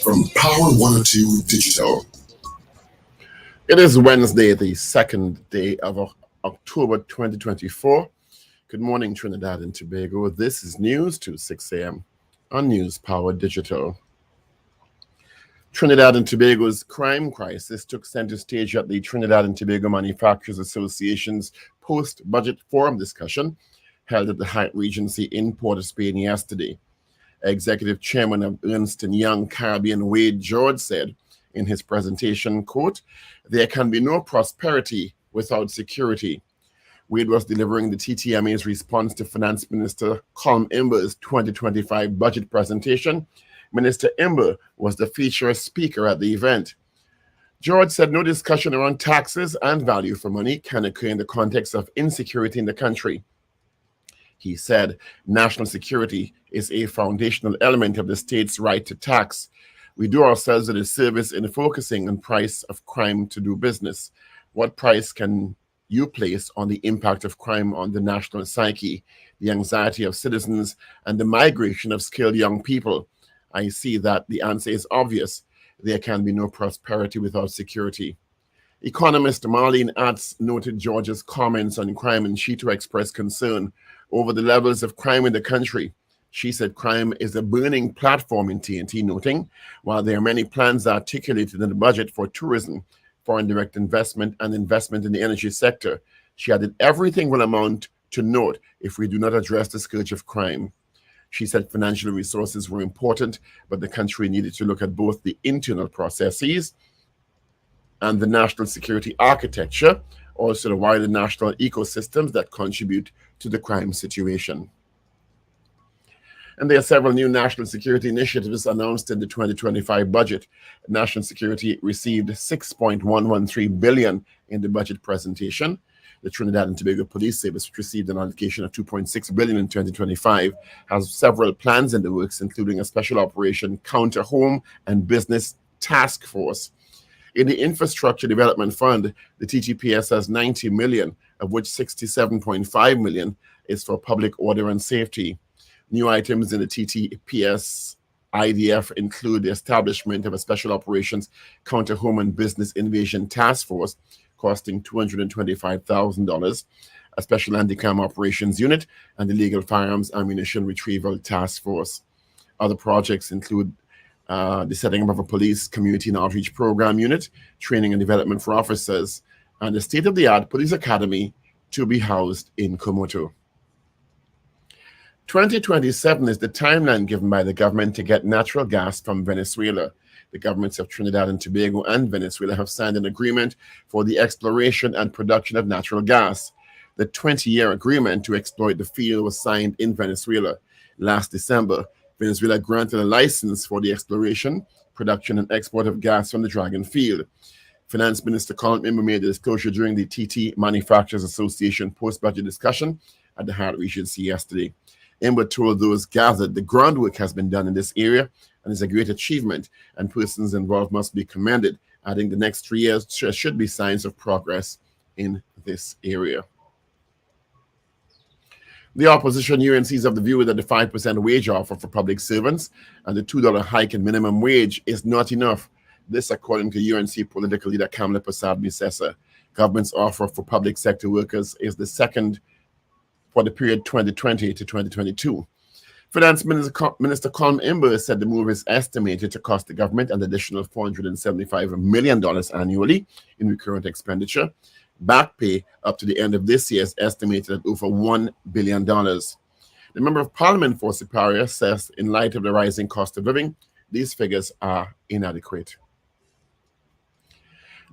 from Power 102 Digital. It is Wednesday, the second day of October 2024. Good morning, Trinidad and Tobago. This is news to 6 a.m. on News Power Digital. Trinidad and Tobago's crime crisis took center stage at the Trinidad and Tobago Manufacturers Association's post-budget forum discussion held at the Hyatt Regency in Port of Spain yesterday. Executive Chairman of Ernst & Young Caribbean, Wade George, said in his presentation, quote, "There can be no prosperity without security." Wade was delivering the TTMA's response to Finance Minister Colm Imber's 2025 budget presentation. Minister Imber was the featured speaker at the event. George said no discussion around taxes and value for money can occur in the context of insecurity in the country. He said national security is a foundational element of the state's right to tax. We do ourselves a disservice in focusing on price of crime to do business. What price can you place on the impact of crime on the national psyche, the anxiety of citizens, and the migration of skilled young people? I see that the answer is obvious. There can be no prosperity without security. Economist Marlene Atz noted George's comments on crime, and she too expressed concern over the levels of crime in the country. She said crime is a burning platform in TNT, noting while there are many plans articulated in the budget for tourism, foreign direct investment, and investment in the energy sector, she added everything will amount to naught if we do not address the scourge of crime. She said financial resources were important, but the country needed to look at both the internal processes and the national security architecture, also the wider national ecosystems that contribute to the crime situation. And there are several new national security initiatives announced in the 2025 budget. National security received $6.113 billion in the budget presentation. The Trinidad and Tobago Police Service, which received an allocation of $2.6 billion in 2025, has several plans in the works, including a special operation counter home and business task force. In the Infrastructure Development Fund, the TTPS has $90 million, of which $67.5 million is for public order and safety. New items in the TTPS IDF include the establishment of a Special Operations Counter Home and Business Invasion Task Force, costing $225,000, a Special Anti-Crime Operations Unit, and the Legal Firearms Ammunition Retrieval Task Force. Other projects include the setting up of a police community and outreach program unit, training and development for officers, and the state-of-the-art police academy to be housed in Komoto. 2027 is the timeline given by the government to get natural gas from Venezuela. The governments of Trinidad and Tobago and Venezuela have signed an agreement for the exploration and production of natural gas. The 20-year agreement to exploit the field was signed in Venezuela. Last December, Venezuela granted a license for the exploration, production, and export of gas from the Dragon field. Finance Minister Colm Imber made the disclosure during the TT Manufacturers Association post-budget discussion at the Hyatt Regency yesterday. Imber told those gathered the groundwork has been done in this area and is a great achievement, and persons involved must be commended, adding the next 3 years should be signs of progress in this area. The opposition UNC is of the view that the 5% wage offer for public servants and the $2 hike in minimum wage is not enough. This, according to UNC political leader Kamla Persad-Misesa. Government's offer for public sector workers is the second for the period 2020 to 2022. Finance Minister Colm Imber said the move is estimated to cost the government an additional $475 million annually in recurrent expenditure. Back pay up to the end of this year is estimated at over $1 billion. The Member of Parliament for Superior says in light of the rising cost of living, these figures are inadequate.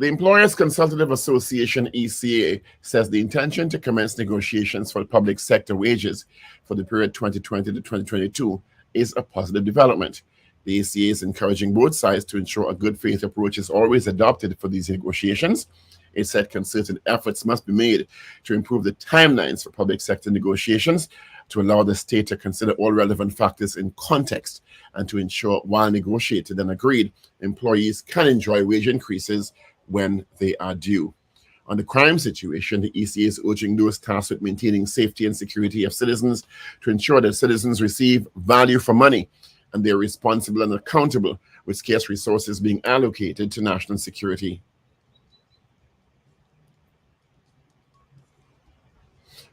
The Employers Consultative Association, ECA, says the intention to commence negotiations for public sector wages for the period 2020 to 2022 is a positive development. The ECA is encouraging both sides to ensure a good faith approach is always adopted for these negotiations. It said concerted efforts must be made to improve the timelines for public sector negotiations, to allow the state to consider all relevant factors in context, and to ensure, while negotiated and agreed, employees can enjoy wage increases when they are due. On the crime situation, the ECA is urging those tasked with maintaining safety and security of citizens to ensure that citizens receive value for money and they are responsible and accountable with scarce resources being allocated to national security.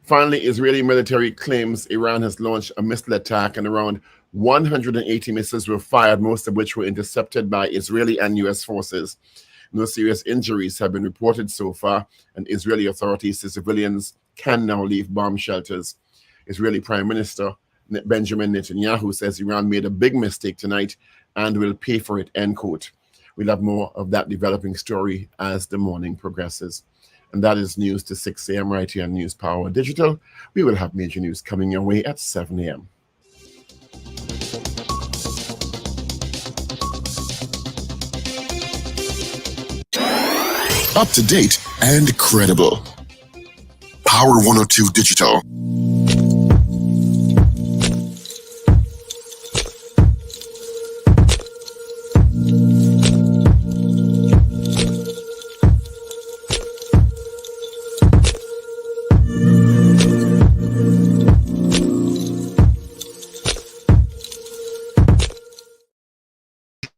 Finally, Israeli military claims Iran has launched a missile attack and around 180 missiles were fired, most of which were intercepted by Israeli and U.S. forces. No serious injuries have been reported so far, and Israeli authorities say civilians can now leave bomb shelters. Israeli Prime Minister Benjamin Netanyahu says Iran made a big mistake tonight and will pay for it, end quote. We'll have more of that developing story as the morning progresses. And that is news to 6 a.m. right here on News Power Digital. We will have major news coming your way at 7 a.m. Up to date and credible. Power 102 Digital.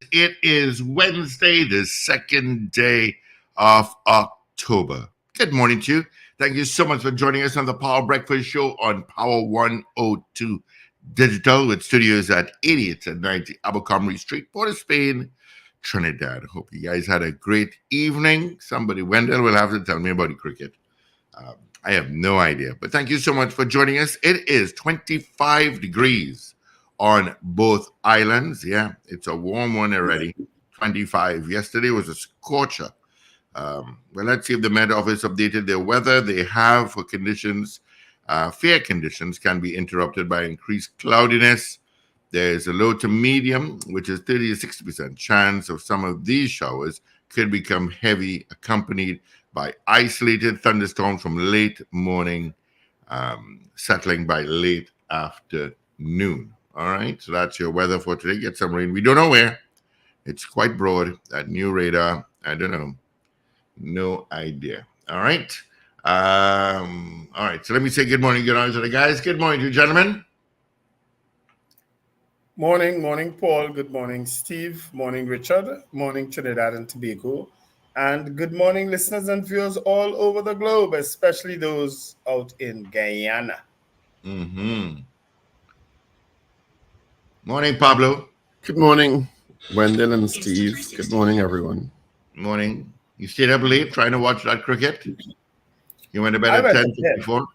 It is Wednesday, the second day of October. Good morning to you. Thank you so much for joining us on the Power Breakfast Show on Power 102 Digital, with studios at 88 and 90 Abercrombie Street, Port of Spain, Trinidad. Hope you guys had a great evening. Somebody, Wendell, will have to tell me about the cricket. I have no idea. But thank you so much for joining us. It is 25 degrees on both islands. Yeah, it's a warm one already. 25. Yesterday was a scorcher. Well, let's see if the Met Office updated their weather. They have for conditions. Fair conditions can be interrupted by increased cloudiness. There's a low to medium, which is 30 to 60% chance of some of these showers could become heavy, accompanied by isolated thunderstorms from late morning, settling by late afternoon. All right, so that's your weather for today. Get some rain. We don't know where. It's quite broad. That new radar, I don't know. No idea. All right. All right. So let me say good morning, good morning to the guys. Good morning to you, gentlemen. Morning, Paul. Good morning, Steve. Morning, Richard. Morning, Trinidad and Tobago. And good morning, listeners and viewers all over the globe, especially those out in Guyana. Morning, Pablo. Good morning, Wendell and Steve. Good morning, everyone. Morning. You stayed up late trying to watch that cricket? You went to bed at 10:54?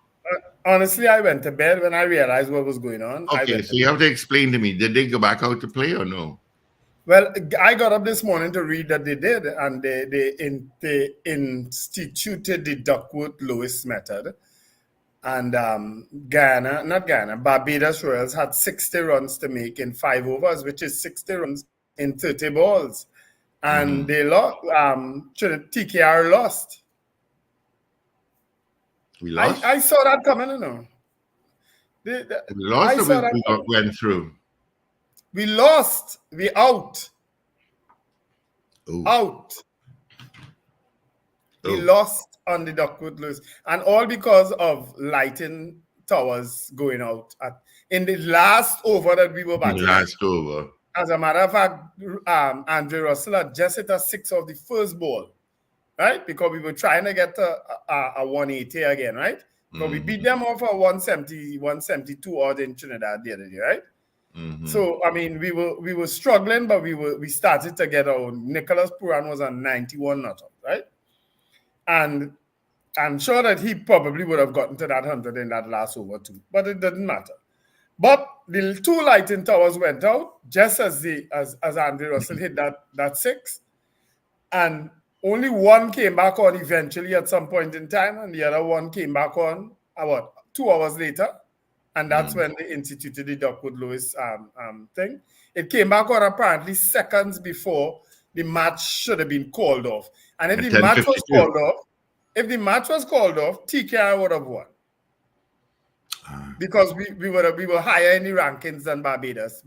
Honestly, I went to bed when I realized what was going on. Okay, so you have to explain to me, did they go back out to play or no? Well, I got up this morning to read that they did, and they instituted the Duckworth-Lewis method. And Barbados Royals had 60 runs to make in 5 overs, which is 60 runs in 30 balls. And they lost. TKR lost. We lost? I saw that coming, you know. We lost or we went through? We lost. We out. Ooh. Out. We lost on the Duckworth-Lewis. And all because of lighting towers going out in the last over that we were batting. Last over. As a matter of fact, Andre Russell had just hit a 6 of the first ball, right? Because we were trying to get a 180 again, right? Because we beat them off a 170, 172 odd in Trinidad the other day, right? So I mean, we were struggling, but we started to get our Nicholas Puran was on 91 not out, right? And I'm sure that he probably would have gotten to that 100 in that last over too, but it didn't matter. But the 2 lighting towers went out just as Andre Russell hit that 6, and only one came back on eventually at some point in time, and the other one came back on about 2 hours later, and that's when they instituted the Duckworth-Lewis thing. It came back on apparently seconds before the match should have been called off, and if the match was called off, TKR would have won. Because we were higher in the rankings than Barbados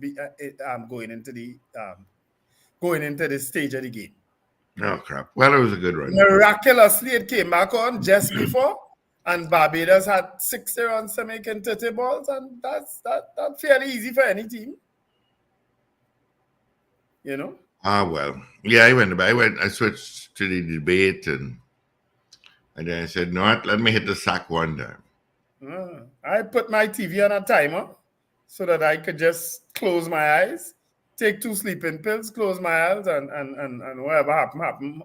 going into the stage of the game. Oh crap! Well, it was a good run. Miraculously, it came back on just before, and Barbados had 60 runs to make in 30 balls, and that's fairly easy for any team. You know. Well. Yeah, I switched to the debate and then I said, no, what? Let me hit the sack one time. I put my TV on a timer so that I could just close my eyes, take 2 sleeping pills, close my eyes, and whatever happen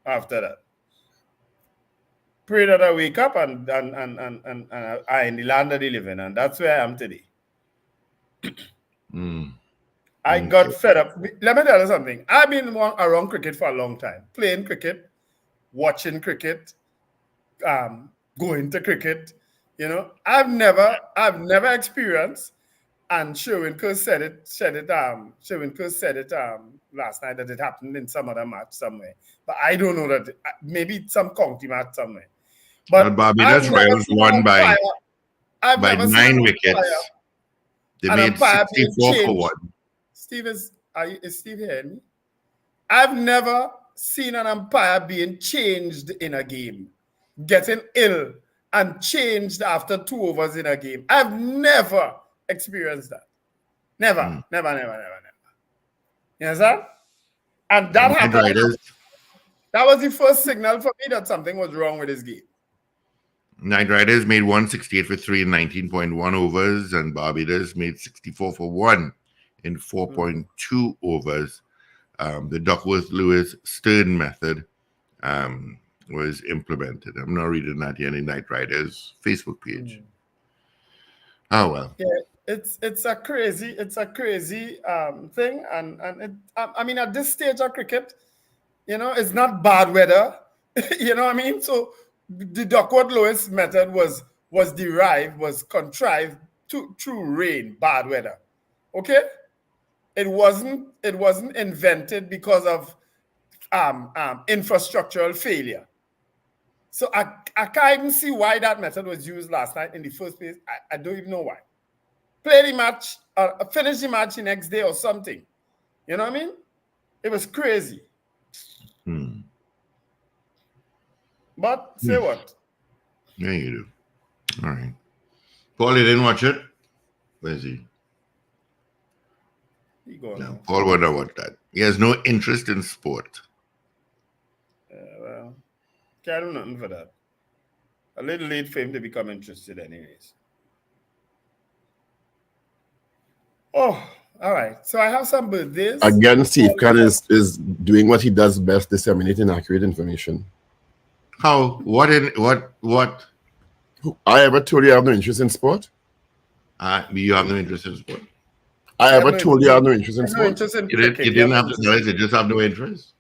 after that. Pray that I wake up and I in the land of the living, and that's where I am today. I got fed up. Let me tell you something. I've been around cricket for a long time, playing cricket, watching cricket, going to cricket. You know, I've never experienced. And Sherwin Kerr said it last night that it happened in some other match somewhere. But I don't know that maybe some county match somewhere. But Barbados Royals won by 9 wickets. They made 64 for 1. Steve is Steve hearing me? I've never seen an umpire being changed in a game, getting ill and changed after 2 overs in a game. I've never experienced that. Never. You understand? And that happened. That was the first signal for me that something was wrong with this game. Knight Riders made 168 for 3 in 19.1 overs, and Barbados made 64 for 1 in 4.2 overs. The Duckworth-Lewis Stern method was implemented. I'm not reading that yet in Knight Riders Facebook page. Oh well. Yeah, it's a crazy thing, and I mean, at this stage of cricket, you know, it's not bad weather. You know what I mean? So the Duckworth-Lewis method was contrived through rain, bad weather. Okay, it wasn't invented because of infrastructural failure. So I can't even see why that method was used last night in the first place. I don't even know why. Play the match, finish the match the next day or something. You know what I mean? It was crazy. But say what? Yeah, you do. All right. Paul, you didn't watch it? Where is he? No, Paul won't watch that. He has no interest in sport. Well, can't do nothing for that. A little late for him to become interested anyways. Oh, all right. So I have some birthdays. Again, Steve Khan is doing what he does best, disseminating accurate information. How? What? I ever told you I have no interest in sport? You have no interest in sport? I ever told you I have no interest in sport? You didn't have to know it, you just have no interest?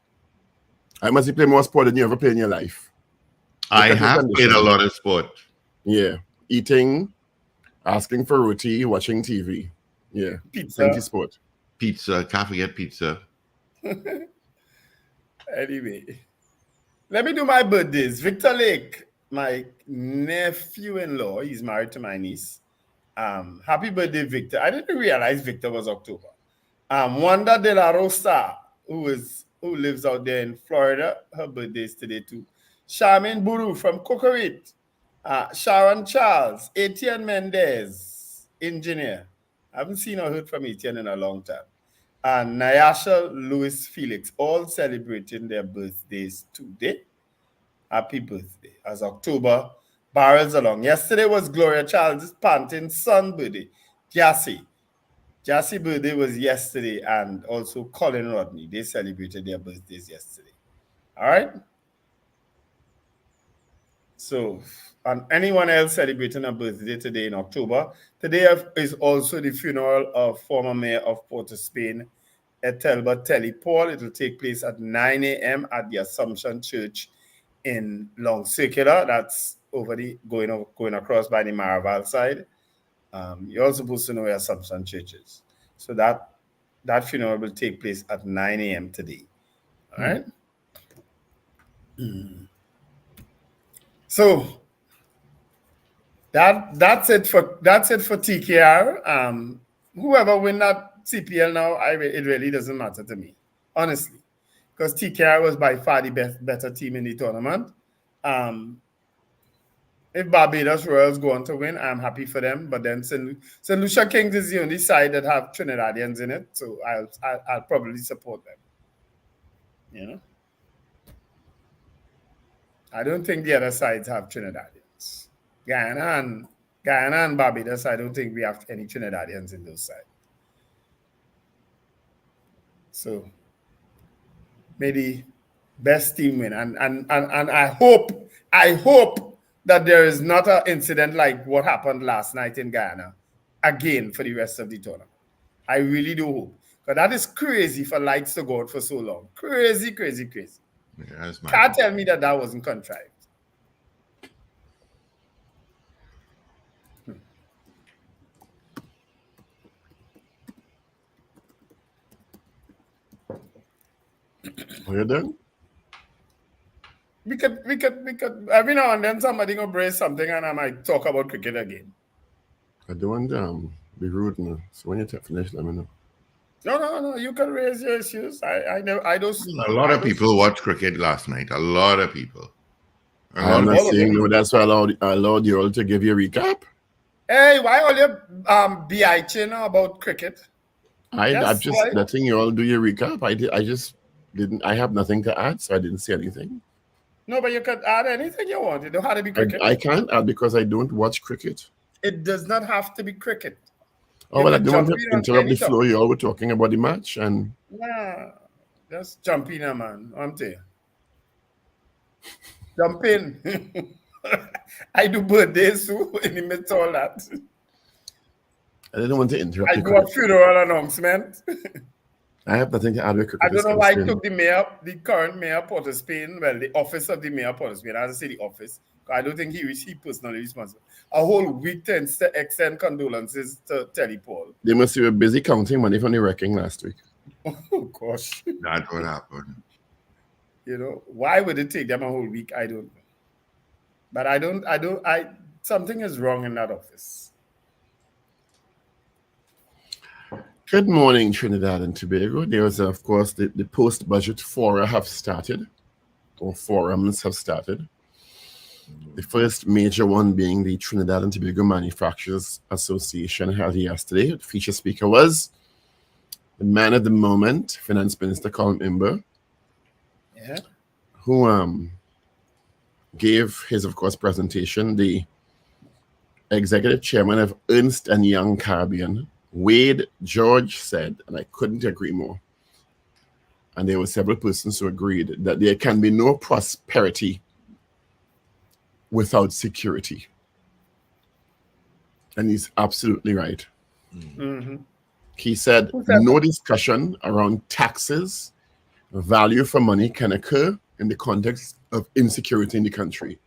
I must play more sport than you ever play in your life. I have played a lot of sport. Yeah. Eating, asking for roti, watching TV. Yeah. Plenty sport. Pizza. Can't forget pizza. Anyway. Let me do my birthdays. Victor Lake, my nephew-in-law, he's married to my niece. Happy birthday, Victor. I didn't realize Victor was October. Wanda De La Rosa, who lives out there in Florida, her birthday is today too. Charmaine Buru from Cocorit. Sharon Charles, Etienne Mendez, engineer. I haven't seen or heard from Etienne in a long time. And Nyasha Louis Felix, all celebrating their birthdays today. Happy birthday. As October barrels along. Yesterday was Gloria Child's panting son birthday. Jassy birthday was yesterday, and also Colin Rodney. They celebrated their birthdays yesterday. All right? So, and anyone else celebrating a birthday today in October, today is also the funeral of former mayor of Port of Spain, Etelba Telly Paul. It will take place at 9 a.m. at the Assumption Church in Long Circular. That's going across by the Maraval side. You're also supposed to know where Assumption Church is. So that funeral will take place at 9 a.m. today. All right? So that's it for TKR. Whoever win that CPL now, it really doesn't matter to me, honestly, because TKR was by far the better team in the tournament. If Barbados Royals go on to win, I'm happy for them. But then St. Lucia Kings is the only side that have Trinidadians in it, so I'll probably support them. You know, I don't think the other sides have Trinidadians. Guyana and Barbados, I don't think we have any Trinidadians in those sides. So maybe best team win, and I hope that there is not an incident like what happened last night in Guyana again for the rest of the tournament. I really do hope, because that is crazy for lights to go out for so long. Crazy. Yeah, Can't tell me that wasn't contrived. Are you done? We could every now and then somebody gonna brace something and I might talk about cricket again. I don't want to be rude now. So when you finish, let me know. No. You can raise your issues. I know. I don't. A lot of people watched cricket last night. A lot of people. I'm not saying no. That's why I allowed you all to give you a recap. Hey, why all you bitching about cricket? I'm just letting you all do your recap. I just didn't. I have nothing to add, so I didn't say anything. No, but you can add anything you want. It don't have to be cricket. I can't add because I don't watch cricket. It does not have to be cricket. Oh, well, I don't want to interrupt the flow. You all were talking about the match and... Nah, just jump in, man. I'm telling you. Jump in. I do birthdays too in the midst of all that. I didn't want to interrupt. I do a funeral announcement. I have nothing to add with cricket. I don't know why I took the current mayor of Port of Spain, well, the office of the mayor of Port of Spain, as I say the office, I don't think he personally responsible. A whole week to extend condolences to Teddy Paul. They must have been busy counting money from the wrecking last week. Oh, gosh. That's what happened. You know, why would it take them a whole week? I don't know. But something is wrong in that office. Good morning, Trinidad and Tobago. There was, of course, the post-budget fora have started, or forums have started. The first major one being the Trinidad and Tobago Manufacturers Association held yesterday. The featured speaker was the man of the moment, Finance Minister Colin Imber, who gave his, of course, presentation. The executive chairman of Ernst & Young Caribbean, Wade George, said, and I couldn't agree more, and there were several persons who agreed, that there can be no prosperity without security. And he's absolutely right. Mm-hmm. He said, no discussion around taxes, value for money can occur in the context of insecurity in the country.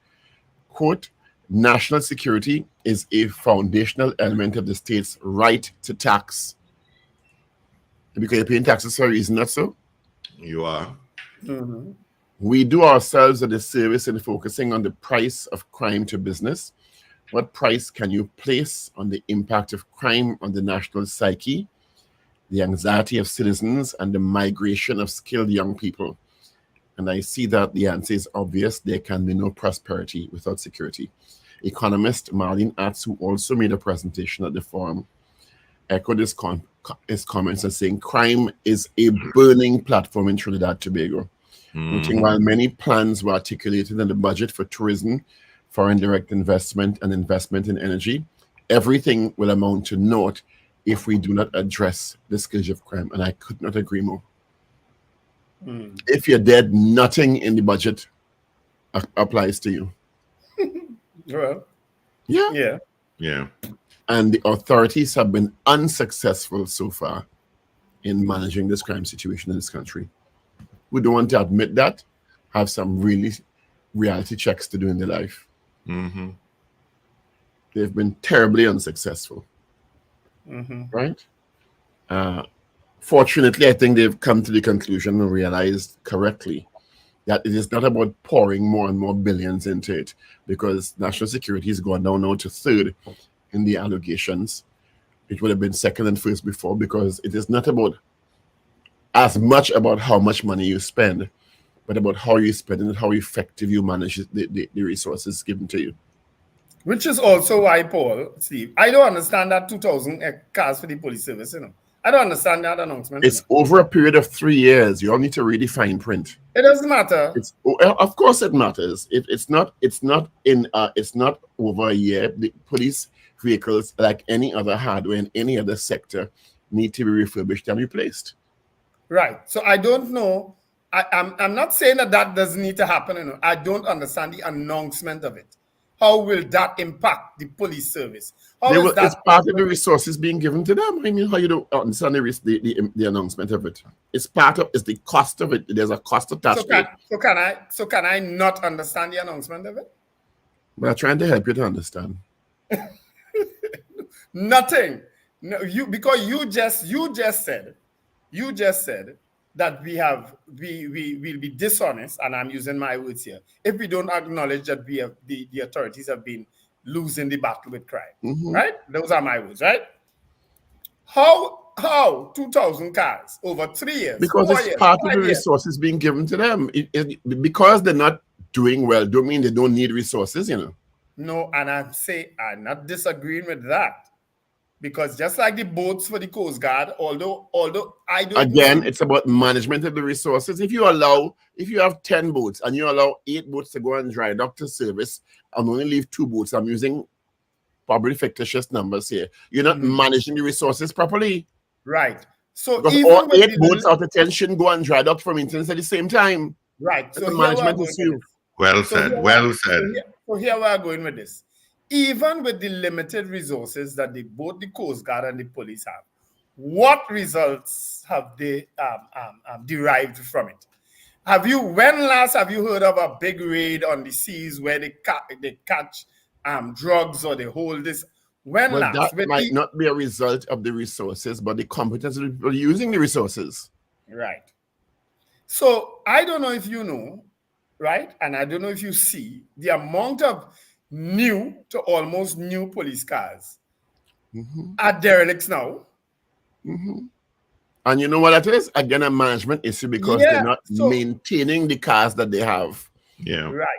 Quote, national security is a foundational element of the state's right to tax. Because you're paying taxes for a reason, not so? You are. Mm-hmm. We do ourselves a disservice in focusing on the price of crime to business. What price can you place on the impact of crime on the national psyche, the anxiety of citizens, and the migration of skilled young people? And I see that the answer is obvious. There can be no prosperity without security. Economist Marlene Atz, who also made a presentation at the forum, echoed his comments and saying crime is a burning platform in Trinidad and Tobago. Noting while many plans were articulated in the budget for tourism, foreign direct investment, and investment in energy, everything will amount to naught if we do not address the scourge of crime. And I could not agree more. If you're dead, nothing in the budget applies to you. Well, yeah. And the authorities have been unsuccessful so far in managing this crime situation in this country. We don't want to admit that, have some really reality checks to do in their life. Mm-hmm. They've been terribly unsuccessful. Mm-hmm. Right? Fortunately, I think they've come to the conclusion and realized correctly that it is not about pouring more and more billions into it, because national security has gone down now to third in the allegations. It would have been second and first before, because it is not about as much about how much money you spend, but about how you spend it and how effective you manage the resources given to you. Which is also why, Paul, Steve, I don't understand that 2,000 cars for the police service, I don't understand that announcement. It's over a period of 3 years. You all need to read the fine print. It doesn't matter. Of course it matters. It's not over a year. The police vehicles, like any other hardware in any other sector, need to be refurbished and replaced. Right. So I don't know. I'm not saying that doesn't need to happen. I don't understand the announcement of it. How will that impact the police service? It's part of the resources being given to them. I mean, how you don't understand the announcement of it? It's the cost of it. There's a cost attached to it. So can I not understand the announcement of it? But I'm trying to help you to understand. Nothing. No, because you just said that we'll be dishonest, and I'm using my words here, if we don't acknowledge that the authorities have been losing the battle with crime. Right? Those are my words, right? How 2,000 cars over 3 years? Because it's part of the resources being given to them. Because they're not doing well, don't mean they don't need resources, No, and I'm not disagreeing with that. Because just like the boats for the Coast Guard, although I don't... Again, it's about management of the resources. If you have 10 boats and you allow 8 boats to go on dry dock to service and only leave 2 boats, I'm using probably fictitious numbers here. You're not managing the resources properly. Right. So because even all 8 boats out of 10 shouldn't go on dry dock for maintenance at the same time. Right. That's a management issue. Well said. So here we are going with this. Even with the limited resources that both the Coast Guard and the police have, what results have they derived from it? When last have you heard of a big raid on the seas where they catch drugs or they hold this? That might not be a result of the resources, but the competence of the people using the resources. Right. So I don't know if you know, right? And I don't know if you see the amount of new to almost new police cars are derelicts now. And you know what that is? Again, a management issue because they're not maintaining the cars that they have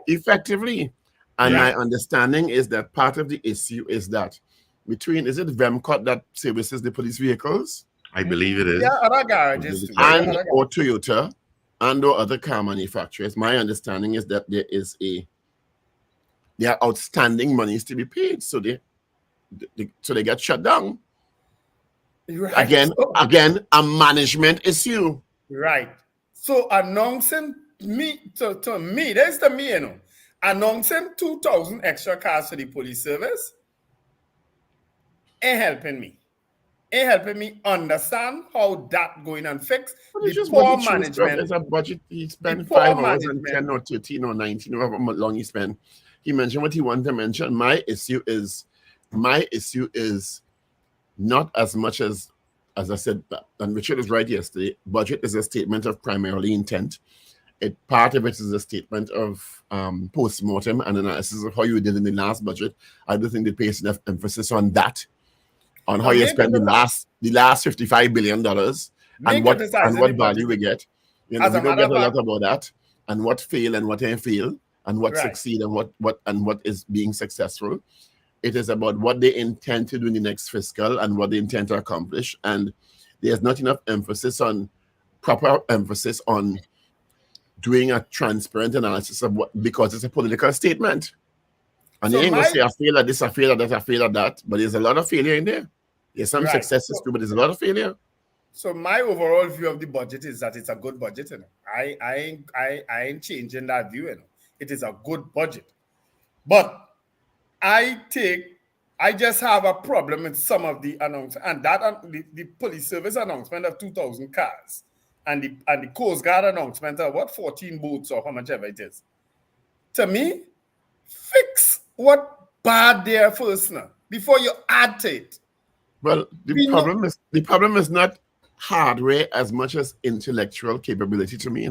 effectively. And my understanding is that part of the issue is that is it Vemcot that services the police vehicles? I believe it is. Yeah, other garages too. Or Toyota and or other car manufacturers. My understanding is that there are outstanding monies to be paid, so they get shut down. Right. Again, a management issue. Right. So announcing there's the me, announcing 2,000 extra cars for the police service ain't helping me. Ain't helping me understand how that going and fix the poor management. There's a budget. He spent 5 hours and 10 or 13 or 19 or however long he spent. He mentioned what he wanted to mention. My issue is not as much as I said, and Richard was right yesterday. Budget is a statement of primarily intent. Part of it is a statement of post-mortem and analysis of how you did in the last budget. I don't think they place enough emphasis on that, on how you spend the last $55 billion and what value we get. We don't get a lot about that, and what fail and what ain't fail, and what succeed and what is being successful. It is about what they intend to do in the next fiscal and what they intend to accomplish. And there's not enough proper emphasis on doing a transparent analysis of because it's a political statement. And they ain't gonna say I fail at this, I fail at that, I fail at that. But there's a lot of failure in there. There's some successes too, but there's a lot of failure. So my overall view of the budget is that it's a good budget. I ain't changing that view. It is a good budget. But I just have a problem with some of the announcements, and that the police service announcement of 2,000 cars and the Coast Guard announcement of 14 boats or how much ever it is. To me, fix what bad there first now before you add to it. Well, the problem is not hardware as much as intellectual capability to me,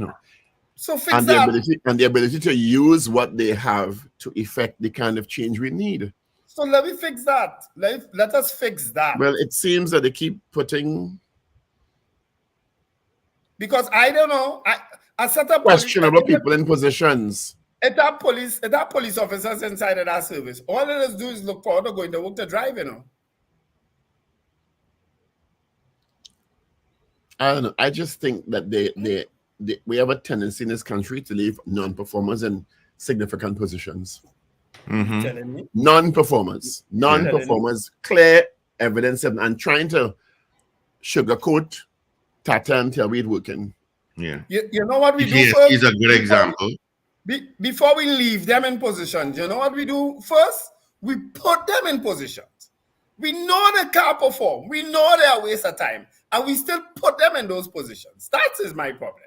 So fix that. The ability to use what they have to effect the kind of change we need. So let me fix that. Let us fix that. Well, it seems that they keep putting... Because I don't know. I set up questionable people in positions. if that police officers inside of that service, all they just do is look forward to going to work to drive, you know. I don't know. I just think that we have a tendency in this country to leave non-performers in significant positions. Mm-hmm. Telling me? Non-performers, clear evidence, and trying to sugarcoat Tata until we're working. Yeah. You know what we do Yes, first? he's a good example. Before we leave them in positions, you know what we do first? We put them in positions. We know they can't perform. We know they are a waste of time. And we still put them in those positions. That is my problem.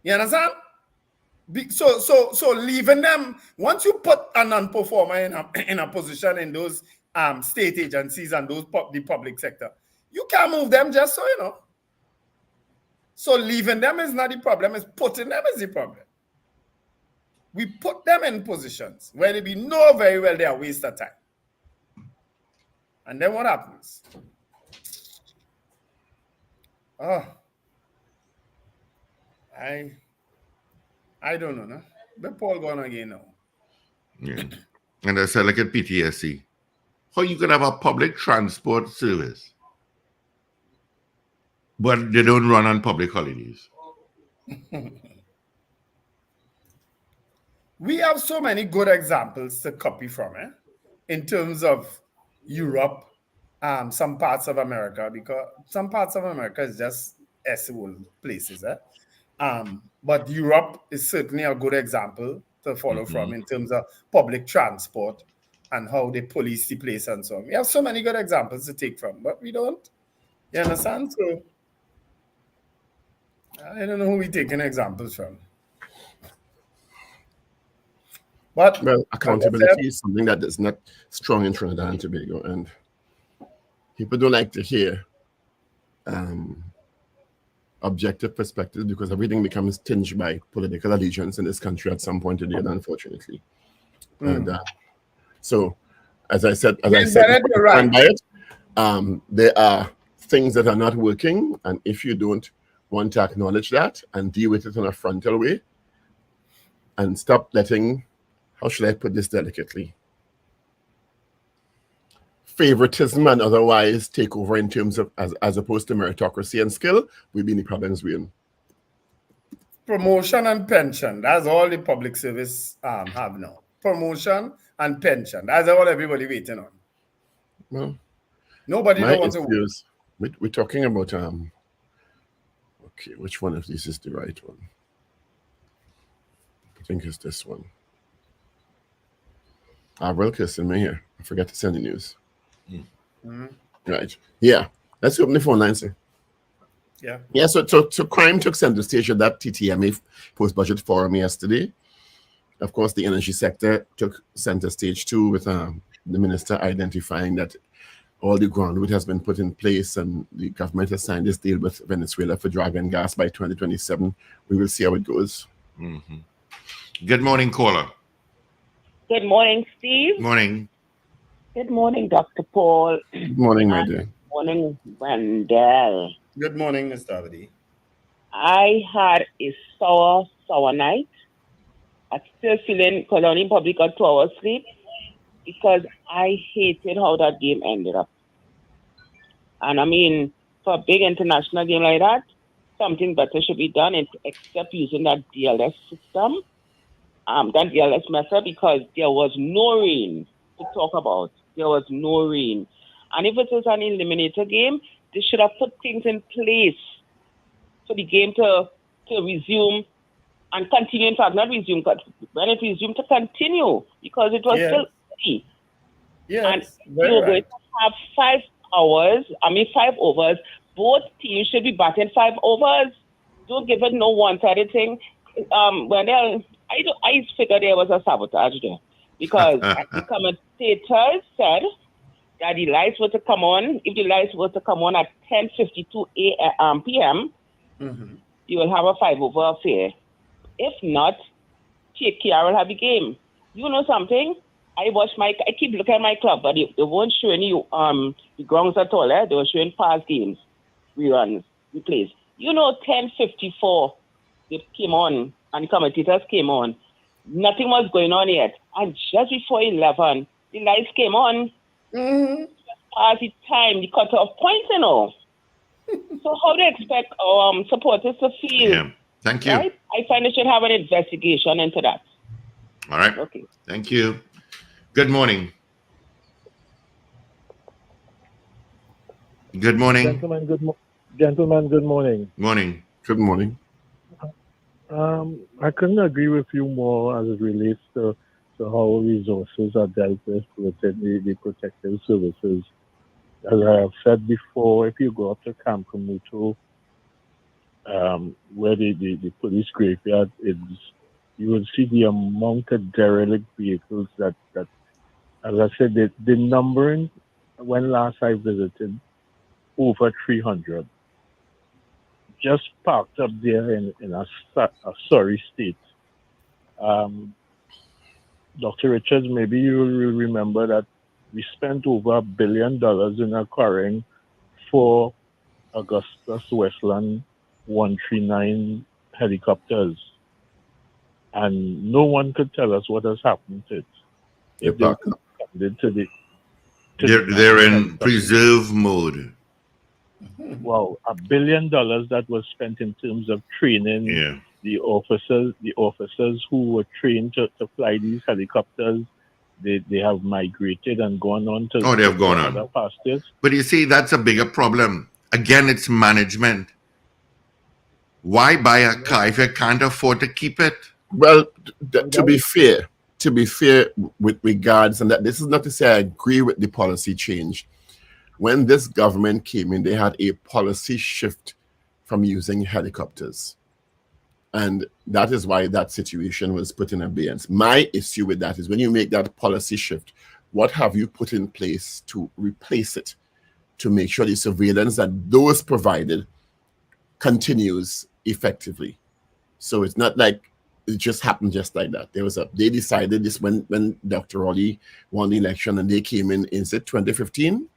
You understand? So leaving them, once you put a non-performer in a position in those state agencies and the public sector, you can't move them just so, you know. So leaving them is not the problem, it's putting them is the problem. We put them in positions where they know very well they are a waste of time. And then what happens? Oh, I don't know, no? But Paul gone again now. Yeah. And I said, like at PTSD, how you could have a public transport service, but they don't run on public holidays? We have so many good examples to copy from, in terms of Europe, some parts of America, because some parts of America is just S-world places. But Europe is certainly a good example to follow from in terms of public transport and how they police the place and so on. We have so many good examples to take from, but we don't. You understand? So I don't know who we're taking examples from. But well, accountability is something that is not strong in Trinidad and Tobago, and people don't like to hear objective perspectives because everything becomes tinged by political allegiance in this country at some point today, unfortunately. And so, as I said, you're right. There are things that are not working, and if you don't want to acknowledge that and deal with it in a frontal way, and stop letting, how should I put this delicately, favoritism and otherwise take over in terms of as opposed to meritocracy and skill, we'll be in the problems we're in. Promotion and pension. That's all the public service have now. Promotion and pension. That's all everybody waiting on. Well, nobody don't want to work. We're talking about okay, which one of these is the right one? I think it's this one. Wilkes in me here. I forgot to send the news. Right. Yeah. Let's open the phone line, sir. Yeah. Yeah. So crime took center stage at that TTMA post-budget forum yesterday. Of course, the energy sector took center stage too, with the minister identifying that all the groundwork has been put in place and the government has signed this deal with Venezuela for drug and gas by 2027. We will see how it goes. Good morning, caller. Good morning, Steve. Morning. Good morning, Dr. Paul. Good morning, my dear. Good morning, Wendell. Good morning, Mr. Abadi. I had a sour night. I'm still feeling, because I only probably got 2 hours sleep, because I hated how that game ended up. And I mean, for a big international game like that, something better should be done except using that DLS system, that DLS method, because there was no rain to talk about. There was no rain. And if it was an eliminator game, they should have put things in place for the game to resume and continue. In fact, not resume, but when it resumed, to continue, because it was still early. And you're going to have 5 overs. Both teams should be batting 5 overs. Don't give it no one-sided thing. I figured there was a sabotage there, because the commentators said that the lights were to come on. If the lights were to come on at 10:52 p.m., you will have a 5-over affair. If not, KKR will have the game. You know something? I keep looking at my club, but they weren't showing you the grounds at all. They were showing past games, reruns, replays. 10:54 they came on and commentators came on. Nothing was going on yet. And just before 11, the lights came on. Mhm. Past the time, the cut-off point, you know. So how do you expect supporters to feel? Yeah. Thank you. Right? I find they should have an investigation into that. All right. Okay. Thank you. Good morning. Good morning. Gentlemen, good morning. Morning. Good morning. I couldn't agree with you more as it relates to how resources are dealt with within the protective services. As I have said before, if you go up to Camp Kamuto, where the police graveyard is, you will see the amount of derelict vehicles that as I said, the numbering, when last I visited, over 300. Just parked up there in a sorry state. Dr. Richards, maybe you will remember that we spent over $1 billion in acquiring 4 Augustus Westland 139 helicopters. And no one could tell us what has happened to it. If they were funded to the They're in preserve mode. Wow, $1 billion that was spent in terms of training Yeah. the officers who were trained to fly these helicopters. They have migrated and gone on to Oh, they have gone other on. pastures. But you see, that's a bigger problem. Again, it's management. Why buy a car if you can't afford to keep it? Well, to be fair, with regards, and that this is not to say I agree with the policy change. When this government came in, they had a policy shift from using helicopters. And that is why that situation was put in abeyance. My issue with that is when you make that policy shift, what have you put in place to replace it, to make sure the surveillance that those provided continues effectively? So it's not like it just happened just like that. They decided this when Dr. Raleigh won the election and they came in, is it 2015?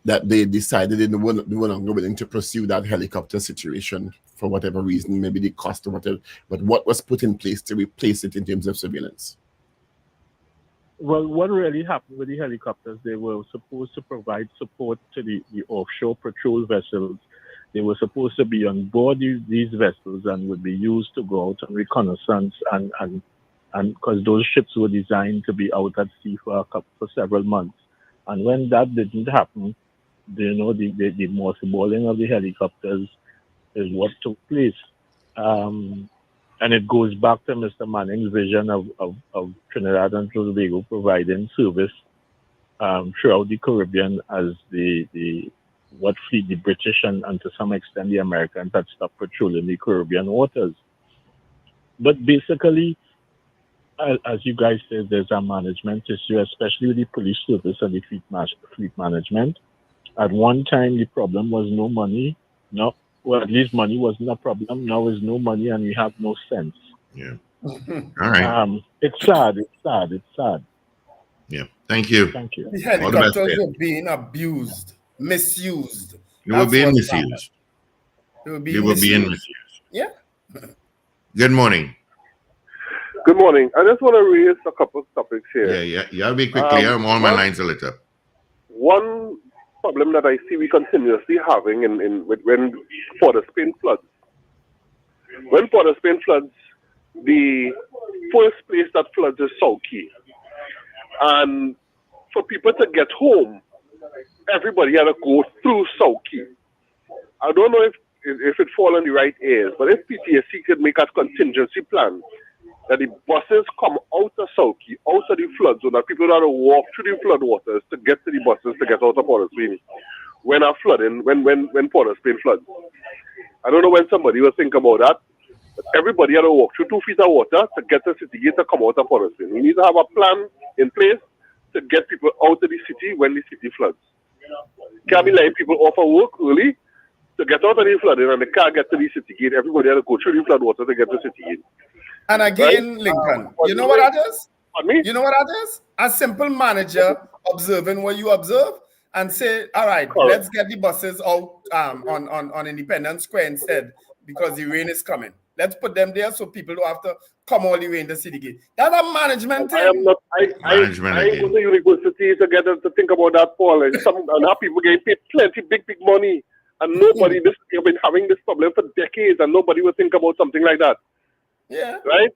That they decided they were no longer willing to pursue that helicopter situation for whatever reason, maybe the cost or whatever. But what was put in place to replace it in terms of surveillance? Well, what really happened with the helicopters, they were supposed to provide support to the offshore patrol vessels. They were supposed to be on board these vessels and would be used to go out on reconnaissance and because those ships were designed to be out at sea for several months. And when that didn't happen, the mothballing of the helicopters is what took place. And it goes back to Mr. Manning's vision of Trinidad and Tobago providing service throughout the Caribbean as what fleet the British and to some extent the Americans had stopped patrolling the Caribbean waters. But basically, as you guys said, there's a management issue, especially with the police service and the fleet management. At one time, the problem was no money. No, well, at least money wasn't a problem. Now there's no money and we have no sense. Yeah. All right. It's sad. It's sad. Yeah. Thank you. Thank you. The helicopters were being abused, misused. They were being misused. They were being misused. Yeah. Good morning. Good morning. I just want to raise a couple of topics here. Yeah. I'll be quickly. All my lines are lit up. One problem that I see we continuously having when Port of Spain floods. When Port of Spain floods, the first place that floods is South Key. And for people to get home, everybody had to go through South Key. I don't know if it falls on the right ears, but if PTSC could make a contingency plan that the buses come out of South Key, out of the flood zone, that people have to walk through the flood waters to get to the buses to get out of Port of Spain when Port of Spain floods. I don't know when somebody was thinking about that, but everybody had to walk through 2 feet of water to get to City Gate to come out of Port of Spain. We need to have a plan in place to get people out of the city when the city floods. Can't be letting people off of work early to get out of the flooding and they can't get to the City Gate. Everybody had to go through the flood water to get to City Gate. And again, right? Lincoln, you know what that is? You know what that is? A simple manager observing what you observe and say, all right, let's get the buses out on Independence Square instead. because the rain is coming. Let's put them there so people don't have to come all the way in the city gate. That's a management thing. I am not. Management I go again. to university together to think about that, Paul. And now people getting paid plenty big money, and nobody. This we've been having this problem for decades, and nobody will think about something like that. Yeah. Right?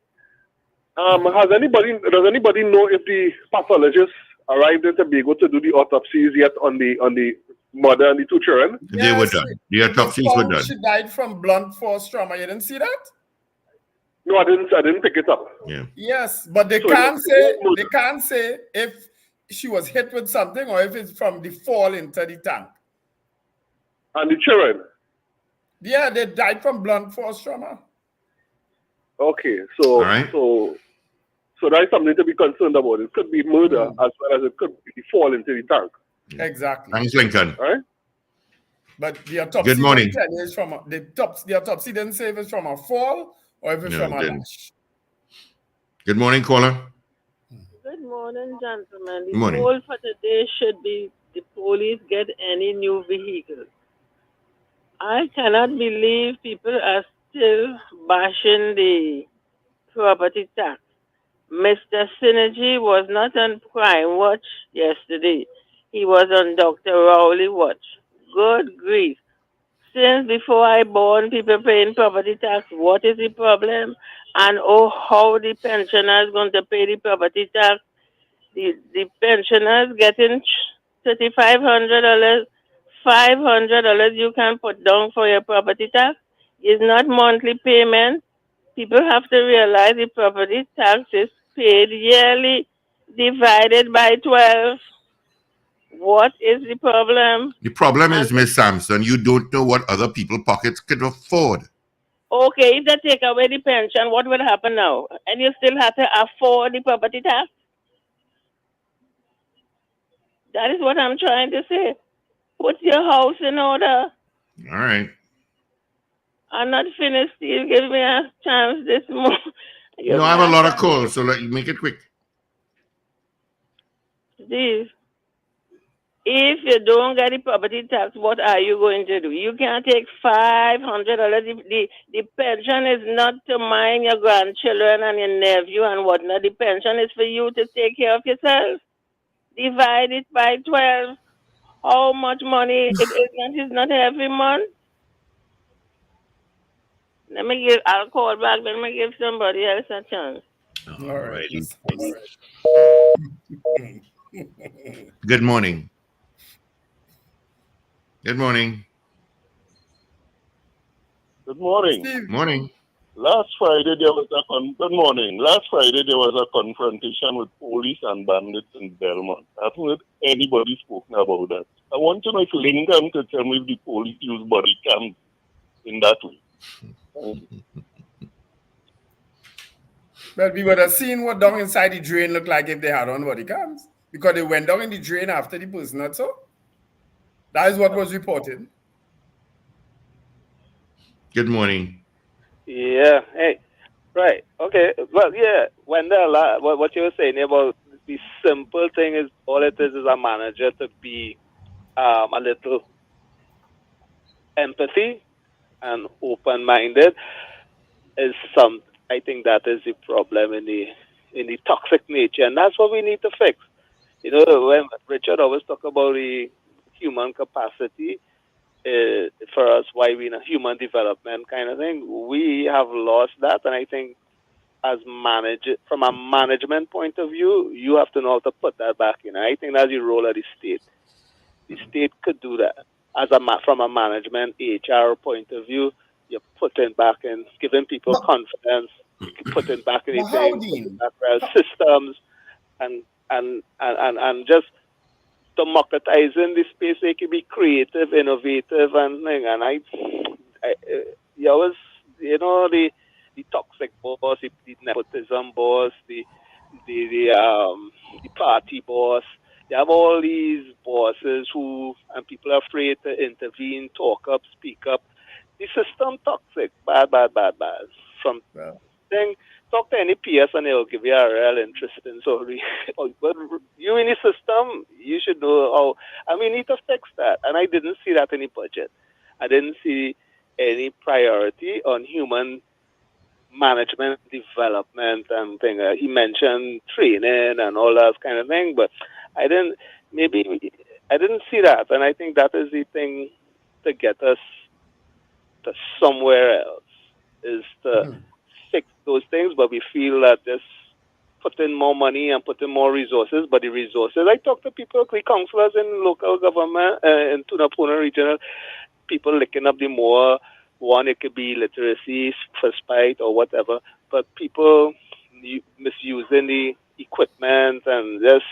Does anybody know if the pathologists arrived in Tobago to do the autopsies yet on the mother and the two children? They were done. The autopsies were done. She died from blunt force trauma. You didn't see that? No, I didn't pick it up. Yeah. Yes, but they So can't say if she was hit with something or if it's from the fall into the tank. And the children. Yeah, they died from blunt force trauma. Okay, so All right. so that's something to be concerned about. It could be murder as well as it could be fall into the tank. Exactly. Thanks, Lincoln. All right. But the autopsy Good morning. didn't tell you it's from the autopsy didn't say if it's from a fall or if it's No, from it a didn't. lash. Good morning, caller. Good morning, gentlemen. The Good morning. goal for today should be the police get any new vehicles. I cannot believe people are still bashing the property tax. Mr. Synergy was not on Prime Watch yesterday. He was on Dr. Rowley Watch. Good grief. Since before I born, people paying property tax. What is the problem? And oh, how the pensioners going to pay the property tax? The pensioners getting $3,500, $500 you can put down for your property tax. It's not monthly payment. People have to realize the property tax is paid yearly, divided by 12. What is the problem? The problem is, Miss Sampson, you don't know what other people's pockets could afford. Okay, if they take away the pension, what will happen now? And you still have to afford the property tax? That is what I'm trying to say. Put your house in order. All right. I'm not finished. You give me a chance this morning. No, I have a lot of calls, so let you make it quick. Steve, if you don't get the property tax, what are you going to do? You can't take $500. The pension is not to mind your grandchildren and your nephew and whatnot. The pension is for you to take care of yourself. Divide it by 12. How much money it is? It's not every month. I'll call back. Let me give somebody else a chance. All right. Good morning. Good morning. Good morning. Steve, Morning. Last Friday there was good morning. Last Friday there was a confrontation with police and bandits in Belmont. I haven't heard anybody spoken about that. I want to know if Lincoln could tell me if the police use body cams in that way. well, we would have seen what down inside the drain looked like if they had on body cams. Because they went down in the drain after the person, not so? That is what was reported. Good morning. Yeah. Hey. Right. Okay. Well, yeah. Wendell, what you were saying about the simple thing is all it is a manager to be a little empathy and open-minded is some. I think that is the problem in the toxic nature, and that's what we need to fix. You know, when Richard always talk about the human capacity. For us, why we in a human development kind of thing, we have lost that, and I think from a management point of view, you have to know how to put that back in. I think that's the role of the state. The state could do that from a management HR point of view. You're putting back in, giving people confidence, putting back in systems, and just democratizing the space. They can be creative, innovative, and you always, the toxic boss, the nepotism boss, the party boss. You have all these bosses and people are afraid to intervene, talk up, speak up. The system toxic, bad. From thing. Talk to any PS and they'll give you a real interesting story. But you in the system, you should know how. And we need to fix that. And I didn't see that in the budget. I didn't see any priority on human management development and thing. He mentioned training and all that kind of thing, but I didn't. Maybe I didn't see that, and I think that is the thing to get us to somewhere else is to fix those things. But we feel that this put in more money and put in more resources, but the resources. I talk to people, the councillors in local government in Tunapuna regional, people licking up the more. One, it could be literacy, first bite, or whatever, but people misusing the equipment and just,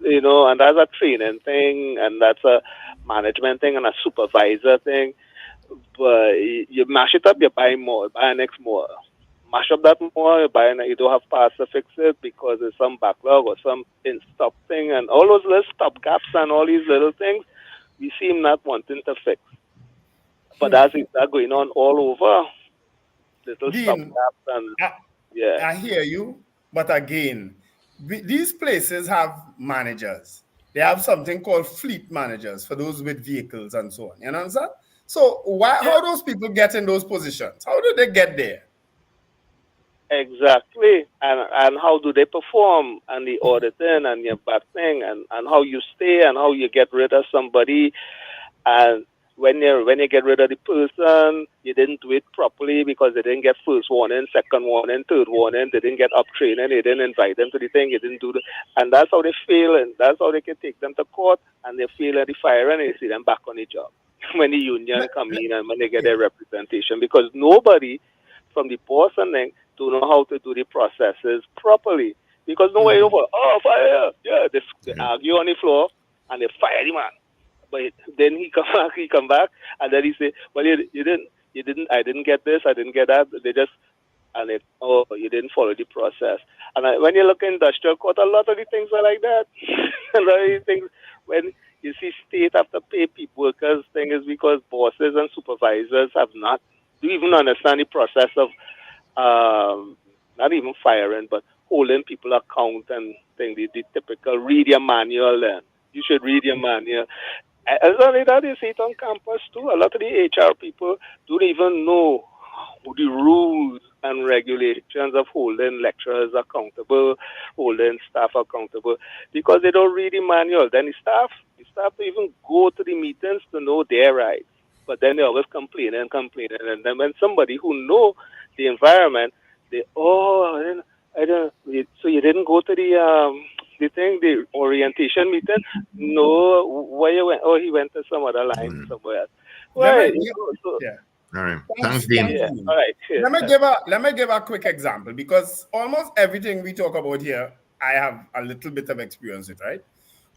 and that's a training thing, and that's a management thing, and a supervisor thing. But you mash it up, you buy more, buy next more. Mash up that more, you buy, you don't have parts to fix it because there's some backlog or some in-stock thing, and all those little stop gaps and all these little things, we seem not wanting to fix. But that's going on all over. Little stop gaps and I hear you, but again, these places have managers. They have something called fleet managers for those with vehicles and so on. You understand? So how those people get in those positions? How do they get there? Exactly. And how do they perform and the auditing and your back thing and how you stay and how you get rid of somebody. And when you get rid of the person, you didn't do it properly because they didn't get first warning, second warning, third warning, they didn't get up training, they didn't invite them to the thing, you didn't do the, and that's how they fail, and that's how they can take them to court, and they fail at the fire and you see them back on the job when the union come in and when they get their representation, because nobody from the boss and then don't know how to do the processes properly, because nobody over, fire, they argue on the floor and they fire the man. But then he come back, and then he say, "Well, you didn't. I didn't get this. I didn't get that." They just you didn't follow the process. And when you look at industrial court, a lot of the things are like that. A lot of the things when you see state have to pay people workers, thing is because bosses and supervisors have not do even understand the process of not even firing, but holding people account and thing. The typical read your manual and you should read your manual. As only that, you see it on campus too. A lot of the HR people don't even know the rules and regulations of holding lecturers accountable, holding staff accountable, because they don't read the manual. Then the staff to even go to the meetings to know their rights. But then they always complain. And then when somebody who know the environment, they I don't. So you didn't go to the orientation meeting? No, where you went? Oh, he went to some other line somewhere else. Well, All right. Thanks, Dean. yeah. All right. Let me give a quick example, because almost everything we talk about here, I have a little bit of experience with, right?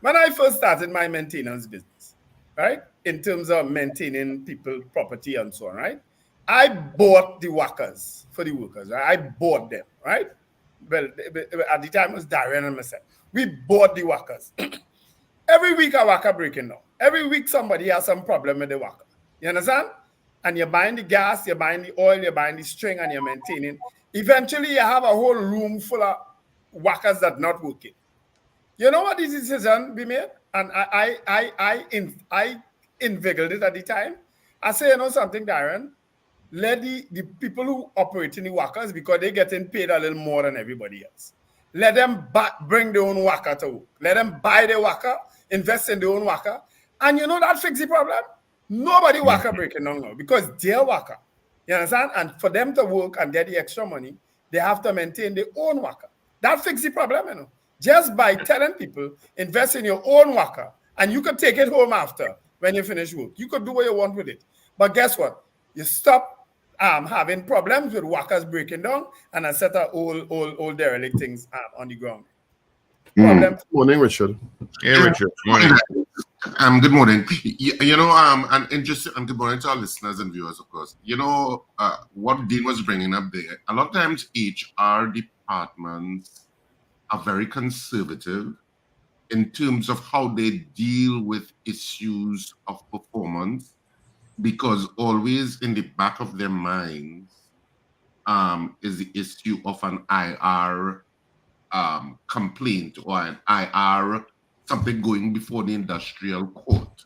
When I first started my maintenance business, right, in terms of maintaining people, property, and so on, right, I bought the workers for the workers, right? I bought them, right? Well, at the time it was Darian and myself. We bought the workers. Every week a worker breaking down. Every week somebody has some problem with the worker. You understand? And you're buying the gas, you're buying the oil, you're buying the string, and you're maintaining. Eventually, you have a whole room full of workers that not working. You know what this decision we made? And I inveigled it at the time. I say, you know something, Darren? Let the people who operate in the workers, because they're getting paid a little more than everybody else. Let them bring their own worker to work. Let them buy their worker, invest in their own worker. And you know that fix the problem? Nobody worker breaking down now because they're worker. You understand? And for them to work and get the extra money, they have to maintain their own worker. That fix the problem, you know. Just by telling people, invest in your own worker, and you could take it home after when you finish work. You could do what you want with it. But guess what? You stop having problems with workers breaking down and a set of old derelict things on the ground. Good morning, Richard. Hey, Richard. Morning. Good morning. You know, and good morning to our listeners and viewers, of course. You know, what Dean was bringing up there, a lot of times HR departments are very conservative in terms of how they deal with issues of performance, because always in the back of their minds is the issue of an IR complaint or an IR something going before the industrial court.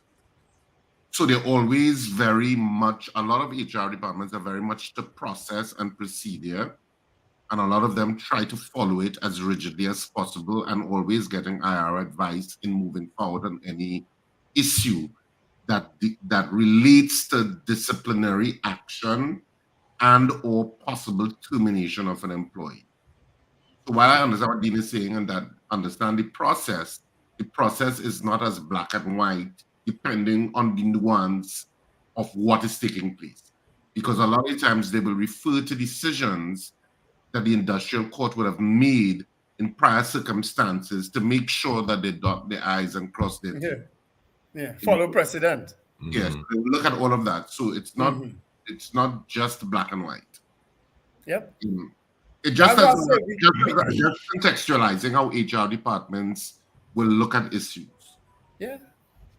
So they're always very much, a lot of HR departments are very much the process and procedure, and a lot of them try to follow it as rigidly as possible and always getting IR advice in moving forward on any issue that relates to disciplinary action and or possible termination of an employee. So while I understand what Dean is saying and that understand the process is not as black and white depending on the nuance of what is taking place. Because a lot of times they will refer to decisions that the industrial court would have made in prior circumstances to make sure that they dot their I's and cross their T's. Yeah. Follow precedent. Yes, look at all of that. So it's not just black and white. Yep. It just contextualizing how HR departments will look at issues. Yeah.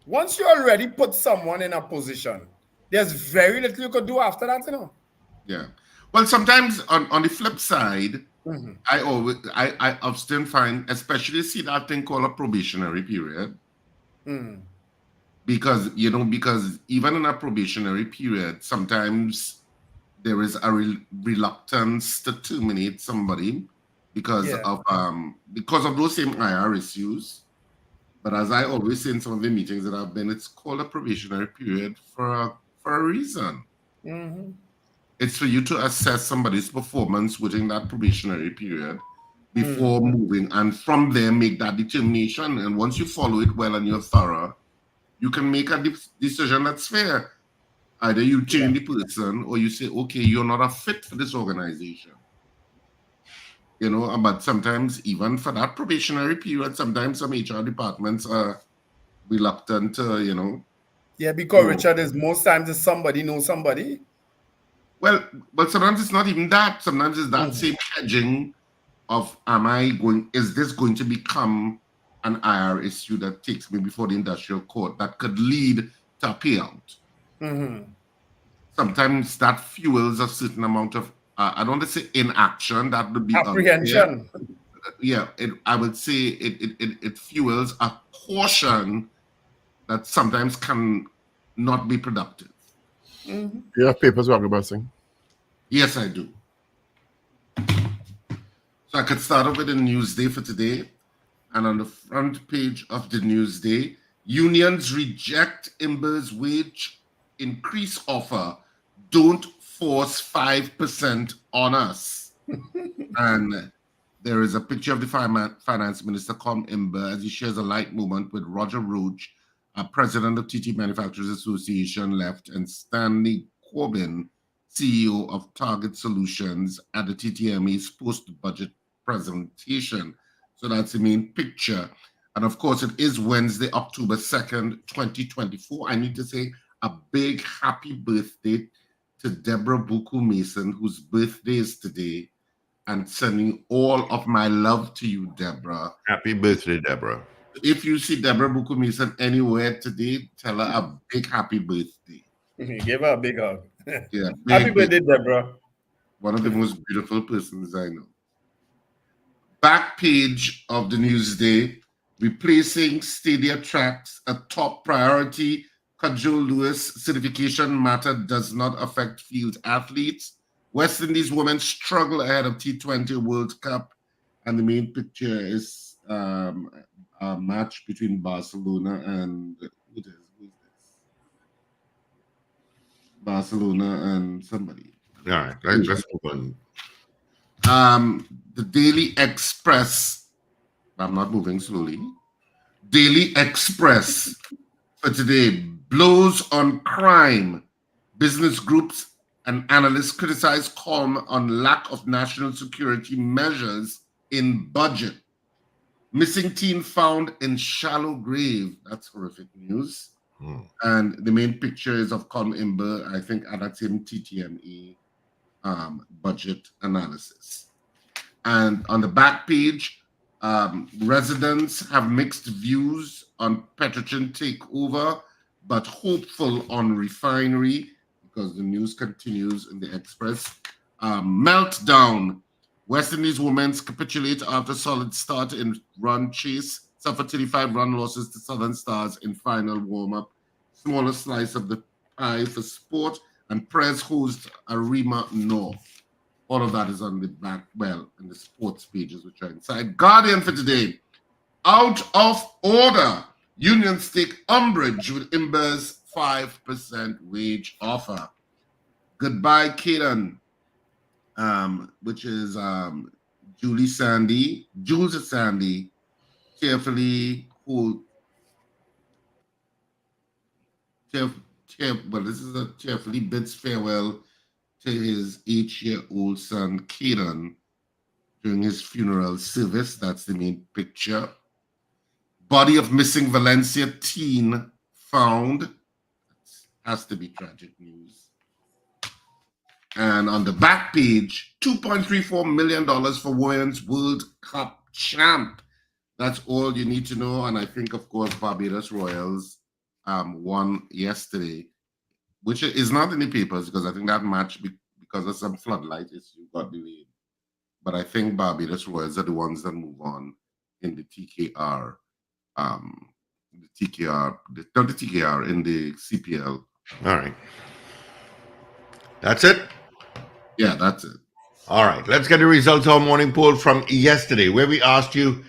Once you already put someone in a position, there's very little you could do after that, you know. Yeah. Well, sometimes on the flip side, I often find, especially see that thing called a probationary period. Because even in a probationary period, sometimes there is a reluctance to terminate somebody because of those same IR issues. But as I always say in some of the meetings that I've been, it's called a probationary period for a reason. It's for you to assess somebody's performance within that probationary period before moving, and from there make that determination. And once you follow it well and you're thorough, you can make a decision that's fair. Either you change the person or you say, okay, you're not a fit for this organization. You know, but sometimes even for that probationary period, sometimes some HR departments are reluctant to, you know. Yeah, because Richard, is most times it's somebody knows somebody. Well, but sometimes it's not even that. Sometimes it's that same hedging of, is this going to become an IR issue that takes me before the industrial court that could lead to a payout? Sometimes that fuels a certain amount of, I don't want to say inaction, that would be apprehension. Yeah, I would say it fuels a caution that sometimes can not be productive. You have papers, Ragoobarsingh? Yes, I do. So I could start off with the Newsday for today. And on the front page of the Newsday, unions reject Imber's wage increase offer. Don't force 5% on us. And there is a picture of the finance minister, Com Imber, as he shares a light moment with Roger Roach, president of TT Manufacturers Association Left, and Stanley Corbin, CEO of Target Solutions, at the TTMA's post-budget presentation. So that's the main picture. And of course, it is Wednesday, October 2nd, 2024. I need to say a big happy birthday to Deborah Buku Mason, whose birthday is today, and sending all of my love to you, Deborah. Happy birthday, Deborah. If you see Deborah Buku Mason anywhere today, tell her a big happy birthday. Give her a big hug. Yeah, Happy birthday, Deborah. One of the most beautiful persons I know. Back page of the Newsday, replacing stadia tracks a top priority. Cudjoe Lewis certification matter does not affect field athletes. West Indies women struggle ahead of T20 World Cup. And the main picture is a match between Barcelona and who's this? Barcelona and somebody. All right, let's move on. The Daily Express. I'm not moving slowly. Daily Express for today. Blows on crime. Business groups and analysts criticize calm on lack of national security measures in budget. Missing teen found in shallow grave. That's horrific news. And the main picture is of Com Imber, I think, at that same TTME budget analysis. And on the back page, residents have mixed views on Petrochin takeover, but hopeful on refinery, because the news continues in the Express. Meltdown. West Indies women capitulate after solid start in run chase, suffer 35 run losses to Southern Stars in final warm-up. smaller slice of the pie for sport, and press host Arima North. All of that is on the back, well, in the sports pages, which are inside. Guardian for today. Out of order. Unions take umbrage with Imber's 5% wage offer. Goodbye, Kaden, which is Jules Sandy, carefully hold. Well, this is a cheerfully bids farewell to his 8-year-old son, Kaden, during his funeral service. That's the main picture. Body of missing Valencia teen found. Has to be tragic news. And on the back page, $2.34 million for Women's World Cup champ. That's all you need to know. And I think, of course, Barbados Royals won yesterday, which is not in the papers because I think that match, because of some floodlight issue, got delayed. But I think Barbados Royals are the ones that move on in the TKR. Not the TKR, in the CPL. All right. That's it? Yeah, that's it. All right. Let's get the results of our morning poll from yesterday, where we asked you,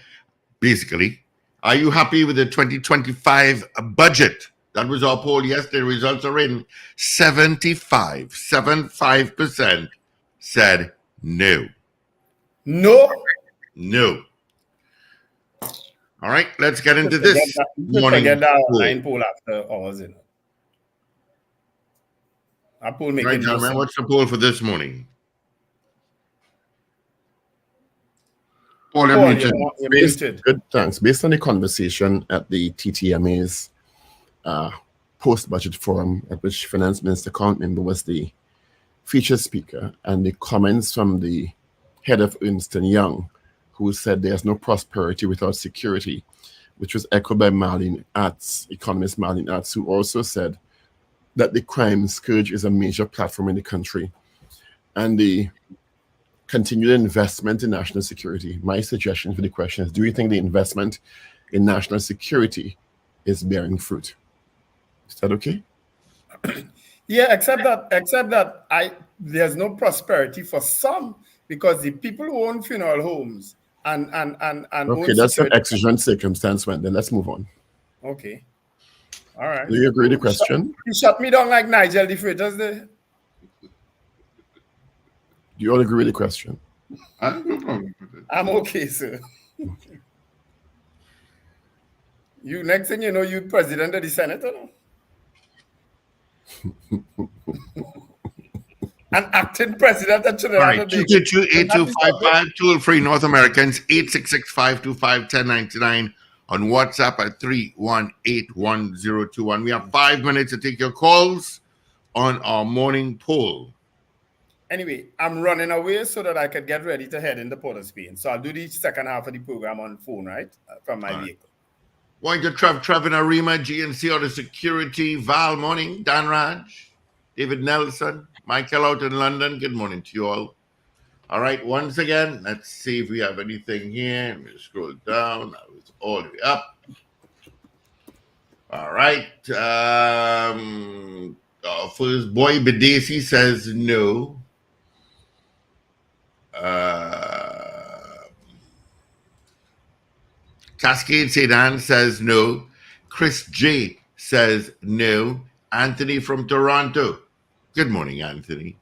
basically, are you happy with the 2025 budget? That was our poll yesterday. Results are in. 75% said no. No. No. All right, let's get into this morning Forget that poll. online poll after hours. That poll making Right, no gentlemen, sense. what's the poll for this morning? Paul, you're Paul, muted. you're muted. Good, thanks. Based on the conversation at the TTMA's post-budget forum, at which Finance Minister Count Member was the featured speaker, and the comments from the head of Ernst & Young, who said there's no prosperity without security, which was echoed by Marlene Atz, economist Marlene Atz, who also said that the crime scourge is a major platform in the country. And the continued investment in national security. My suggestion for the question is, do you think the investment in national security is bearing fruit? Is that okay? Yeah, except that there's no prosperity for some, because the people who own funeral homes and okay, that's an exigent circumstance, Wendell. Let's move on. Okay. All right. Do you agree with the question? You shut me down like Nigel the Freitas there. Do you all agree with the question? I have no problem with it. I'm okay, sir. You, next thing you know, you president of the Senate, no? An acting president of Trinidad. All right, 222-8255, toll-free North Americans, 866-525-1099, on WhatsApp at 318-1021. We have 5 minutes to take your calls on our morning poll. Anyway, I'm running away so that I could get ready to head into Port of Spain. So I'll do the second half of the program on phone, right? From my vehicle. Going to Trevin Arima, GNC Auto Security, Val, morning. Dan Raj, David Nelson, Michael out in London. Good morning to you all. All right, once again, let's see if we have anything here. Let me scroll down. That was all the way up. All right. First boy, Bedesi says no. Cascade Sedan says no. Chris J says no. Anthony from Toronto. Good morning, Anthony.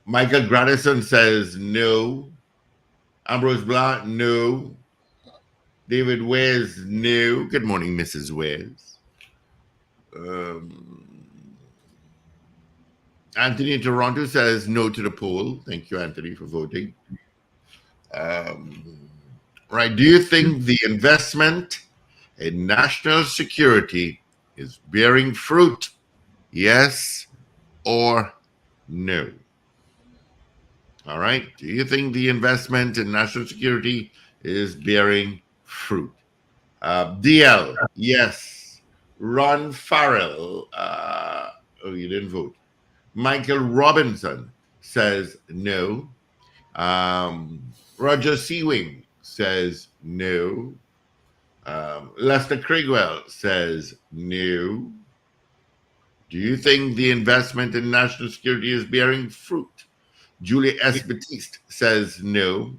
Michael Gradison says no. Ambrose Blanc, no. David Wares, no. Good morning, Mrs. Wares. Anthony in Toronto says no to the poll. Thank you, Anthony, for voting. Right. Do you think the investment in national security is bearing fruit? Yes or no? All right. Do you think the investment in national security is bearing fruit? DL, yes. Ron Farrell, oh, you didn't vote. Michael Robinson says no. Roger Seawing says no. Lester Crigwell says no. Do you think the investment in national security is bearing fruit? Julia S. Batiste says no.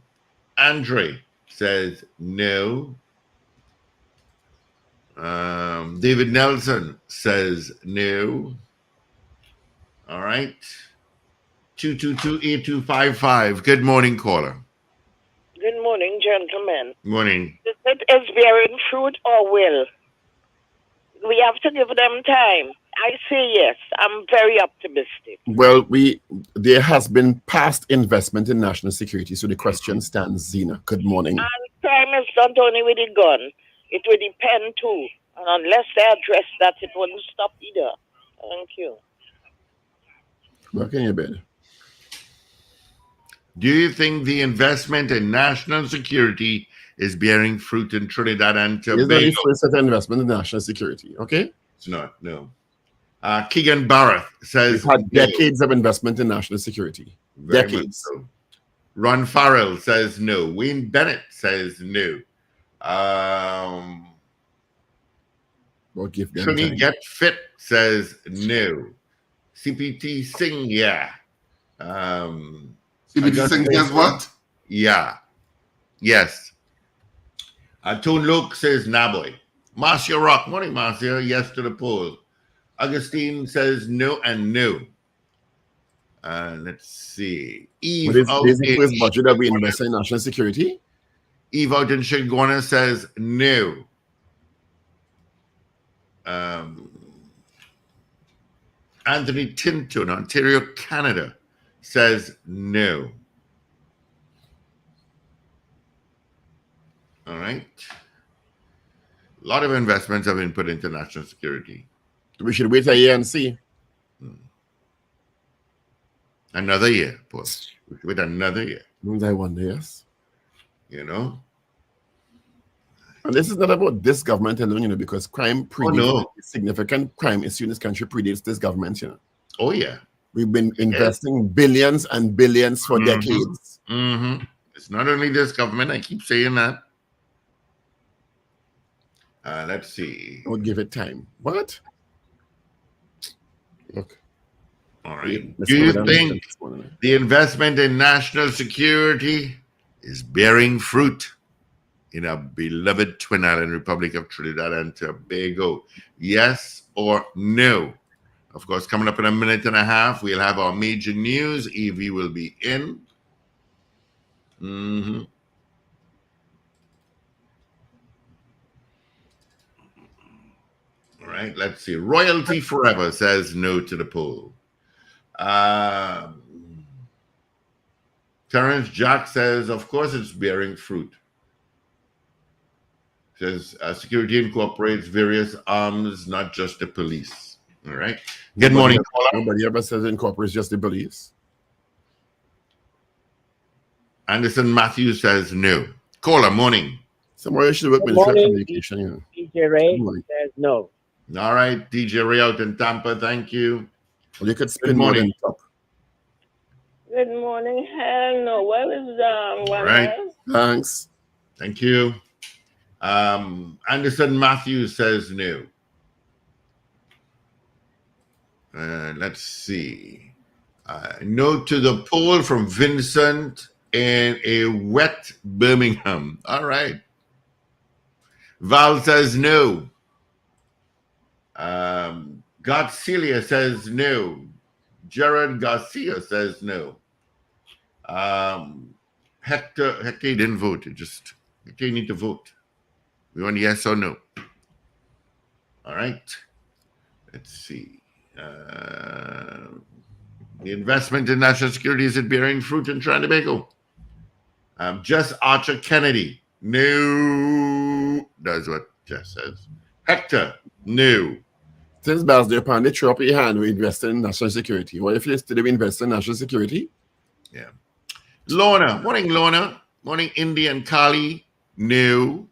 Andre says no. David Nelson says no. All right. 222-8255. Good morning, caller. Good morning, gentlemen. Morning. Is it bearing fruit or will? We have to give them time. I say yes. I'm very optimistic. Well, there has been past investment in national security, so the question stands, Zena. Good morning. And crime is not only with the gun, it will depend too. And unless they address that, it won't stop either. Thank you. Back in your bed. Do you think the investment in national security is bearing fruit in Trinidad and Tobago? It's not the first set of investment in national security, okay? It's not, no. Keegan Barrett says we've had decades of investment in national security. Very decades. So. Ron Farrell says no. Wayne Bennett says no. Give them Should he time. get fit says no. CPT Singh, yeah. CPT Singh says what? Yeah. Yes. Tone Luke says nah, boy. Marcia Rock, morning, Marcia. Yes to the poll. Augustine says no and no. Let's see. Eve What is the first budget that we invest in national security? Eve out in Shigwana says no. Anthony Tinto in Ontario, Canada says no. All right. A lot of investments have been put into national security. We should wait a year and see. Another year, Paul. We should wait another year. I wonder, yes. You know? And this is not about this government alone, because crime predates significant crime issue in this country predates this government, Oh, yeah. We've been investing billions and billions for decades. Mm-hmm. It's not only this government, I keep saying that. Let's see. We'll give it time. What? Look. All right. Do you think the investment in national security is bearing fruit in our beloved twin island Republic of Trinidad and Tobago? Yes or no? Of course, coming up in a minute and a half, we'll have our major news. Evie will be in. All right, let's see. Royalty Forever says no to the poll. Terrence Jack says, of course, it's bearing fruit. Says security incorporates various arms, not just the police. All right. Good morning, caller. Nobody ever says it incorporates just the police. Anderson Matthews says no. Caller, morning. Somewhere should work with communication. DJ Ray says no. All right, DJ Ray out in Tampa. Thank you. Well, you could spin more than top. Good morning. Hell no. Where is All right. Thanks. Thank you. Anderson Matthews says no. Let's see. No to the poll from Vincent in a wet Birmingham. All right. Val says no. Garcia says no. Jared Garcia says no. Hector didn't vote. Hector need to vote. We want yes or no. All right. Let's see. The investment in national security, is it bearing fruit in Trinidad and Tobago? Jess Archer Kennedy. No. That's what Jess says. Hector. No. Since Basder upon the throw up your hand, we invested in national security. What if you still invest in national security? Yeah. Lorna. Morning, Lorna. Morning, Indy and Kali. No.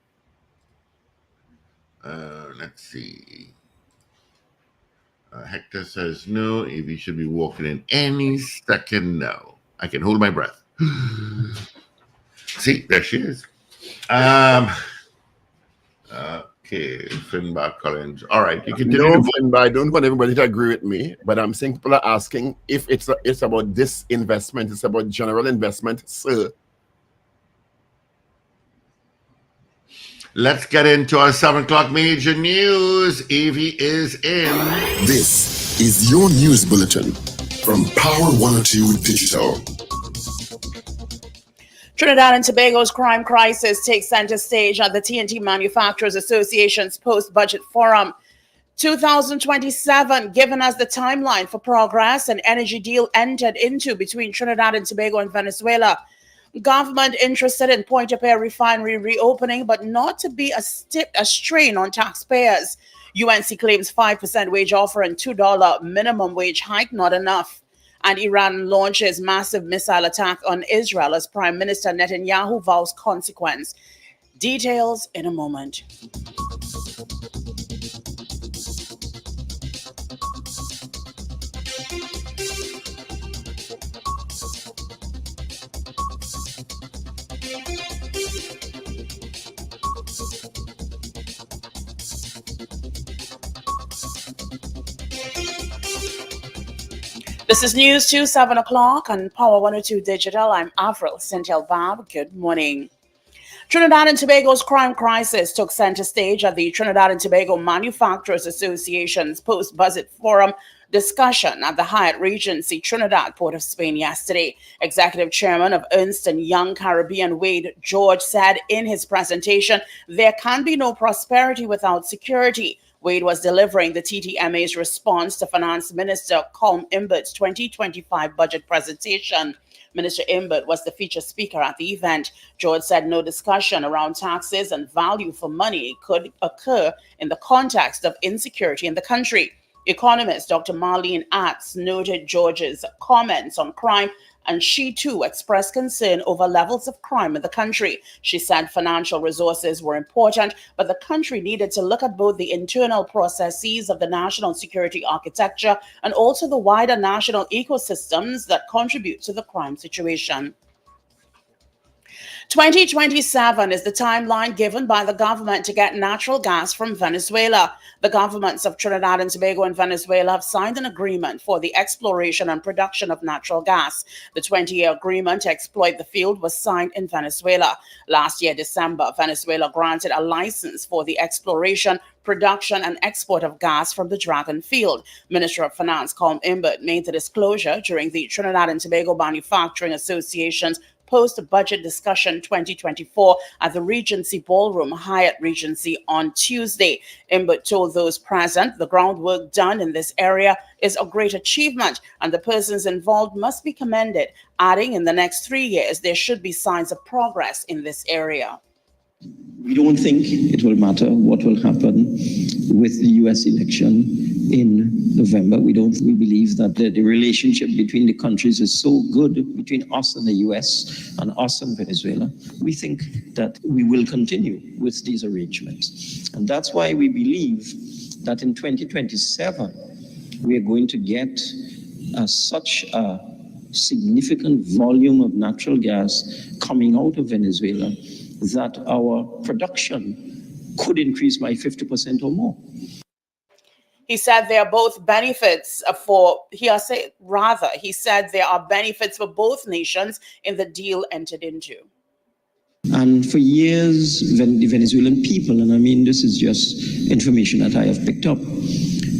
Let's see. Hector says no. Evie should be walking in any second now. I can hold my breath. See, there she is. Okay, Finbar Collins. All right, you continue No, to vote. Flynn, I don't want everybody to agree with me, but I'm saying people are asking if it's about this investment, it's about general investment, sir. Let's get into our 7 o'clock major news. Evie is in. This is your news bulletin from Power 102 Digital. Trinidad and Tobago's crime crisis takes center stage at the TNT Manufacturers Association's post-budget forum. 2027 given as the timeline for progress and energy deal entered into between Trinidad and Tobago and Venezuela. Government interested in Point-a-Pear refinery reopening, but not to be a strain on taxpayers. UNC claims 5% wage offer and $2 minimum wage hike not enough. And Iran launches massive missile attack on Israel as Prime Minister Netanyahu vows consequence. Details in a moment. This is News 2, 7 o'clock on Power 102 Digital. I'm Avril Sintel Bob. Good morning. Trinidad and Tobago's crime crisis took center stage at the Trinidad and Tobago Manufacturers Association's post-budget forum discussion at the Hyatt Regency Trinidad, Port of Spain yesterday. Executive Chairman of Ernst & Young Caribbean, Wade George, said in his presentation, there can be no prosperity without security. Wade was delivering the TTMA's response to Finance Minister Colm Imbert's 2025 budget presentation. Minister Imbert was the featured speaker at the event. George said no discussion around taxes and value for money could occur in the context of insecurity in the country. Economist Dr. Marlene Atz noted George's comments on crime, and she too expressed concern over levels of crime in the country. She said financial resources were important, but the country needed to look at both the internal processes of the national security architecture and also the wider national ecosystems that contribute to the crime situation. 2027 is the timeline given by the government to get natural gas from Venezuela. The governments of Trinidad and Tobago and Venezuela have signed an agreement for the exploration and production of natural gas. The 20-year agreement to exploit the field was signed in Venezuela. Last year, December, Venezuela granted a license for the exploration, production, and export of gas from the Dragon Field. Minister of Finance Colm Imbert made the disclosure during the Trinidad and Tobago Manufacturing Association's post-budget discussion 2024 at the Regency Ballroom, Hyatt Regency, on Tuesday. Imbert told those present the groundwork done in this area is a great achievement and the persons involved must be commended, adding in the next 3 years there should be signs of progress in this area. We don't think it will matter what will happen with the US election in November. We believe that the relationship between the countries is so good between us and the US and us and Venezuela. We think that we will continue with these arrangements. And that's why we believe that in 2027, we are going to get such a significant volume of natural gas coming out of Venezuela that our production could increase by 50% or more. He said there are both benefits he said there are benefits for both nations in the deal entered into. And for years, the Venezuelan people, and I mean this is just information that I have picked up,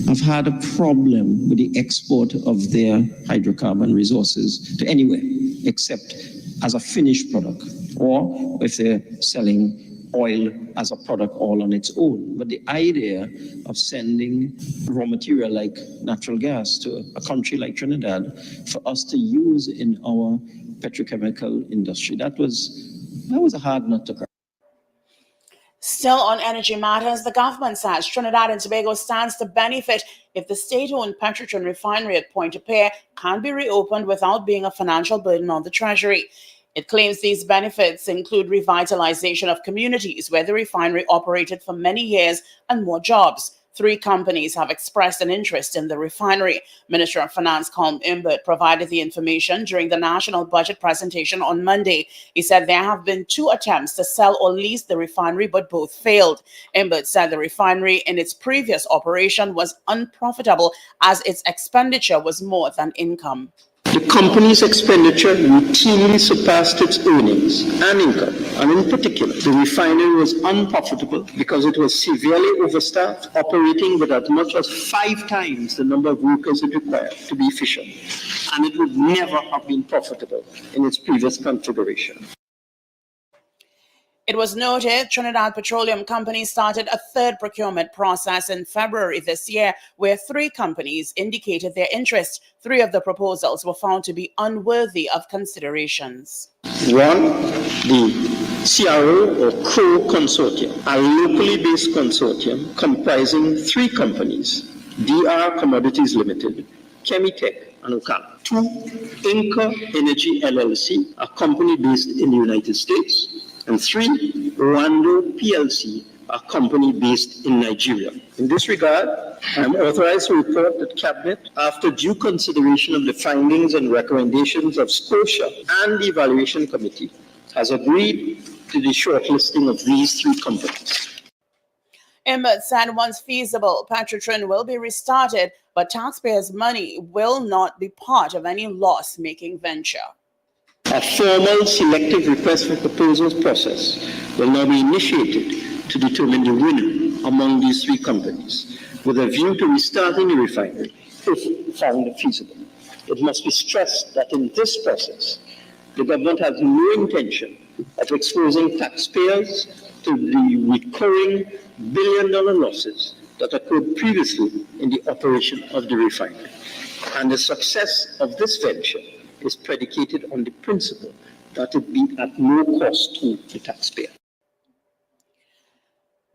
have had a problem with the export of their hydrocarbon resources to anywhere except as a finished product, or if they're selling oil as a product all on its own. But the idea of sending raw material like natural gas to a country like Trinidad for us to use in our petrochemical industry, that was a hard nut to crack. Still on energy matters, the government says Trinidad and Tobago stands to benefit if the state-owned Petrotrin refinery at Point-a-Pear can be reopened without being a financial burden on the Treasury. It claims these benefits include revitalization of communities where the refinery operated for many years and more jobs. 3 companies have expressed an interest in the refinery. Minister of Finance Colm Imbert provided the information during the national budget presentation on Monday. He said there have been 2 attempts to sell or lease the refinery, but both failed. Imbert said the refinery in its previous operation was unprofitable as its expenditure was more than income. The company's expenditure routinely surpassed its earnings and income, and in particular, the refinery was unprofitable because it was severely overstaffed, operating with as much as 5 times the number of workers it required to be efficient, and it would never have been profitable in its previous configuration. It was noted Trinidad Petroleum Company started a 3rd procurement process in February this year, where 3 companies indicated their interest. 3 of the proposals were found to be unworthy of considerations. 1, the CRO or CRO Consortium, a locally based consortium comprising 3 companies, DR Commodities Limited, Chemitech, and Ocala. 2, Inca Energy LLC, a company based in the United States. And 3, Rwando PLC, a company based in Nigeria. In this regard, I am authorized to report that Cabinet, after due consideration of the findings and recommendations of Scotia and the Evaluation Committee, has agreed to the shortlisting of these 3 companies. Imbert said once feasible, Petrotrin will be restarted, but taxpayers' money will not be part of any loss-making venture. A formal selective request for proposals process will now be initiated to determine the winner among these 3 companies, with a view to restarting the refinery if found feasible. It must be stressed that in this process, the government has no intention of exposing taxpayers to the recurring billion-dollar losses that occurred previously in the operation of the refinery. And the success of this venture is predicated on the principle that it be at no cost to the taxpayer.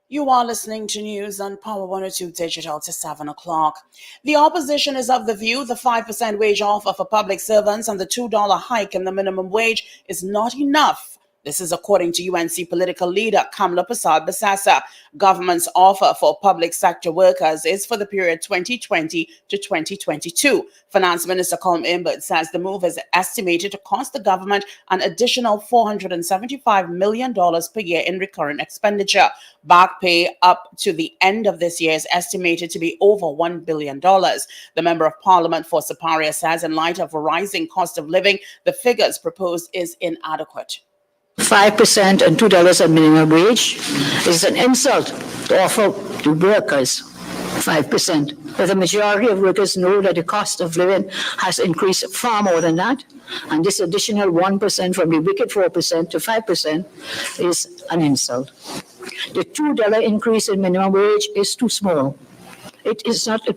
You are listening to news on Power 102 Digital to 7 o'clock. The opposition is of the view the 5% wage offer for public servants and the $2 hike in the minimum wage is not enough. This is according to UNC political leader Kamla Persad-Bissassa. Government's offer for public sector workers is for the period 2020 to 2022. Finance Minister Colm Imbert says the move is estimated to cost the government an additional $475 million per year in recurrent expenditure. Back pay up to the end of this year is estimated to be over $1 billion. The Member of Parliament for Siparia says in light of a rising cost of living, the figures proposed is inadequate. 5% and $2 a minimum wage is an insult to offer to workers 5%. But the majority of workers know that the cost of living has increased far more than that. And this additional 1% from the wicked 4% to 5% is an insult. The $2 increase in minimum wage is too small. It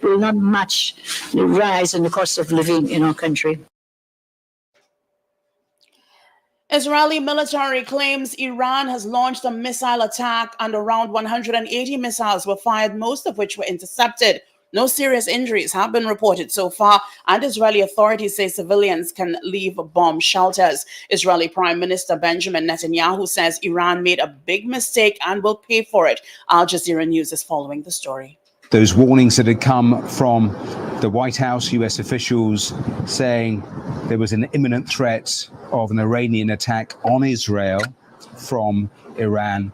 will not match the rise in the cost of living in our country. Israeli military claims Iran has launched a missile attack and around 180 missiles were fired, most of which were intercepted. No serious injuries have been reported so far, and Israeli authorities say civilians can leave bomb shelters. Israeli Prime Minister Benjamin Netanyahu says Iran made a big mistake and will pay for it. Al Jazeera News is following the story. Those warnings that had come from the White House, US officials saying there was an imminent threat of an Iranian attack on Israel from Iran.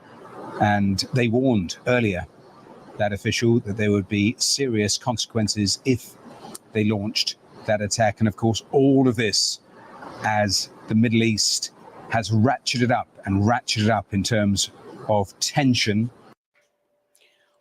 And they warned earlier, that official, that there would be serious consequences if they launched that attack. And of course, all of this as the Middle East has ratcheted up in terms of tension.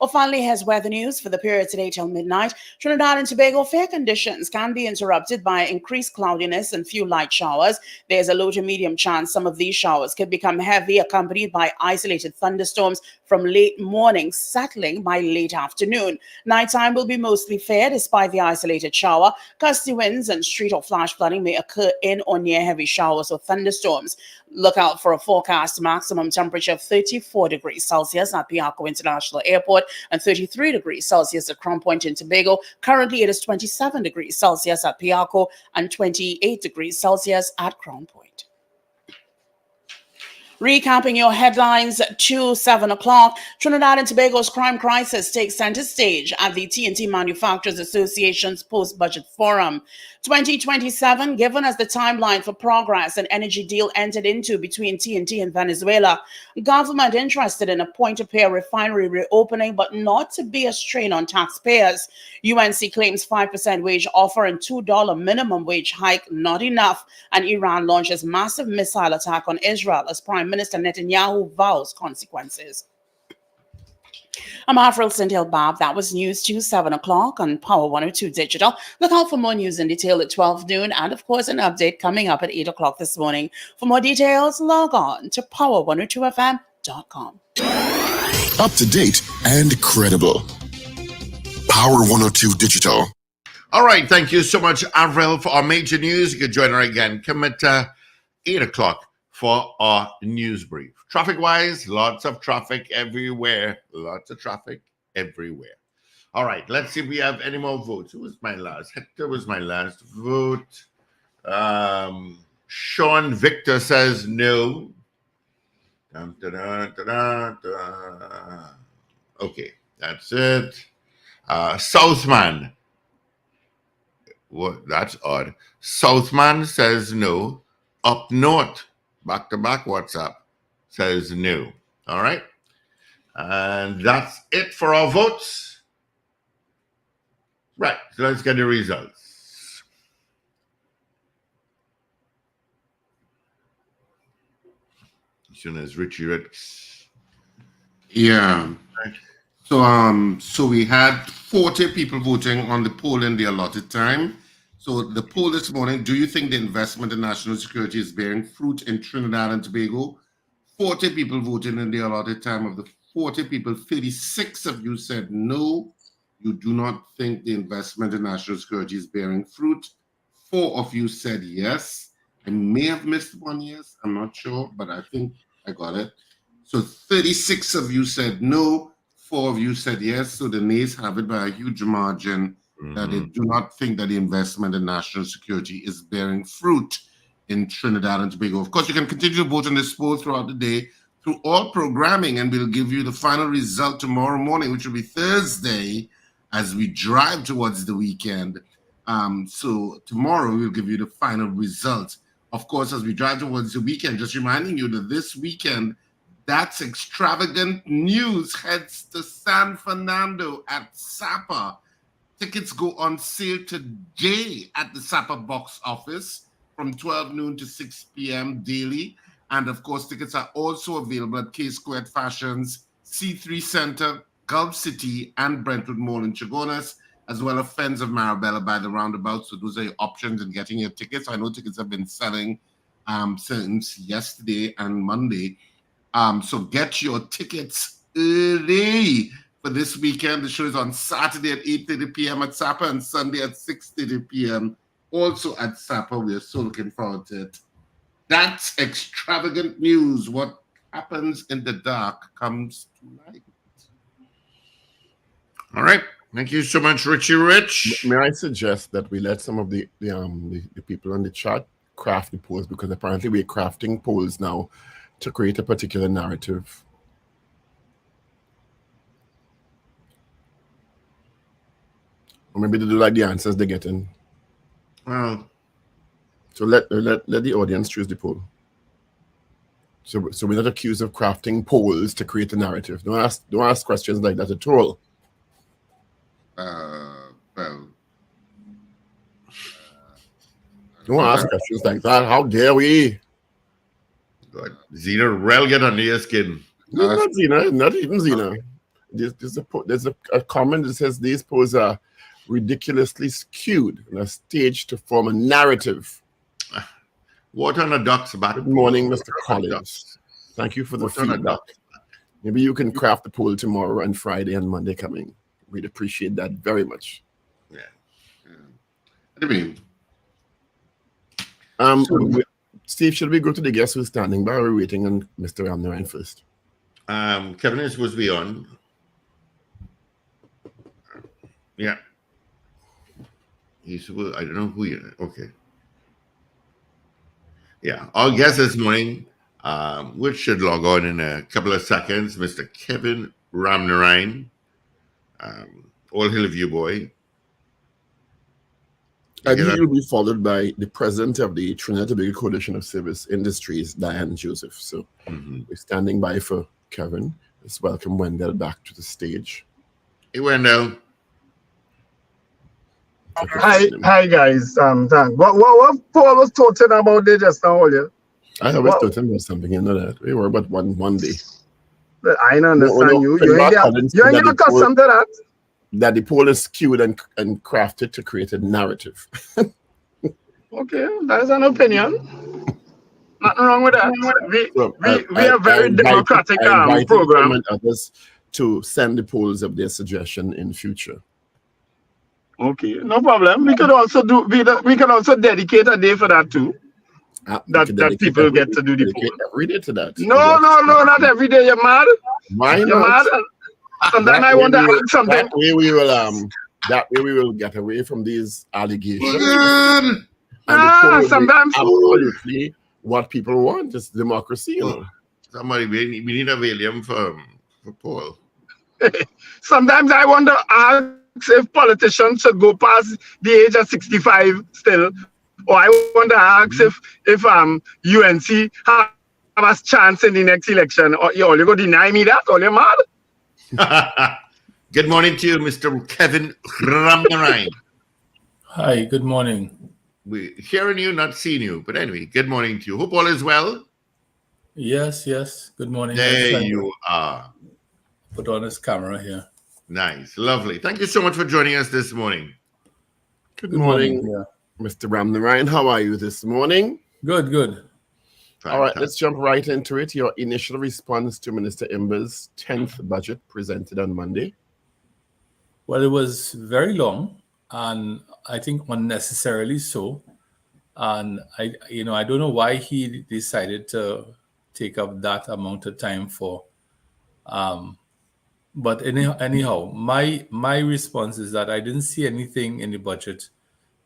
Well, finally, here's weather news for the period today till midnight. Trinidad and Tobago fair conditions can be interrupted by increased cloudiness and few light showers. There's a low to medium chance some of these showers could become heavy, accompanied by isolated thunderstorms from late morning, settling by late afternoon. Nighttime will be mostly fair despite the isolated shower. Gusty winds and street or flash flooding may occur in or near heavy showers or thunderstorms. Look out for a forecast maximum temperature of 34 degrees Celsius at Piarco International Airport and 33 degrees Celsius at Crown Point in Tobago. Currently, it is 27 degrees Celsius at Piarco and 28 degrees Celsius at Crown Point. Recapping your headlines to 7 o'clock, Trinidad and Tobago's crime crisis takes center stage at the TNT Manufacturers Association's post-budget forum. 2027 given as the timeline for progress and energy deal entered into between TNT and Venezuela. Government interested in a point-of-care refinery reopening, but not to be a strain on taxpayers. UNC claims 5% wage offer and $2 minimum wage hike not enough, and Iran launches massive missile attack on Israel as Prime Minister Netanyahu vows consequences. I'm Avril Cynthia Bob. That was news to 7 o'clock on Power 102 Digital. Look out for more news in detail at 12 noon and, of course, an update coming up at 8 o'clock this morning. For more details, log on to power102fm.com. Up to date and credible. Power 102 Digital. All right. Thank you so much, Avril, for our major news. You can join her again. Come at 8 o'clock for our news brief. Traffic-wise, lots of traffic everywhere. Lots of traffic everywhere. All right, let's see if we have any more votes. Who was my last? Hector was my last vote. Sean Victor says no. Dun, dun, dun, dun, dun, dun. Okay, that's it. Southman. What? That's odd. Southman says no. Up north. Back-to-back WhatsApp says no. All right. And that's it for our votes. Right. So let's get the results. As soon as Richie Ricks. Yeah. So we had 40 people voting on the poll in the allotted time. So the poll this morning, do you think the investment in national security is bearing fruit in Trinidad and Tobago? 40 people voted in the allotted time. Of the 40 people, 36 of you said no. You do not think the investment in national security is bearing fruit. 4 of you said yes. I may have missed one yes. I'm not sure, but I think I got it. So 36 of you said no. 4 of you said yes. So the nays have it by a huge margin. That they do not think that the investment in national security is bearing fruit in Trinidad and Tobago. Of course, you can continue to vote on this poll throughout the day through all programming, and we'll give you the final result tomorrow morning, which will be Thursday, as we drive towards the weekend. So tomorrow we'll give you the final result. Of course, as we drive towards the weekend, just reminding you that this weekend, That's Extravagant News heads to San Fernando at SAPA. Tickets go on sale today at the SAPA box office from 12 noon to 6 p.m. daily. And of course, tickets are also available at K Squared Fashions, C3 Center, Gulf City, and Brentwood Mall in Chagonas, as well as Friends of Marabella by the roundabout. So those are your options in getting your tickets. I know tickets have been selling since yesterday and Monday. So get your tickets early for this weekend. The show is on Saturday at 8:30 p.m. at SAPA and Sunday at 6:30 p.m. also at SAPA. We are so looking forward to it. That's Extravagant News. What happens in the dark comes to light. All right. Thank you so much, Richie Rich. May I suggest that we let some of the people on the chat craft the polls, because apparently we're crafting polls now to create a particular narrative. Or maybe they do like the answers they're getting. Well, so let the audience choose the poll. So we're not accused of crafting polls to create a narrative. Don't ask questions like that at all. Don't ask questions like that. How dare we? Good. Zena Rel get under your skin. Not Zena, not even Zena. There's a comment that says these polls are ridiculously skewed and a stage to form a narrative. Water on a duck's back. Good morning, Mr. Collins. Thank you for the feedback. Maybe you can craft the poll tomorrow and Friday and Monday coming. We'd appreciate that very much. Yeah. What do you mean? Steve, should we go to the guest who's standing by, or are we waiting on Mr. Amnarain first? Kevin is supposed to be on. Yeah. He's supposed, I don't know who you are. Okay. Yeah. Our guest this morning, which should log on in a couple of seconds. Mr. Kevin Ramnarine, All Hillview boy. And he will be followed by the president of the Trinidad and Tobago Coalition of Service Industries, Diane Joseph. So we're standing by for Kevin. Let's welcome Wendell back to the stage. Hey, Wendell. Hi guys. What Paul was talking about there just now earlier? I was talking about something, you know that. We were about one day. I don't understand you. You ain't accustomed to that. That the poll is skewed and crafted to create a narrative. Okay, that is an opinion. Nothing wrong with that. We are very democratic program. Others to send the polls of their suggestion in future. Okay, no problem. We could also dedicate a day for that too. That people get to do the poll. Every day to that. No, not every day. You're mad. Why You're not? mad. Sometimes I want to ask something. That way we will get away from these allegations. Sometimes absolutely what people want is democracy. You know. Somebody we need a William for Paul. Sometimes I want to ask if politicians should go past the age of 65 still, or I want to ask if UNC have a chance in the next election, or you go deny me that, or you're mad. Good morning to you, Mr. Kevin Ramnarine. Hi, good morning. We're hearing you, not seeing you. But anyway, good morning to you. Hope all is well. Yes. Good morning. There you are. Put on this camera here. Nice. Lovely. Thank you so much for joining us this morning. Good morning, Mr. Ramnarine. How are you this morning? Good. Fantastic. All right, let's jump right into it. Your initial response to Minister Imber's 10th budget presented on Monday. Well, it was very long, and I think unnecessarily so. And I don't know why he decided to take up that amount of time for. But anyhow, my response is that I didn't see anything in the budget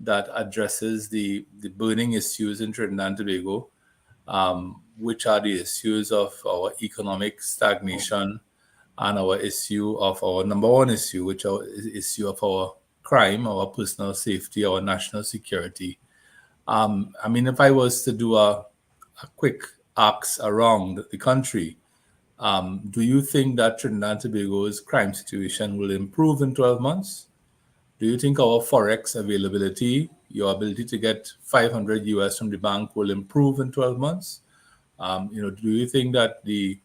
that addresses the burning issues in Trinidad and Tobago. Which are the issues of our economic stagnation and our number one issue, which is the issue of our crime, our personal safety, our national security. If I was to do a quick ask around the country, do you think that Trinidad and Tobago's crime situation will improve in 12 months? Do you think our forex availability, your ability to get $500 from the bank, will improve in 12 months? Do you think that the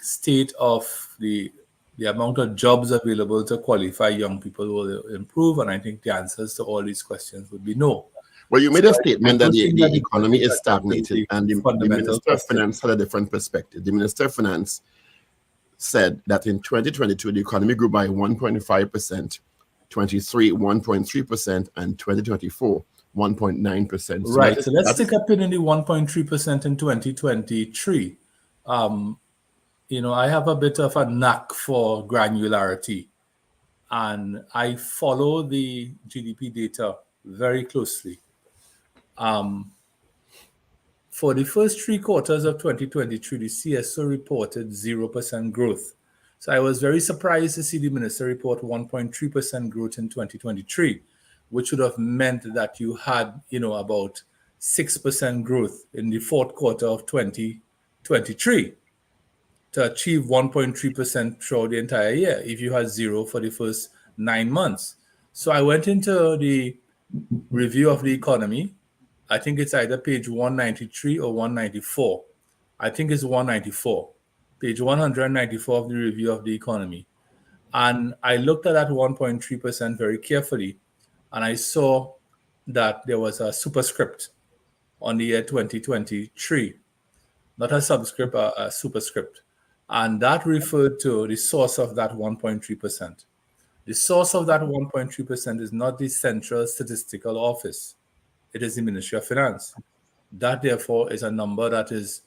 state of the amount of jobs available to qualify young people will improve? And I think the answers to all these questions would be no. Well, you made a statement that the economy is stagnated, and the Minister of Finance had a different perspective. The Minister of Finance said that in 2022, the economy grew by 1.5%, 23, 1.3%, and 2024, 1.9%. Right. So let's take a pin in the 1.3% in 2023. I have a bit of a knack for granularity, and I follow the GDP data very closely. For the first 3 quarters of 2023, the CSO reported 0% growth. So I was very surprised to see the minister report 1.3% growth in 2023, which would have meant that you had, about 6% growth in the 4th quarter of 2023 to achieve 1.3% throughout the entire year if you had 0 for the first 9 months. So I went into the review of the economy. I think it's either page 193 or 194. I think it's 194. Page 194 of the review of the economy. And I looked at that 1.3% very carefully, and I saw that there was a superscript on the year 2023, not a subscript, a superscript. And that referred to the source of that 1.3%. The source of that 1.3% is not the Central Statistical Office. It is the Ministry of Finance. That, therefore, is a number that is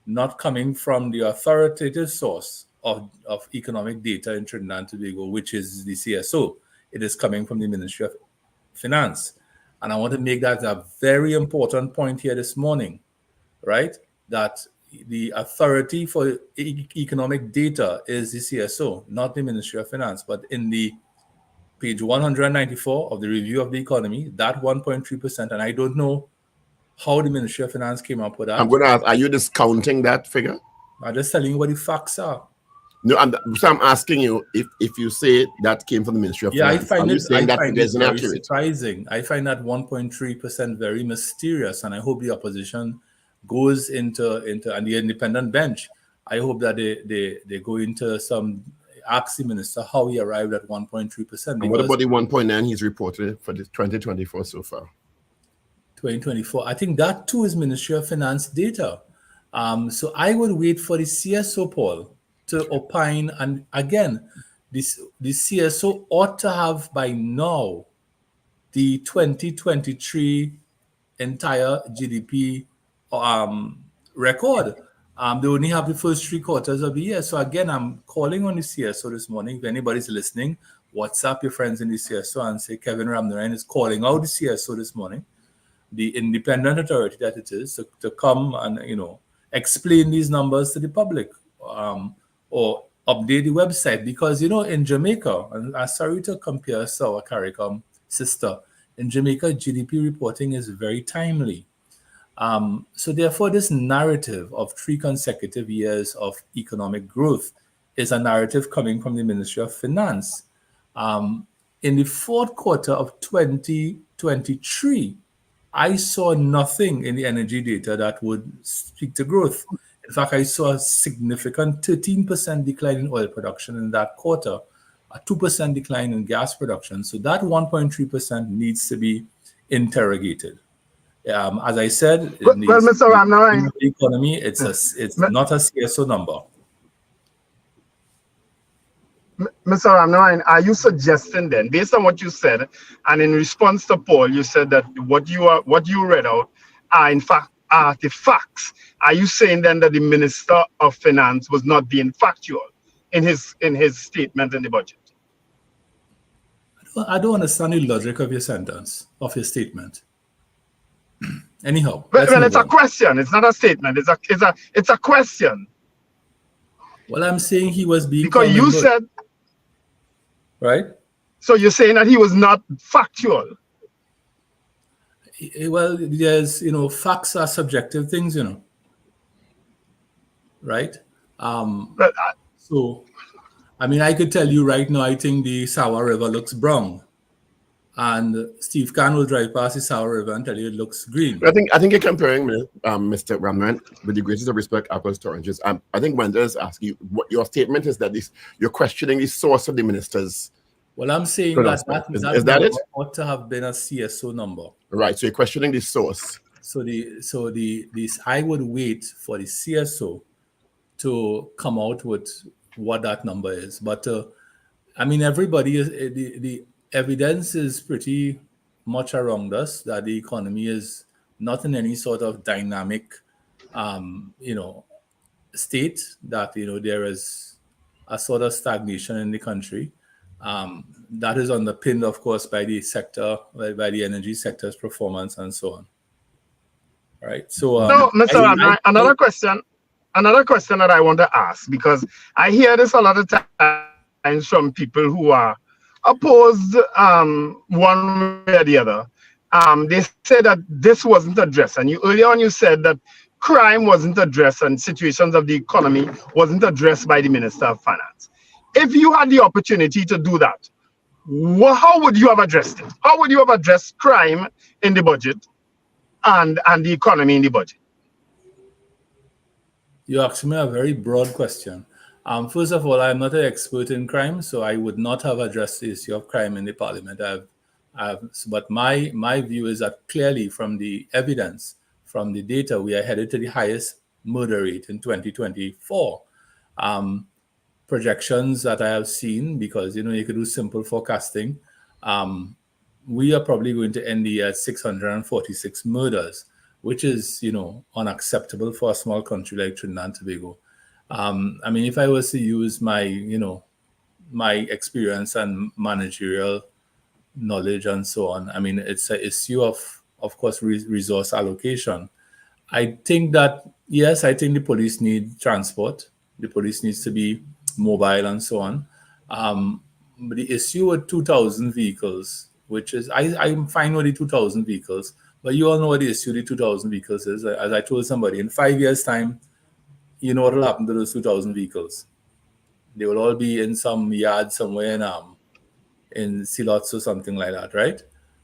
not coming from the authoritative source of economic data in Trinidad and Tobago, which is the CSO. It is coming from the Ministry of Finance. And I want to make that a very important point here this morning, right? that the authority for economic data is the CSO, not the Ministry of Finance. But in the page 194 of the review of the economy, that 1.3%, and I don't know how the Ministry of Finance came up with that. I'm going to ask, are you discounting that figure? I'm just telling you what the facts are. No, so I'm asking you if you say that came from the Ministry of Finance. I find it very surprising. I find that 1.3% very mysterious, and I hope the opposition goes into and the independent bench. I hope that they go into ask the minister how he arrived at 1.3%. And what about the 1.9 he's reported for the 2024 so far? 2024. I think that too is Ministry of Finance data. So I would wait for the CSO, Paul, to opine. And again, the CSO ought to have by now the 2023 entire GDP record. They only have the first 3 quarters of the year. So again, I'm calling on the CSO this morning. If anybody's listening, WhatsApp your friends in the CSO and say Kevin Ramnarayan is calling out the CSO this morning, the independent authority that it is, to come and explain these numbers to the public, or update the website. Because in Jamaica, and I'm sorry to compare our CARICOM sister, in Jamaica GDP reporting is very timely. So therefore, this narrative of 3 consecutive years of economic growth is a narrative coming from the Ministry of Finance. In the 4th quarter of 2023, I saw nothing in the energy data that would speak to growth. In fact, I saw a significant 13% decline in oil production in that quarter, a 2% decline in gas production. So that 1.3% needs to be interrogated. As I said, in Mr. Ramnarayan, the economy, it's not a CSO number. Mr. Ramnarayan, are you suggesting then, based on what you said, and in response to Paul, you said that what you read out are in fact artifacts? Are you saying then that the Minister of Finance was not being factual in his statement in the budget? I don't understand the logic of your sentence, of your statement. Anyhow, well, it's a question. It's not a statement. It's a question. Well, I'm saying he was being because you said, right? So you're saying that he was not factual. Well, there's facts are subjective things, right? So, I mean, I could tell you right now, I think the Sawa River looks brown. And Steve Khan will drive past the Sawa River and tell you it looks green. I think you're comparing Mr. Ramnarayan, with the greatest of respect, apples to oranges. I think Wendell is asking, what your statement is that you're questioning the source of the minister's. Well, I'm saying that it ought to have been a CSO number. Right. So you're questioning the source. So I would wait for the CSO to come out with what that number is. But I mean, everybody is the evidence is pretty much around us that the economy is not in any sort of dynamic, state, that, there is a sort of stagnation in the country. That is underpinned, of course, by the sector, by the energy sector's performance and so on. All right. So, Mr. Another question that I want to ask, because I hear this a lot of times from people who are opposed one way or the other. They say that this wasn't addressed, and earlier on you said that crime wasn't addressed and situations of the economy wasn't addressed by the Minister of Finance. If you had the opportunity to do that, how would you have addressed it? How would you have addressed crime in the budget and the economy in the budget? You asked me a very broad question. First of all, I'm not an expert in crime, so I would not have addressed the issue of crime in the parliament. But my view is that clearly from the evidence, from the data, we are headed to the highest murder rate in 2024. Projections that I have seen, because you could do simple forecasting, we are probably going to end the year at 646 murders, which is unacceptable for a small country like Trinidad and Tobago. I mean, if I was to use my experience and managerial knowledge and so on, I mean, it's an issue of course, resource allocation. I think that, yes, I think the police need transport. The police needs to be mobile and so on. But the issue with 2,000 vehicles, which is, I'm fine with the 2,000 vehicles, but you all know what the issue with the 2,000 vehicles is. As I told somebody, in 5 years' time, you know what will happen to those 2,000 vehicles. They will all be in some yard somewhere in Silots or something like that, right?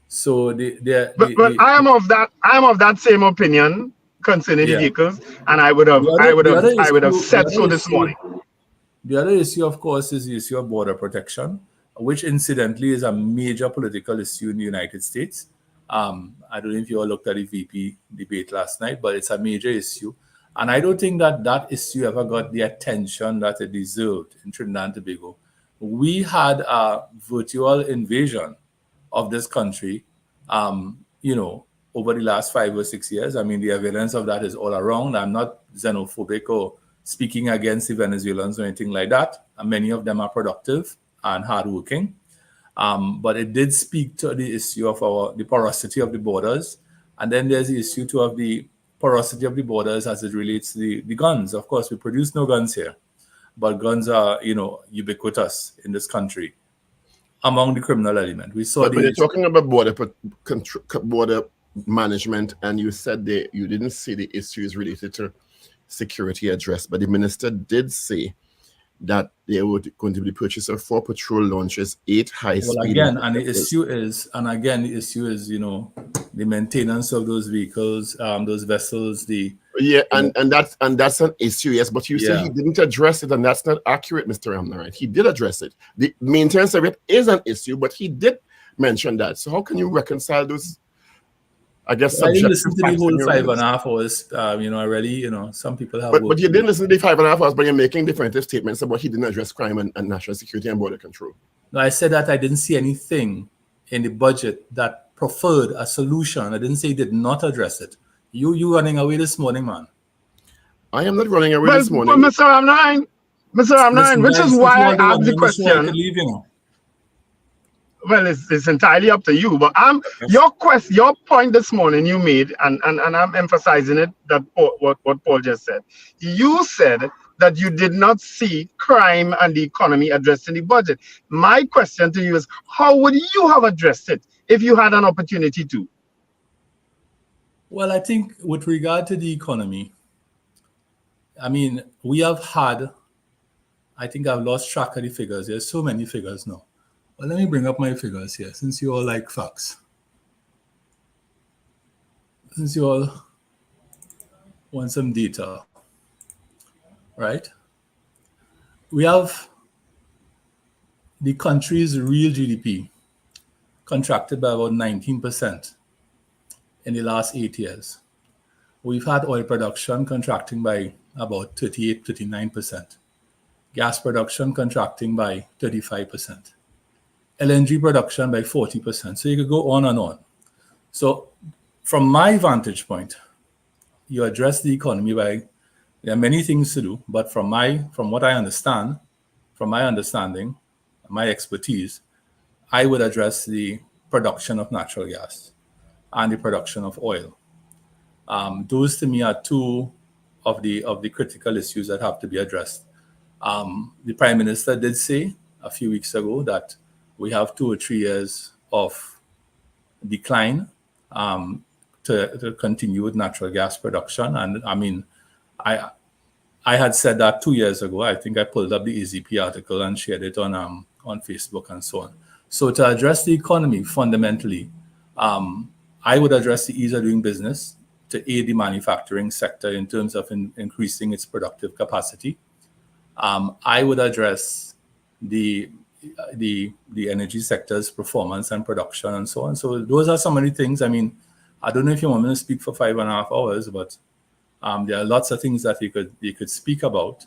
So But I am of that same opinion concerning the yeah. vehicles, and I would have said so this morning. The other issue, of course, is the issue of border protection, which incidentally is a major political issue in the United States. I don't know if you all looked at the VP debate last night, but it's a major issue. And I don't think that that issue ever got the attention that it deserved in Trinidad and Tobago. We had a virtual invasion of this country, over the last 5 or 6 years. I mean, the evidence of that is all around. I'm not xenophobic or speaking against the Venezuelans or anything like that. And many of them are productive and hardworking. But it did speak to the issue of the porosity of the borders. And then there's the issue too of the porosity of the borders as it relates to the guns. Of course, we produce no guns here, but guns are, ubiquitous in this country among the criminal element. We saw but you're talking about border management, and you said you didn't see the issues related to security addressed, but the minister did say that there were going to be purchase of 4 patrol launches, 8 high-speed. Well, again, and the issue is, the maintenance of those vehicles, those vessels, and that's an issue, yes. But you say he didn't address it, and that's not accurate, Mr. Amnarit. He did address it. The maintenance of it is an issue, but he did mention that. So how can you reconcile those? I guess I didn't listen to the whole 5.5 hours. Already, some people have. But you didn't listen to the 5.5 hours, but you're making definitive statements about he didn't address crime and national security and border control. No, I said that I didn't see anything in the budget that preferred a solution. I didn't say he did not address it. You running away this morning, man. I am not running away this morning. But Mr. Amnarit, which is why I asked the question. Well, it's entirely up to you. But your point this morning you made, and I'm emphasizing it, that what Paul just said. You said that you did not see crime and the economy addressed in the budget. My question to you is, how would you have addressed it if you had an opportunity to? Well, I think with regard to the economy, I mean, we have had, I think I've lost track of the figures. There's so many figures now. Well, let me bring up my figures here, since you all like facts. Since you all want some data, right? We have the country's real GDP contracted by about 19% in the last 8 years. We've had oil production contracting by about 38, 39%. Gas production contracting by 35%. LNG production by 40%. So you could go on and on. So from my vantage point, you address the economy by, there are many things to do, but from what I understand, from my understanding, my expertise, I would address the production of natural gas and the production of oil. Those to me are two of the critical issues that have to be addressed. The Prime Minister did say a few weeks ago that we have 2 or 3 years of decline to continue with natural gas production. And I mean, I had said that 2 years ago. I think I pulled up the AZP article and shared it on Facebook and so on. So to address the economy fundamentally, I would address the ease of doing business to aid the manufacturing sector in terms of increasing its productive capacity. I would address the energy sector's performance and production and so on. So those are some of the things. I mean, I don't know if you want me to speak for 5.5 hours, but there are lots of things that you could speak about.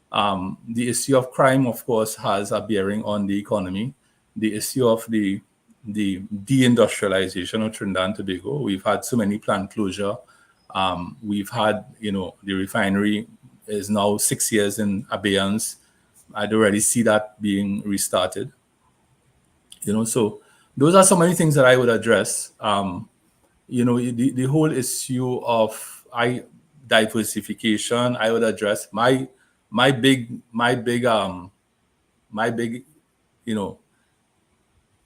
The issue of crime, of course, has a bearing on the economy. The issue of the deindustrialization of Trinidad and Tobago. We've had so many plant closure. We've had, the refinery is now 6 years in abeyance. I'd already see that being restarted. So those are so many things that I would address. The whole issue of diversification. I would address my big, you know,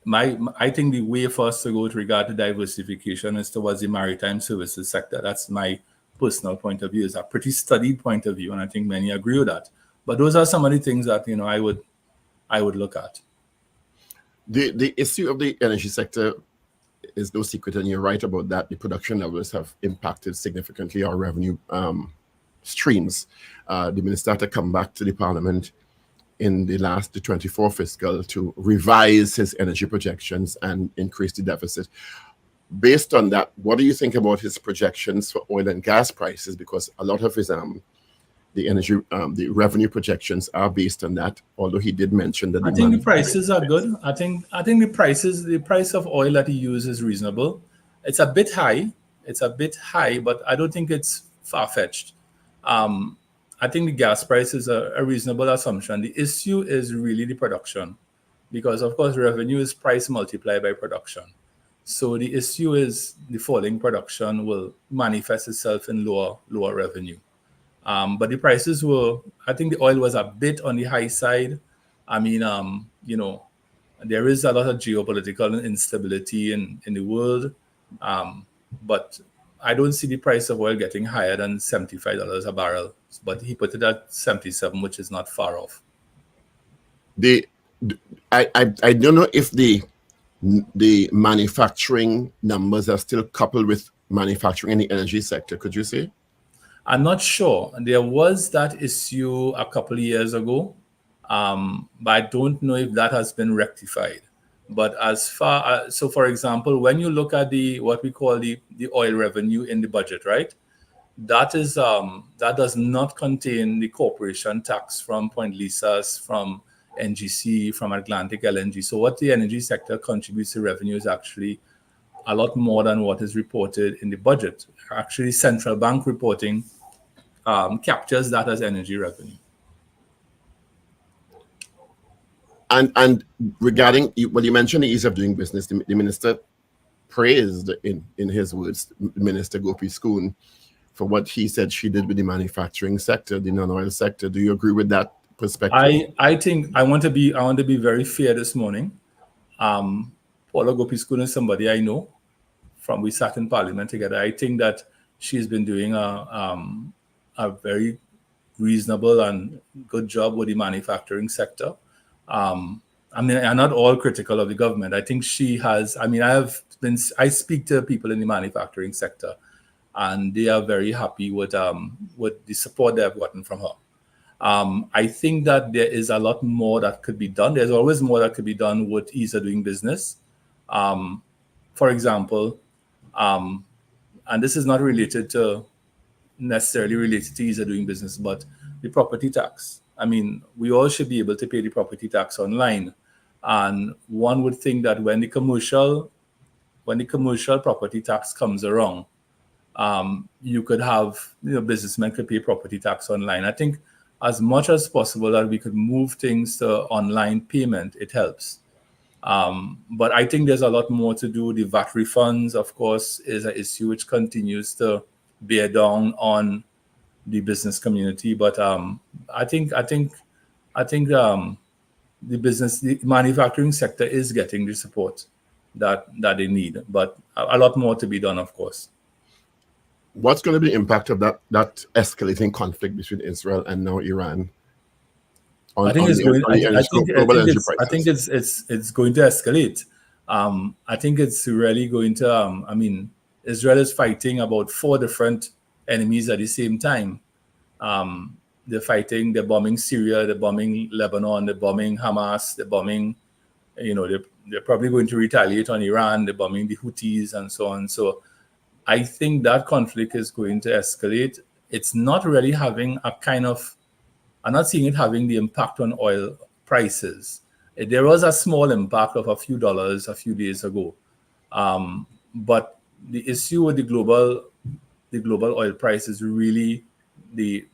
I think the way for us to go with regard to diversification is towards the maritime services sector. That's my personal point of view. It's a pretty studied point of view, and I think many agree with that. But those are some of the things that I would look at. The issue of the energy sector is no secret, and you're right about that. The production levels have impacted significantly our revenue streams. The minister had to come back to the parliament in the 24 fiscal to revise his energy projections and increase the deficit. Based on that, what do you think about his projections for oil and gas prices? Because a lot of his the revenue projections are based on that. Although he did mention that I think the prices are good. I think the price of oil that he uses is reasonable. It's a bit high. But I don't think it's far-fetched. I think the gas price is a reasonable assumption. The issue is really the production, because of course revenue is price multiplied by production. So the issue is the falling production will manifest itself in lower revenue. But the prices I think the oil was a bit on the high side. I mean, there is a lot of geopolitical instability in the world. But I don't see the price of oil getting higher than $75 a barrel. But he put it at 77, which is not far off. I don't know if the manufacturing numbers are still coupled with manufacturing in the energy sector. Could you say? I'm not sure. There was that issue a couple of years ago, but I don't know if that has been rectified. But as far as, so for example, when you look at what we call the oil revenue in the budget, right? That does not contain the corporation tax from Point Lisas, from NGC, from Atlantic LNG. So what the energy sector contributes to revenue is actually a lot more than what is reported in the budget. Actually, central bank reporting captures that as energy revenue. And regarding, well, you mentioned the ease of doing business. The minister praised, in his words, Minister Gopi Schoon, for what he said she did with the manufacturing sector, the non-oil sector. Do you agree with that perspective? I think I want to be very fair this morning. Paula Gopi Schoon is somebody I know we sat in Parliament together. I think that she's been doing a very reasonable and good job with the manufacturing sector. I mean, I'm not all critical of the government. I think she has. I mean, I speak to people in the manufacturing sector, and they are very happy with the support they have gotten from her. I think that there is a lot more that could be done. There's always more that could be done with ease of doing business. For example, and this is not necessarily related to ease of doing business, but the property tax. I mean, we all should be able to pay the property tax online. And one would think that when the commercial property tax comes around, you could have, businessmen could pay property tax online. I think as much as possible that we could move things to online payment, it helps. But I think there's a lot more to do. The VAT refunds, of course, is an issue which continues to bear down on the business community. But I think the manufacturing sector is getting the support that they need, but a lot more to be done, of course. What's going to be the impact of that escalating conflict between Israel and now Iran? I think it's going to escalate. I think it's really going to. I mean, Israel is fighting about 4 different enemies at the same time. They're bombing Syria, they're bombing Lebanon, they're bombing Hamas, they're bombing, they're probably going to retaliate on Iran, they're bombing the Houthis and so on. So I think that conflict is going to escalate. It's not really having I'm not seeing it having the impact on oil prices. There was a small impact of a few dollars a few days ago. But the issue with the global oil price is really the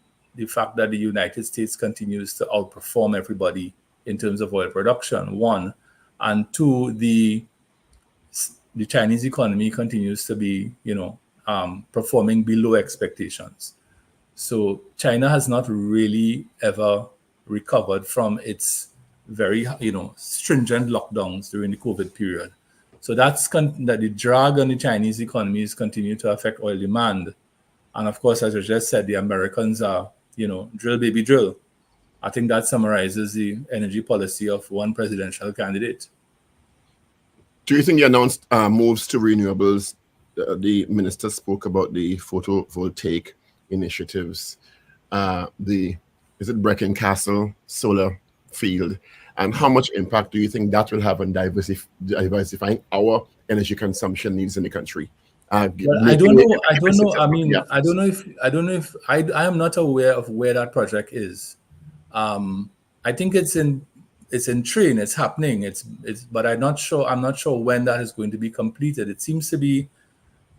fact that the United States continues to outperform everybody in terms of oil production, 1. And 2, the Chinese economy continues to be, performing below expectations. So China has not really ever recovered from its very, stringent lockdowns during the COVID period. So that the drag on the Chinese economy is continuing to affect oil demand. And of course, as I just said, the Americans are, drill baby drill. I think that summarizes the energy policy of one presidential candidate. Do you think the announced moves to renewables, the minister spoke about the photovoltaic initiatives, is it Brecon Castle solar field, and how much impact do you think that will have on diversifying our energy consumption needs in the country? I don't know. I mean, I don't know if I am not aware of where that project is. I think it's in train. It's happening. But I'm not sure. I'm not sure when that is going to be completed. It seems to be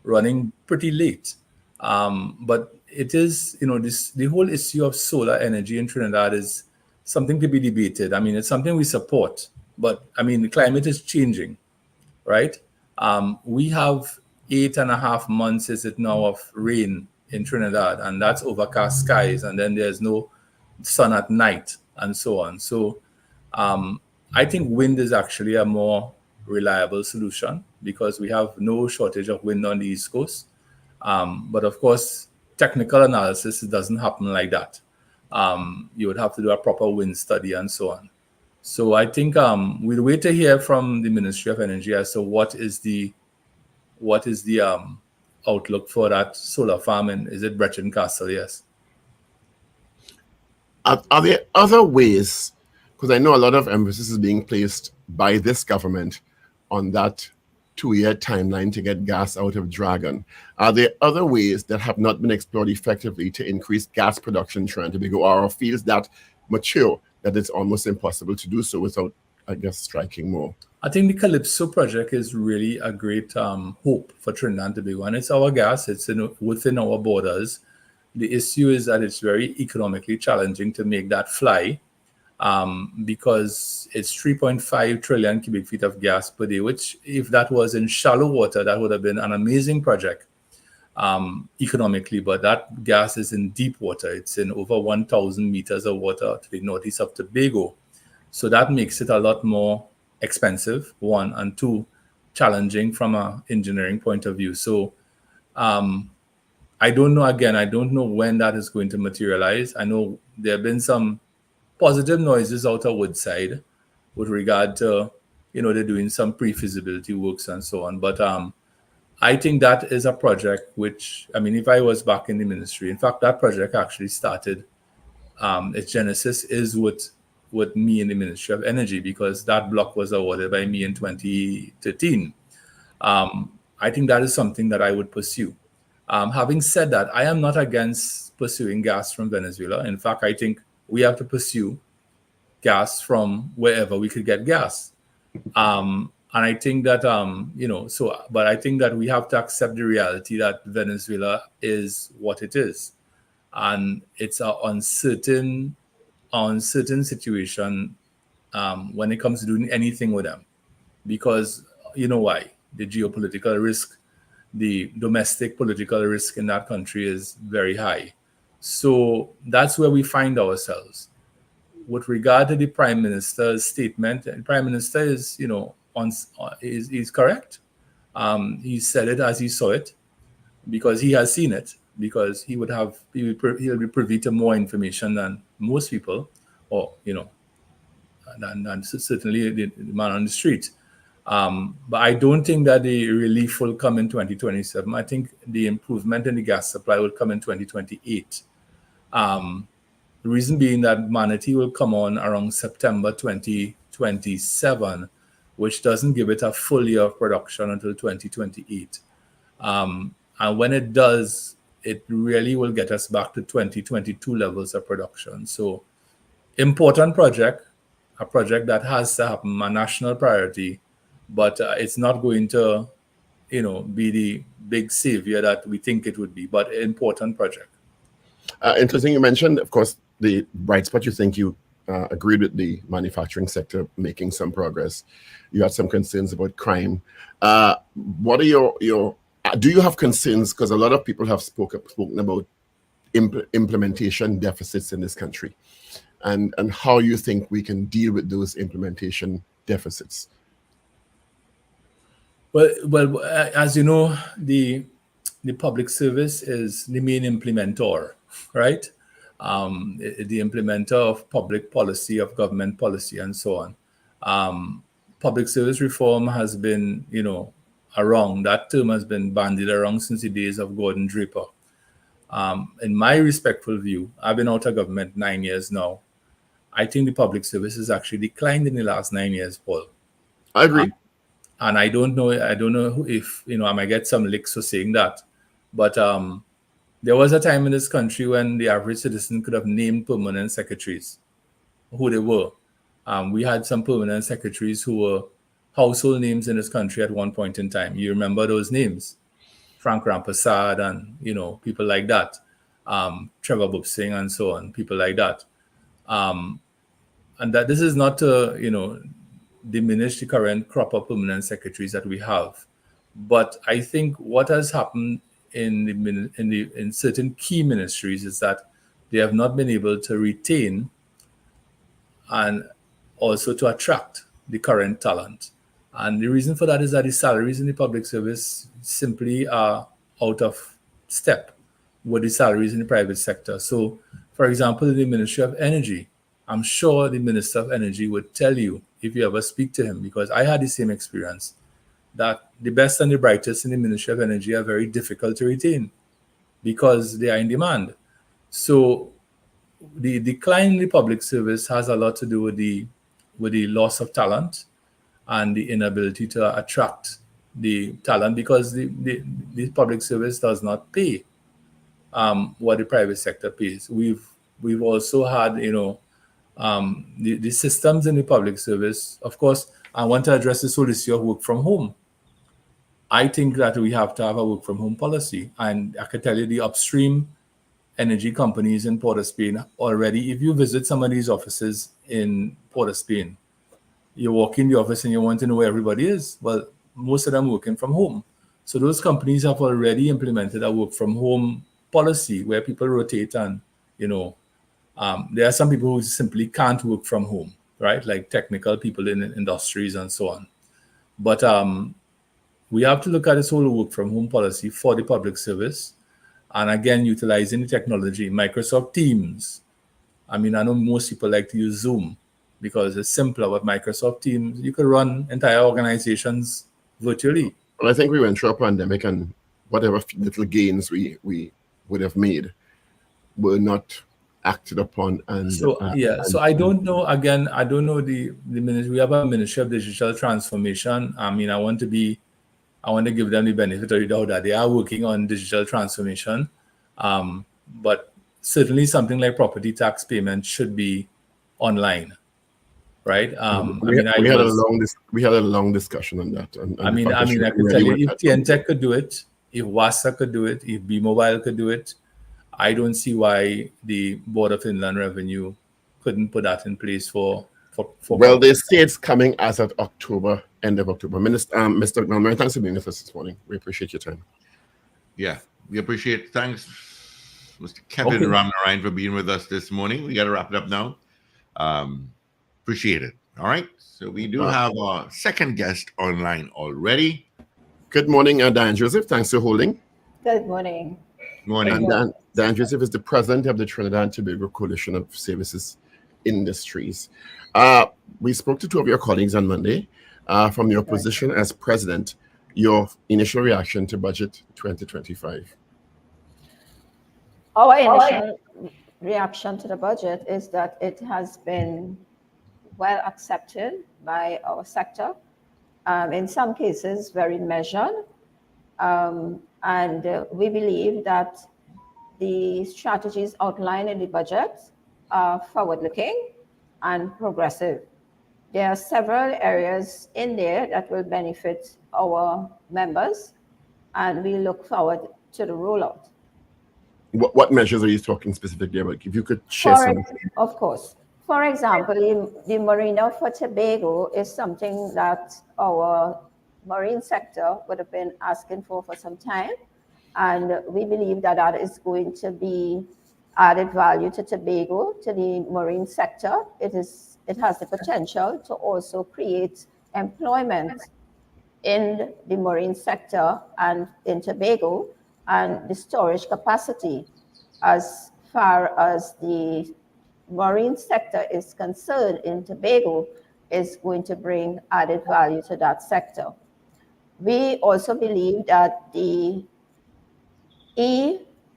running pretty late. But it is, the whole issue of solar energy in Trinidad is something to be debated. I mean, it's something we support. But I mean, the climate is changing, right? We have 8.5 months, is it now, of rain in Trinidad, and that's overcast skies, and then there's no sun at night, and so on. So I think wind is actually a more reliable solution because we have no shortage of wind on the East Coast. But of course, technical analysis, it doesn't happen like that. You would have to do a proper wind study and so on. So I think we'll wait to hear from the Ministry of Energy as to what is the outlook for that solar farm, and is it Brecon Castle? Yes. Are there other ways? Because I know a lot of emphasis is being placed by this government on that 2-year timeline to get gas out of Dragon. Are there other ways that have not been explored effectively to increase gas production in Trinidad and Tobago, or fields that mature that it's almost impossible to do so without, I guess, striking more? I think the Calypso project is really a great hope for Trinidad and Tobago, and it's our gas. It's within our borders. The issue is that it's very economically challenging to make that fly because it's 3.5 trillion cubic feet of gas per day, which if that was in shallow water, that would have been an amazing project economically. But that gas is in deep water. It's in over 1,000 meters of water to the northeast of Tobago. So that makes it a lot more expensive, one, and two, challenging from an engineering point of view. So I don't know, again, I don't know when that is going to materialize. I know there have been some positive noises out of Woodside with regard to, they're doing some pre-feasibility works and so on. But I think that is a project which, I mean, if I was back in the ministry, in fact, that project actually started, its genesis is with me in the Ministry of Energy, because that block was awarded by me in 2013. I think that is something that I would pursue. Having said that, I am not against pursuing gas from Venezuela. In fact, I think we have to pursue gas from wherever we could get gas. And I think that, but I think that we have to accept the reality that Venezuela is what it is. And it's an uncertain situation when it comes to doing anything with them. Because you know why? The geopolitical risk, the domestic political risk in that country is very high. So that's where we find ourselves. With regard to the Prime Minister's statement, the Prime Minister is, is correct. He said it as he saw it, because he has seen it, because he'll be privy to more information than most people, or, than certainly the man on the street. But I don't think that the relief will come in 2027. I think the improvement in the gas supply will come in 2028. The reason being that Manatee will come on around September 2027, which doesn't give it a full year of production until 2028. And when it does, it really will get us back to 2022 levels of production. So important project, a project that has to happen, a national priority, but it's not going to, be the big savior that we think it would be, but an important project. Interesting. You mentioned, of course, the bright spot. You think you agreed with the manufacturing sector making some progress. You had some concerns about crime. What are your do you have concerns? Because a lot of people have spoken about implementation deficits in this country, and how you think we can deal with those implementation deficits. Well, as you know, the public service is the main implementer, right? The implementer of public policy, of government policy, and so on. Public service reform has been, around. That term has been bandied around since the days of Gordon Draper. In my respectful view, I've been out of government 9 years now. I think the public service has actually declined in the last 9 years, Paul. I agree. And I don't know if, I might get some licks for saying that. But there was a time in this country when the average citizen could have named permanent secretaries, who they were. We had some permanent secretaries who were household names in this country at one point in time. You remember those names? Frank Rampasad and, people like that. Trevor Bubsing and so on, people like that. And that this is not to, diminish the current crop of permanent secretaries that we have. But I think what has happened in certain key ministries is that they have not been able to retain and also to attract the current talent. And the reason for that is that the salaries in the public service simply are out of step with the salaries in the private sector. So, for example, the Ministry of Energy, I'm sure the Minister of Energy would tell you, if you ever speak to him, because I had the same experience, that the best and the brightest in the Ministry of Energy are very difficult to retain because they are in demand. So the decline in the public service has a lot to do with the loss of talent and the inability to attract the talent, because the public service does not pay what the private sector pays. We've also had, the systems in the public service. Of course, I want to address this whole issue of work from home. I think that we have to have a work from home policy. And I can tell you the upstream energy companies in Port of Spain already, if you visit some of these offices in Port of Spain, you walk in the office and you want to know where everybody is. Well, most of them working from home. So those companies have already implemented a work from home policy where people rotate and, there are some people who simply can't work from home, right? Like technical people in industries and so on. But we have to look at this whole work from home policy for the public service. And again, utilizing the technology, Microsoft Teams. I mean, I know most people like to use Zoom because it's simpler. With Microsoft Teams, you could run entire organizations virtually. Well, I think we went through a pandemic, and whatever little gains we would have made were not acted upon. And so I don't know. Again, I don't know the ministry. We have a Ministry of Digital Transformation. I mean, I want to give them the benefit of the doubt that they are working on digital transformation. But certainly something like property tax payment should be online, right? we had a long discussion on that. And I mean, I could tell you, if TNTech could do it, if WASA could do it, if B-Mobile could do it, I don't see why the Board of Inland Revenue couldn't put that in place for. Well, they say it's coming as of October, end of October. Mr. Gunn, thanks for being with us this morning. We appreciate your time. Yeah, we appreciate. Thanks, Mr. Kevin Ramnarayan, for being with us this morning. We got to wrap it up now. Appreciate it. All right. So we do have our second guest online already. Good morning, Dan Joseph. Thanks for holding. Good morning. Morning. And Dan Joseph is the president of the Trinidad and Tobago Coalition of Services Industries. We spoke to two of your colleagues on Monday. From your position as president, your initial reaction to budget 2025. Our initial reaction to the budget is that it has been well accepted by our sector, in some cases very measured, and we believe that the strategies outlined in the budget are forward-looking and progressive. There are several areas in there that will benefit our members, and we look forward to the rollout. What measures are you talking specifically about? If you could share some. Of course. For example, the Marina for Tobago is something that our marine sector would have been asking for some time. And we believe that that is going to be added value to Tobago, to the marine sector. It has the potential to also create employment in the marine sector and in Tobago, and the storage capacity as far as the marine sector is concerned in Tobago is going to bring added value to that sector. We also believe that the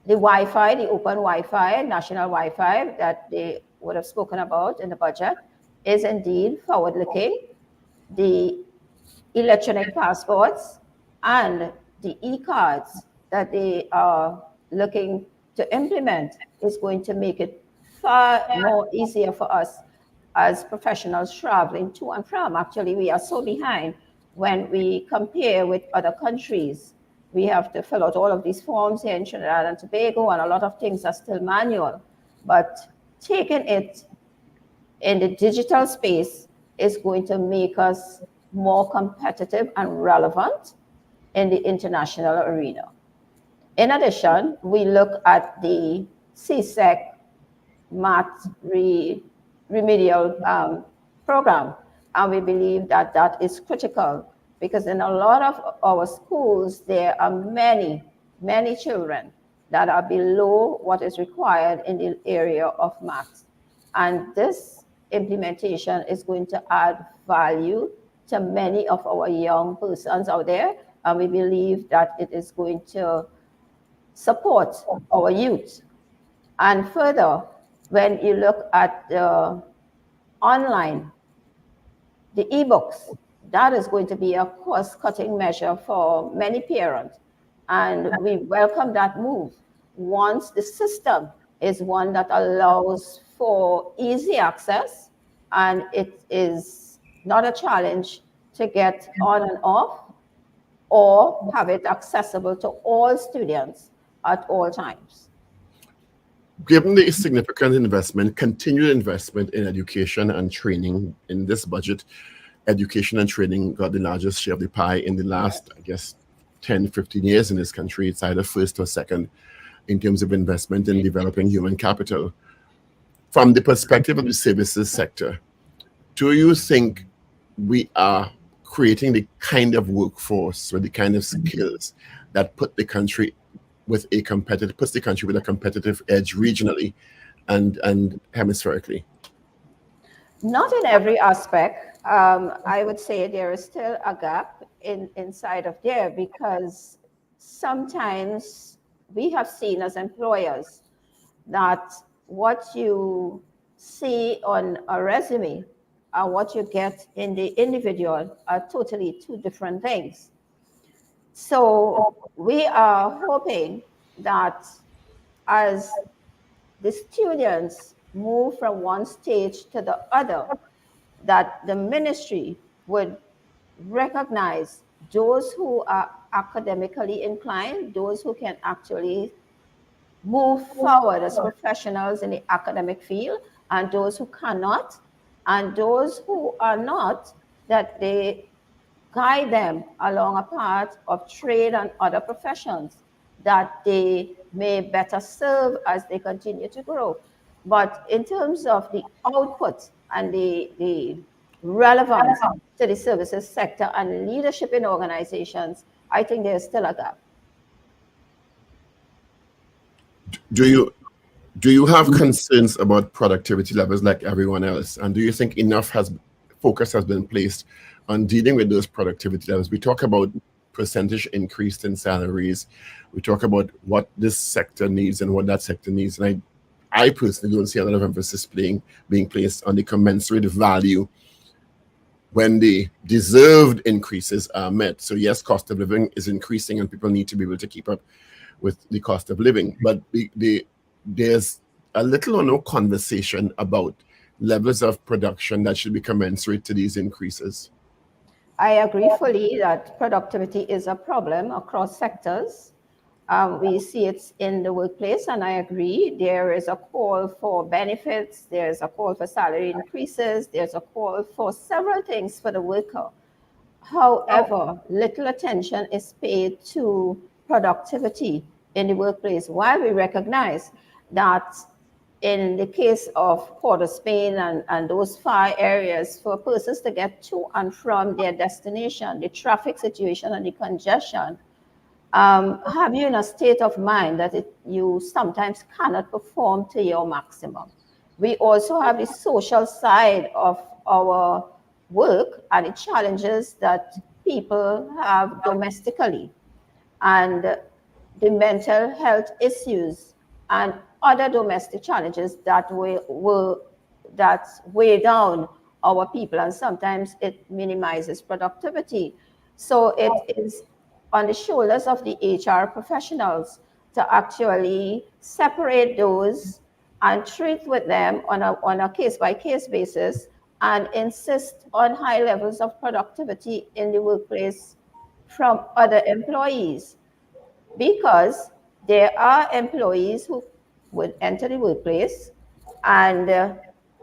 Wi-Fi, the open Wi-Fi, national Wi-Fi that they would have spoken about in the budget is indeed forward-looking. The electronic passports and the e-cards that they are looking to implement is going to make it far more easier for us as professionals traveling to and from. Actually, we are so behind when we compare with other countries. We have to fill out all of these forms here in Trinidad and Tobago, and a lot of things are still manual. But taking it in the digital space is going to make us more competitive and relevant in the international arena. In addition, we look at the CSEC math remedial program, and we believe that that is critical because in a lot of our schools, there are many children that are below what is required in the area of maths. And this implementation is going to add value to many of our young persons out there, and we believe that it is going to support our youth. And further, when you look at the online, the e-books, that is going to be a cost-cutting measure for many parents. And we welcome that move once the system is one that allows for easy access, and it is not a challenge to get on and off, or have it accessible to all students at all times. Given the significant investment, continued investment in education and training in this budget, education and training got the largest share of the pie in the last, I guess, 10, 15 years in this country. It's either first or second in terms of investment in developing human capital. From the perspective of the services sector, do you think we are creating the kind of workforce or the kind of skills that puts the country with a competitive edge regionally and hemispherically? Not in every aspect. I would say there is still a gap inside of there, because sometimes we have seen as employers that what you see on a resume and what you get in the individual are totally two different things. So we are hoping that as the students move from one stage to the other, that the ministry would recognize those who are academically inclined, those who can actually move forward as professionals in the academic field, and those who cannot, and those who are not, that they guide them along a path of trade and other professions that they may better serve as they continue to grow. But in terms of the output and the relevance to the services sector and leadership in organizations, I think there's still a gap. Do you have concerns about productivity levels like everyone else? And do you think enough focus has been placed on dealing with those productivity levels? We talk about percentage increase in salaries. We talk about what this sector needs and what that sector needs. And I personally don't see a lot of emphasis being placed on the commensurate value when the deserved increases are met. So yes, cost of living is increasing and people need to be able to keep up with the cost of living. But there's a little or no conversation about levels of production that should be commensurate to these increases. I agree fully that productivity is a problem across sectors. We see it in the workplace, and I agree. There is a call for benefits, there's a call for salary increases, there's a call for several things for the worker. However, little attention is paid to productivity in the workplace. While we recognize that in the case of Port of Spain and those far areas, for persons to get to and from their destination, the traffic situation and the congestion have you in a state of mind that you sometimes cannot perform to your maximum. We also have the social side of our work and the challenges that people have domestically, and the mental health issues and other domestic challenges that weigh down our people, and sometimes it minimizes productivity. So it is on the shoulders of the HR professionals to actually separate those and treat with them on a case-by-case basis and insist on high levels of productivity in the workplace from other employees, because there are employees who would enter the workplace and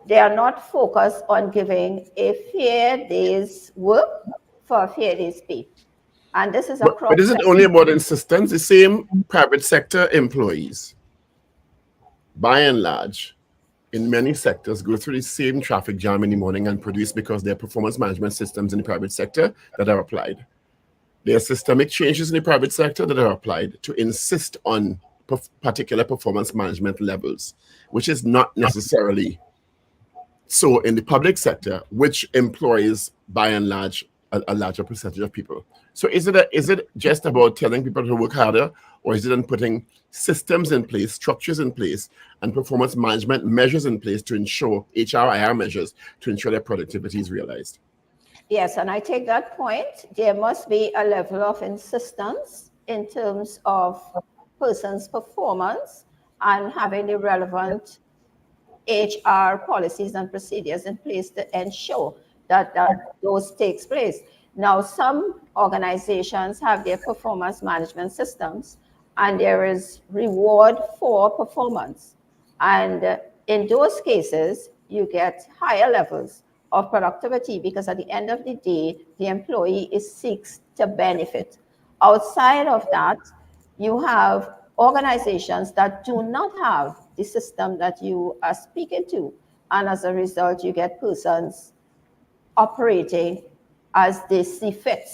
they are not focused on giving a fair day's work for a fair day's pay. And this is across. But is it only about insistence? The same private sector employees, by and large, in many sectors, go through the same traffic jam in the morning and produce because there are performance management systems in the private sector that are applied. There are systemic changes in the private sector that are applied to insist on particular performance management levels, which is not necessarily so in the public sector, which employs, by and large, a larger percentage of people. So is it just about telling people to work harder, or is it in putting systems in place, structures in place, and performance management measures in place to ensure HRIR measures to ensure that productivity is realized? Yes, and I take that point. There must be a level of insistence in terms of person's performance and having the relevant HR policies and procedures in place to ensure that those takes place. Now, some organizations have their performance management systems, and there is reward for performance. And in those cases, you get higher levels of productivity because at the end of the day, the employee seeks to benefit. Outside of that, you have organizations that do not have the system that you are speaking to. And as a result, you get persons operating as they see fit.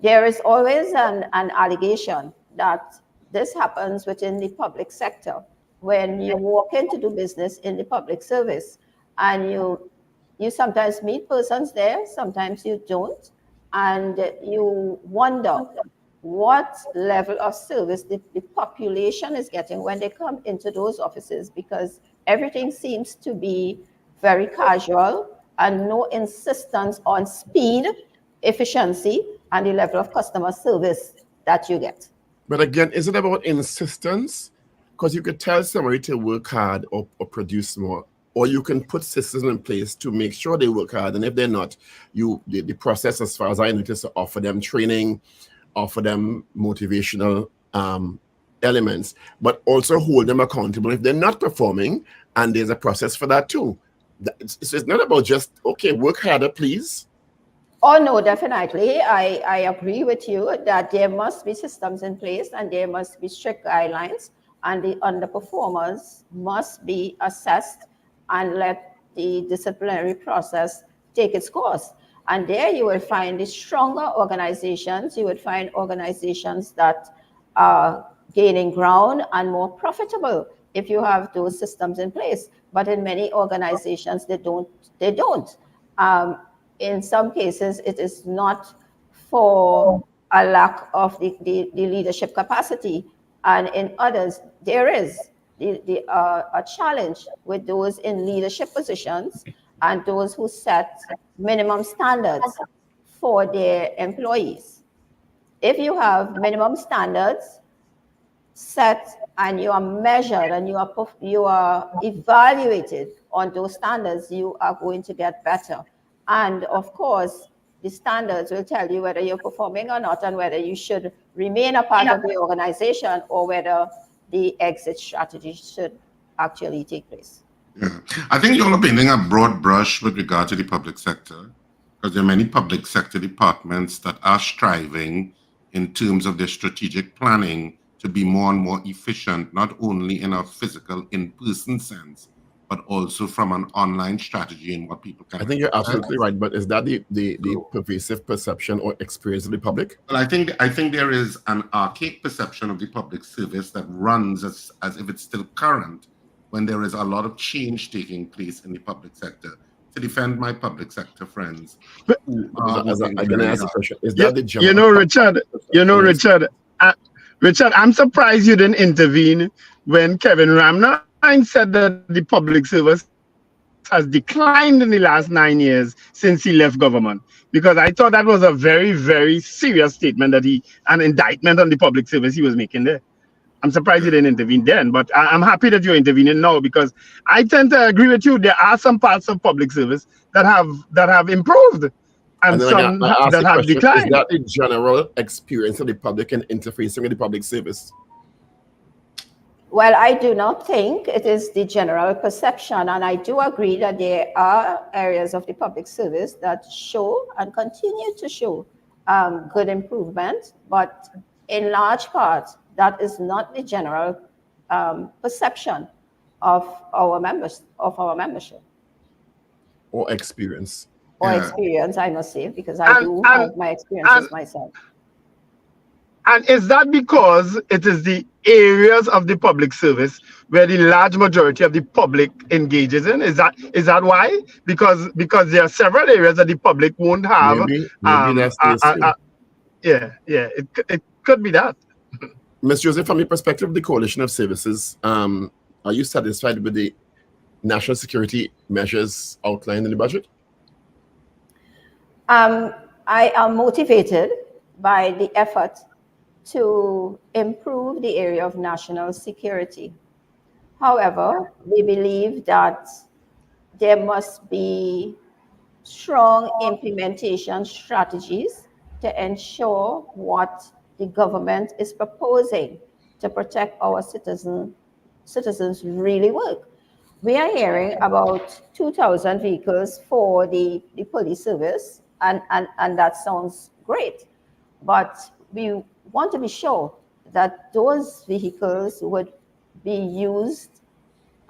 There is always an allegation that this happens within the public sector. When you walk in to do business in the public service, and you sometimes meet persons there, sometimes you don't, and you wonder what level of service the population is getting when they come into those offices, because everything seems to be very casual and no insistence on speed, efficiency, and the level of customer service that you get. But again, is it about insistence? Because you could tell somebody to work hard or produce more, or you can put systems in place to make sure they work hard. And if they're not, the process, as far as I know, is to offer them training, offer them motivational elements, but also hold them accountable if they're not performing. And there's a process for that too. So it's not about just, okay, work harder, please. Oh, no, definitely. I agree with you that there must be systems in place and there must be strict guidelines, and the underperformers must be assessed and let the disciplinary process take its course. And there you will find the stronger organizations. You would find organizations that are gaining ground and more profitable if you have those systems in place. But in many organizations, they don't. In some cases, it is not for a lack of the leadership capacity. And in others, there is a challenge with those in leadership positions and those who set minimum standards for their employees. If you have minimum standards set and you are measured and you are evaluated on those standards, you are going to get better. And of course, the standards will tell you whether you're performing or not, and whether you should remain a part of the organization or whether the exit strategy should actually take place. Yeah. I think you're painting a broad brush with regard to the public sector. because there are many public sector departments that are striving in terms of their strategic planning to be more and more efficient, not only in a physical in-person sense, but also from an online strategy and what people can I think you're access. absolutely right, but is that the pervasive perception or experience of the public? Well, I think there is an archaic perception of the public service that runs as if it's still current, when there is a lot of change taking place in the public sector. To defend my public sector friends, I'm going to ask a question. Is You, that the you general? know, Richard. Richard, I'm surprised you didn't intervene when Kevin Ramnine said that the public service has declined in the last 9 years since he left government. Because I thought that was a very, very serious statement, an indictment on the public service he was making there. I'm surprised you didn't intervene then, but I'm happy that you're intervening now, because I tend to agree with you. There are some parts of public service that have improved, and then some I ask that the have question, declined. is that the general experience of the public in interfacing with the public service? Well, I do not think it is the general perception, and I do agree that there are areas of the public service that show and continue to show good improvement, but in large part, that is not the general perception of our members, of our membership. Or experience. Or experience, I must say, because I do have my experiences myself. And is that because it is the areas of the public service where the large majority of the public engages in? Is that why? Because there are several areas that the public won't have. Maybe that's the issue. It could be that. Ms. Joseph, from your perspective, the coalition of services, are you satisfied with the national security measures outlined in the budget? I am motivated by the effort to improve the area of national security. However, we believe that there must be strong implementation strategies to ensure what the government is proposing to protect our citizens really work. We are hearing about 2,000 vehicles for the police service, and that sounds great. But we want to be sure that those vehicles would be used,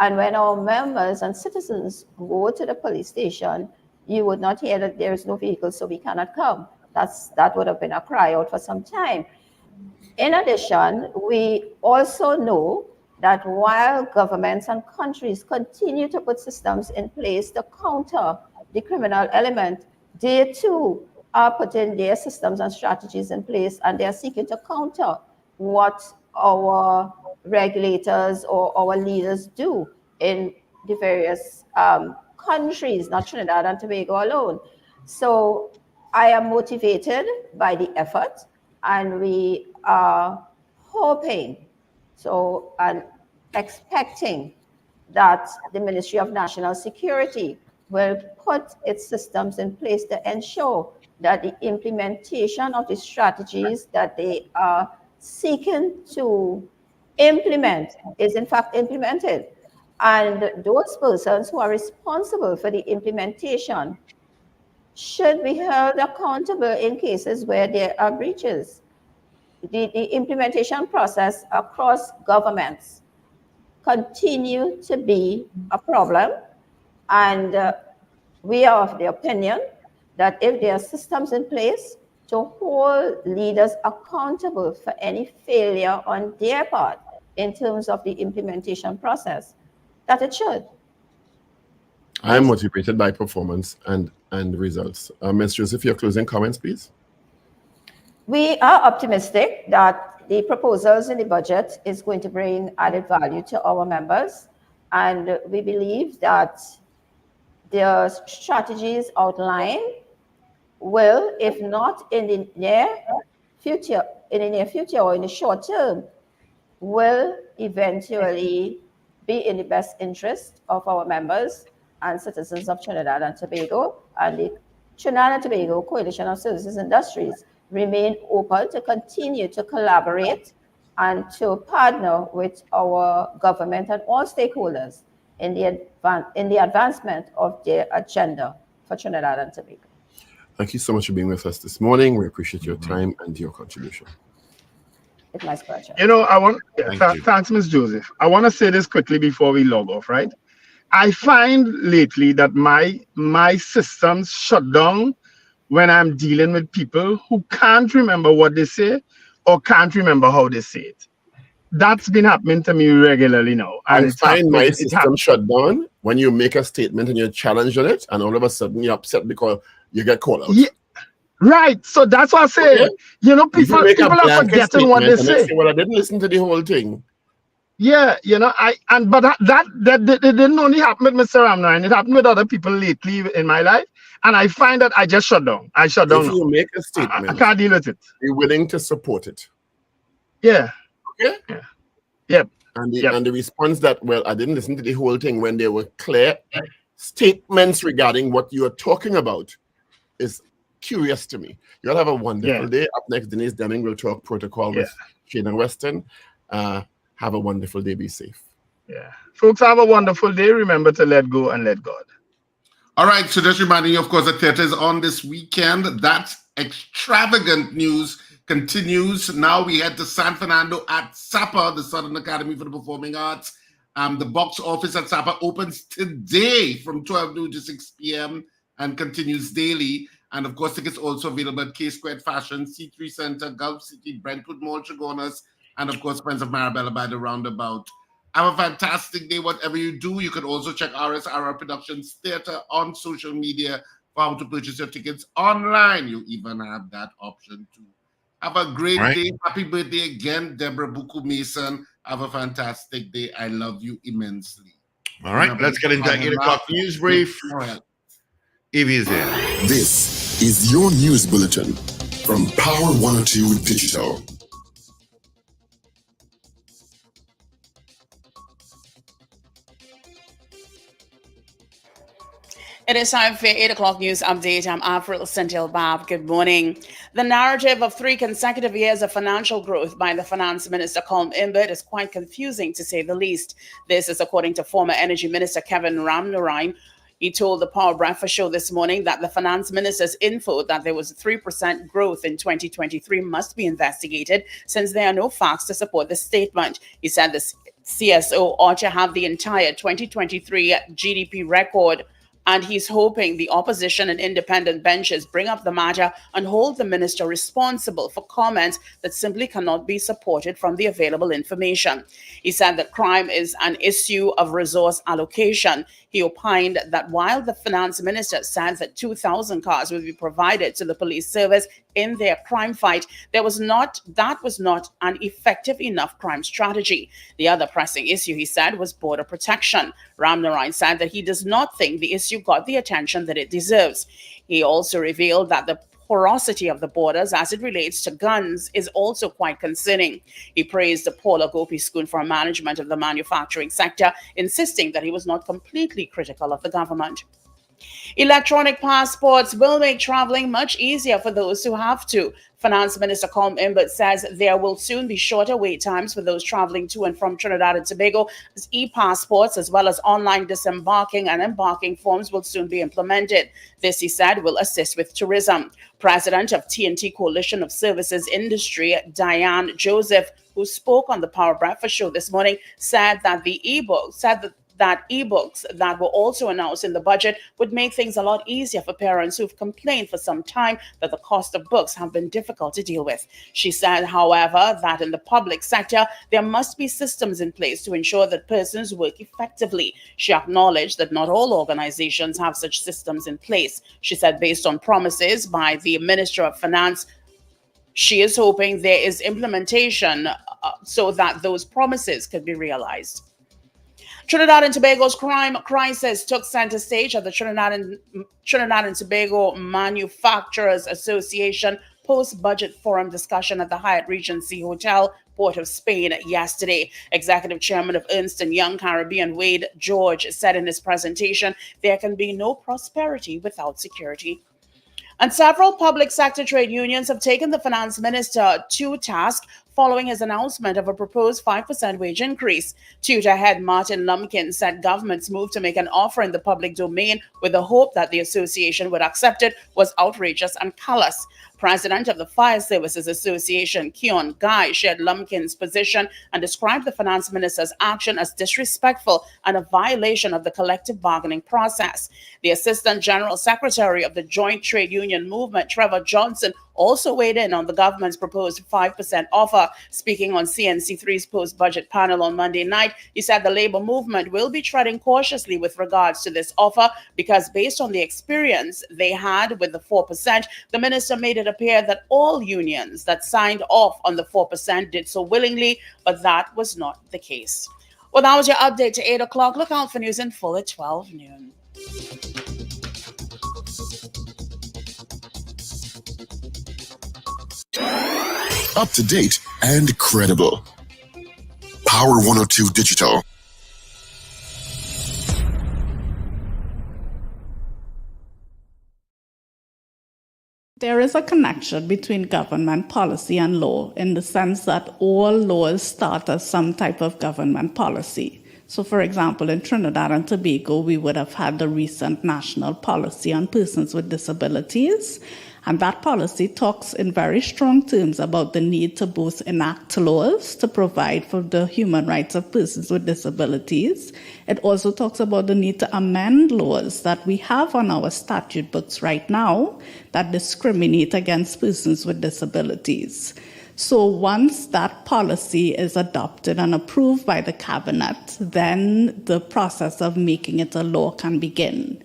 and when our members and citizens go to the police station, you would not hear that there is no vehicle, so we cannot come. That would have been a cry out for some time. In addition, we also know that while governments and countries continue to put systems in place to counter the criminal element, they too are putting their systems and strategies in place, and they're seeking to counter what our regulators or our leaders do in the various countries, not Trinidad and Tobago alone. So I am motivated by the effort, and we are hoping and expecting that the Ministry of National Security will put its systems in place to ensure that the implementation of the strategies that they are seeking to implement is in fact implemented. And those persons who are responsible for the implementation should be held accountable in cases where there are breaches. The implementation process across governments continue to be a problem, and we are of the opinion that if there are systems in place to hold leaders accountable for any failure on their part in terms of the implementation process, that it should. I am motivated by performance and results. Ms. Joseph, your closing comments, please. We are optimistic that the proposals in the budget is going to bring added value to our members, and we believe that the strategies outlined will, if not in the near future or in the short term, will eventually be in the best interest of our members and citizens of Trinidad and Tobago. And the Trinidad and Tobago Coalition of Services Industries remain open to continue to collaborate and to partner with our government and all stakeholders in the advancement of their agenda for Trinidad and Tobago. Thank you so much for being with us this morning. We appreciate your time and your contribution. It's my pleasure. You know, thanks, Ms. Joseph. I want to say this quickly before we log off, right? I find lately that my systems shut down when I'm dealing with people who can't remember what they say or can't remember how they say it. That's been happening to me regularly now. And I find my system shut down when you make a statement and you're challenged on it, and all of a sudden you're upset because you get called out. Yeah, right. So that's what I say. Okay. You know, people are forgetting what they say. Well, I didn't listen to the whole thing. Yeah, you know, but that didn't only happen with Mr. Ramnarayan. It happened with other people lately in my life, and I find that I just shut down. I shut down. If you make a statement, I can't deal with it. Be willing to support it. Yeah. Okay. Yeah. Yep. And the response that, well, I didn't listen to the whole thing when there were clear statements regarding what you are talking about is curious to me. You all have a wonderful day. Up next, Denise Deming will talk protocol with Shane and Weston. Have a wonderful day. Be safe. Yeah. Folks, have a wonderful day. Remember to let go and let God. All right. So just reminding you, of course, the theater is on this weekend. That extravagant news continues. Now we head to San Fernando at SAPA, the Southern Academy for the Performing Arts. The box office at SAPA opens today from 12 noon to 6 p.m. and continues daily. And of course, tickets also available at K Squared Fashion, C3 Center, Gulf City, Brentwood Mall, Chagonas, and of course, Friends of Marabella by the roundabout. Have a fantastic day, whatever you do. You can also check RSRR Productions Theater on social media for how to purchase your tickets online. You even have that option too. Have a great day. Happy birthday again, Deborah Buku Mason. Have a fantastic day. I love you immensely. All right, let's get into 8 o'clock news brief. Evie is here. This is your news bulletin from Power 102 Digital. It is time for 8 o'clock news update. I'm Avril Sentil Bab. Good morning. The narrative of 3 consecutive years of financial growth by the Finance Minister, Colm Imbert, is quite confusing to say the least. This is according to former Energy Minister Kevin Ramnarayan. He told the Power Breakfast Show this morning that the Finance Minister's info that there was a 3% growth in 2023 must be investigated since there are no facts to support the statement. He said the CSO ought to have the entire 2023 GDP record, and he's hoping the opposition and independent benches bring up the matter and hold the minister responsible for comments that simply cannot be supported from the available information. He said that crime is an issue of resource allocation. He opined that while the finance minister said that 2,000 cars will be provided to the police service in their crime fight, that was not an effective enough crime strategy. The other pressing issue, he said, was border protection. Ramnarayan said that he does not think the issue got the attention that it deserves. He also revealed that the porosity of the borders as it relates to guns is also quite concerning. He praised the Paula Gopi-Schoon for management of the manufacturing sector, insisting that he was not completely critical of the government. Electronic passports will make traveling much easier for those who have to. Finance Minister Colm Imbert says there will soon be shorter wait times for those traveling to and from Trinidad and Tobago, as e-passports as well as online disembarking and embarking forms will soon be implemented. This, he said, will assist with tourism. President of TNT Coalition of Services Industry, Diane Joseph, who spoke on the Power Breakfast Show this morning, said that e-books that were also announced in the budget would make things a lot easier for parents who've complained for some time that the cost of books have been difficult to deal with. She said, however, that in the public sector, there must be systems in place to ensure that persons work effectively. She acknowledged that not all organizations have such systems in place. She said, based on promises by the Minister of Finance, she is hoping there is implementation so that those promises could be realized. Trinidad and Tobago's crime crisis took center stage at the Trinidad and Tobago Manufacturers Association post-budget forum discussion at the Hyatt Regency Hotel, Port of Spain, yesterday. Executive Chairman of Ernst & Young Caribbean, Wade George, said in his presentation, there can be no prosperity without security. And several public sector trade unions have taken the finance minister to task following his announcement of a proposed 5% wage increase. Tutor head Martin Lumpkin said government's move to make an offer in the public domain with the hope that the association would accept it was outrageous and callous. President of the Fire Services Association, Keon Guy, shared Lumpkin's position and described the finance minister's action as disrespectful and a violation of the collective bargaining process. The Assistant General Secretary of the Joint Trade Union Movement, Trevor Johnson, also weighed in on the government's proposed 5% offer. Speaking on CNC3's post-budget panel on Monday night, he said the labor movement will be treading cautiously with regards to this offer because based on the experience they had with the 4%, the minister made it appear that all unions that signed off on the 4% did so willingly, but that was not the case. Well, that was your update to 8 o'clock. Look out for news in full at 12 noon. Up to date and credible. Power 102 Digital. There is a connection between government policy and law in the sense that all laws start as some type of government policy. So, for example, in Trinidad and Tobago, we would have had the recent national policy on persons with disabilities. And that policy talks in very strong terms about the need to both enact laws to provide for the human rights of persons with disabilities. It also talks about the need to amend laws that we have on our statute books right now that discriminate against persons with disabilities. So once that policy is adopted and approved by the cabinet, then the process of making it a law can begin.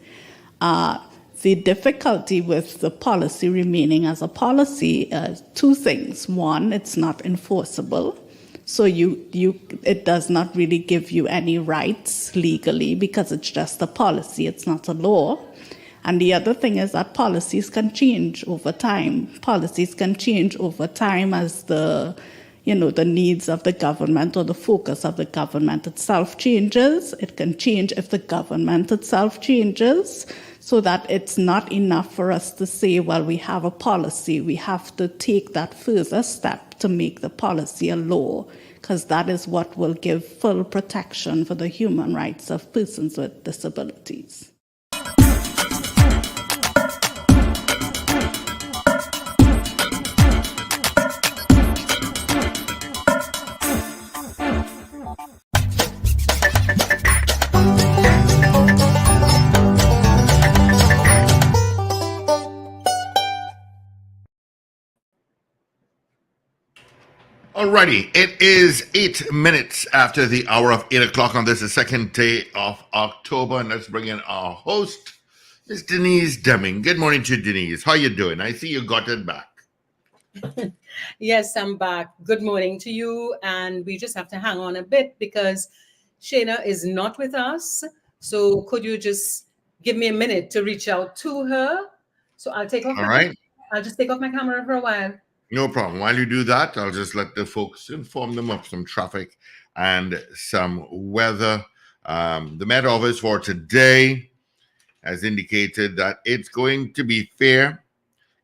The difficulty with the policy remaining as a policy is two things. One, it's not enforceable. So it does not really give you any rights legally because it's just a policy, it's not a law. And the other thing is that policies can change over time. Policies can change over time as the needs of the government or the focus of the government itself changes. It can change if the government itself changes. So that it's not enough for us to say, well, we have a policy. We have to take that further step to make the policy a law, because that is what will give full protection for the human rights of persons with disabilities. Alrighty, it is 8 minutes after the hour of 8 o'clock on this, the second day of October, and let's bring in our host, Ms. Denise Deming. Good morning to you, Denise. How you doing? I see you got it back. Yes, I'm back. Good morning to you, and we just have to hang on a bit because Shayna is not with us. So could you just give me a minute to reach out to her? So I'll take off. I'll just take off my camera for a while. No problem. While you do that, I'll just let the folks inform them of some traffic and some weather. The Met Office for today has indicated that it's going to be fair.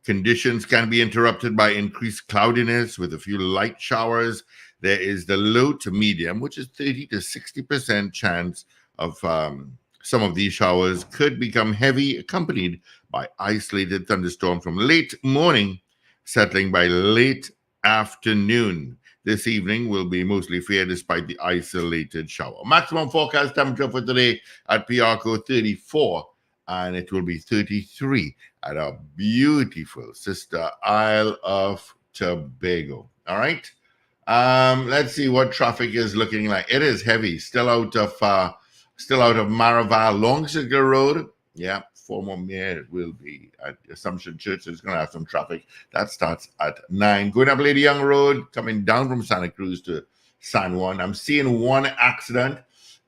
Conditions can be interrupted by increased cloudiness with a few light showers. There is the low to medium, which is 30 to 60% chance of some of these showers could become heavy, accompanied by isolated thunderstorms from late morning, settling by late afternoon. This evening will be mostly fair despite the isolated shower. Maximum forecast temperature for today at Piarco 34, and it will be 33 at our beautiful sister Isle of Tobago. All right. Let's see what traffic is looking like. It is heavy. Still out of Maraval, Long Circle Road. Yeah. 4 more minutes will be at Assumption Church. It's going to have some traffic. That starts at 9. Going up Lady Young Road, coming down from Santa Cruz to San Juan. I'm seeing one accident.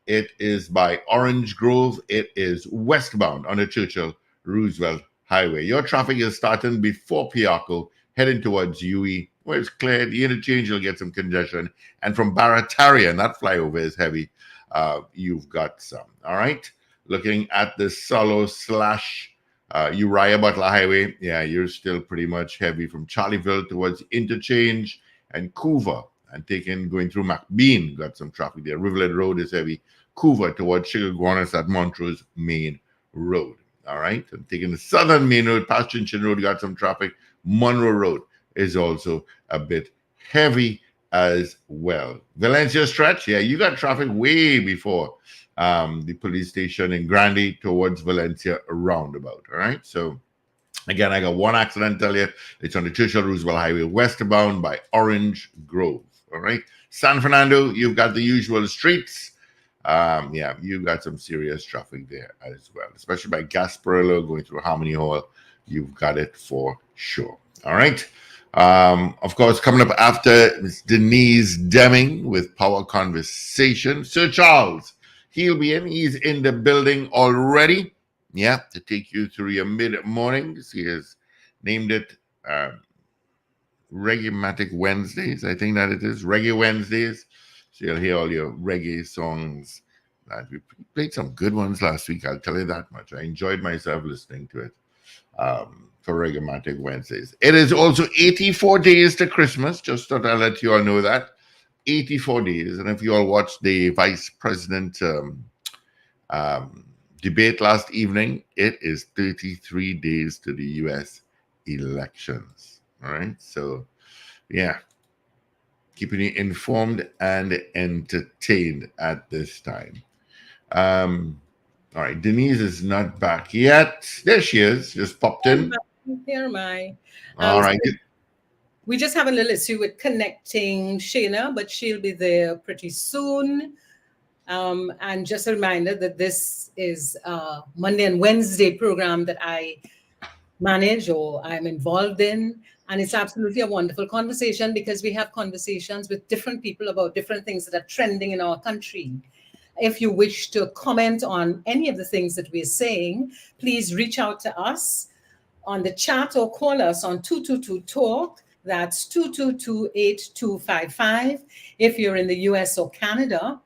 It is by Orange Grove. It is westbound on the Churchill Roosevelt Highway. Your traffic is starting before Piarco, heading towards UE, where it's clear. The interchange, you'll get some congestion. And from Barataria, that flyover is heavy. You've got some. All right. Looking at the Solo / Uriah Butler Highway, yeah, you're still pretty much heavy from Charlieville towards interchange and Coover. and going through McBean, got some traffic there. Rivulet Road is heavy. Coover towards Sugarguanas at Montrose Main Road. All right, and taking the southern main road past Chinchin Road, got some traffic. Monroe Road is also a bit heavy as well. Valencia stretch, yeah, you got traffic way before the police station in Grandy towards Valencia roundabout. All right, so again, I got one accident, tell you. It's on the Churchill Roosevelt Highway westbound by Orange Grove. All right, San Fernando, you've got the usual streets. Yeah, you've got some serious traffic there as well, especially by Gasparillo going through Harmony Hall. You've got it for sure. All right. Of course, coming up after Ms. Denise Deming with Power Conversation. Sir Charles, he'll be in. He's in the building already. Yeah, to take you through your mid-mornings. He has named it Reggae-matic Wednesdays. I think that it is. Reggae Wednesdays. So you'll hear all your reggae songs. We played some good ones last week, I'll tell you that much. I enjoyed myself listening to it for Reggae-matic Wednesdays. It is also 84 days to Christmas. Just thought I'd let you all know that. 84 days. And if you all watched the Vice President debate last evening, it is 33 days to the U.S. elections. All right? So, yeah. Keeping you informed and entertained at this time. All right, Denise is not back yet. There she is, just popped in. Here am I. All right. We just have a little issue with connecting Shayna, but she'll be there pretty soon. And just a reminder that this is a Monday and Wednesday program that I manage or I'm involved in. And it's absolutely a wonderful conversation because we have conversations with different people about different things that are trending in our country. If you wish to comment on any of the things that we're saying, please reach out to us on the chat or call us on 222-TALK. That's 222-8255. If you're in the US or Canada,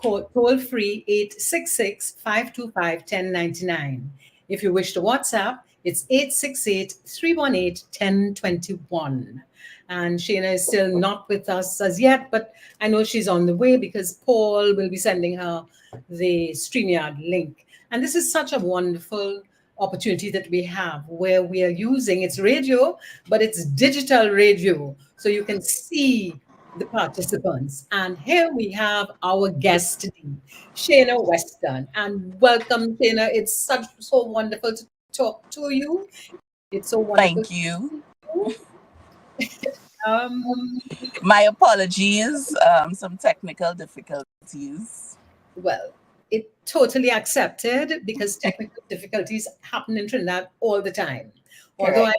toll free 866-525-1099. If you wish to WhatsApp, it's 868-318-1021. And Shayna is still not with us as yet, but I know she's on the way because Paul will be sending her the StreamYard link. And this is such a wonderful opportunity that we have where we are using, it's radio, but it's digital radio. So you can see the participants. And here we have our guest today, Shayna Weston. And welcome, Shayna. It's so wonderful to talk to you. It's so wonderful. Thank you. My apologies, some technical difficulties. Well, it totally accepted because technical difficulties happen in Trinidad all the time. Although I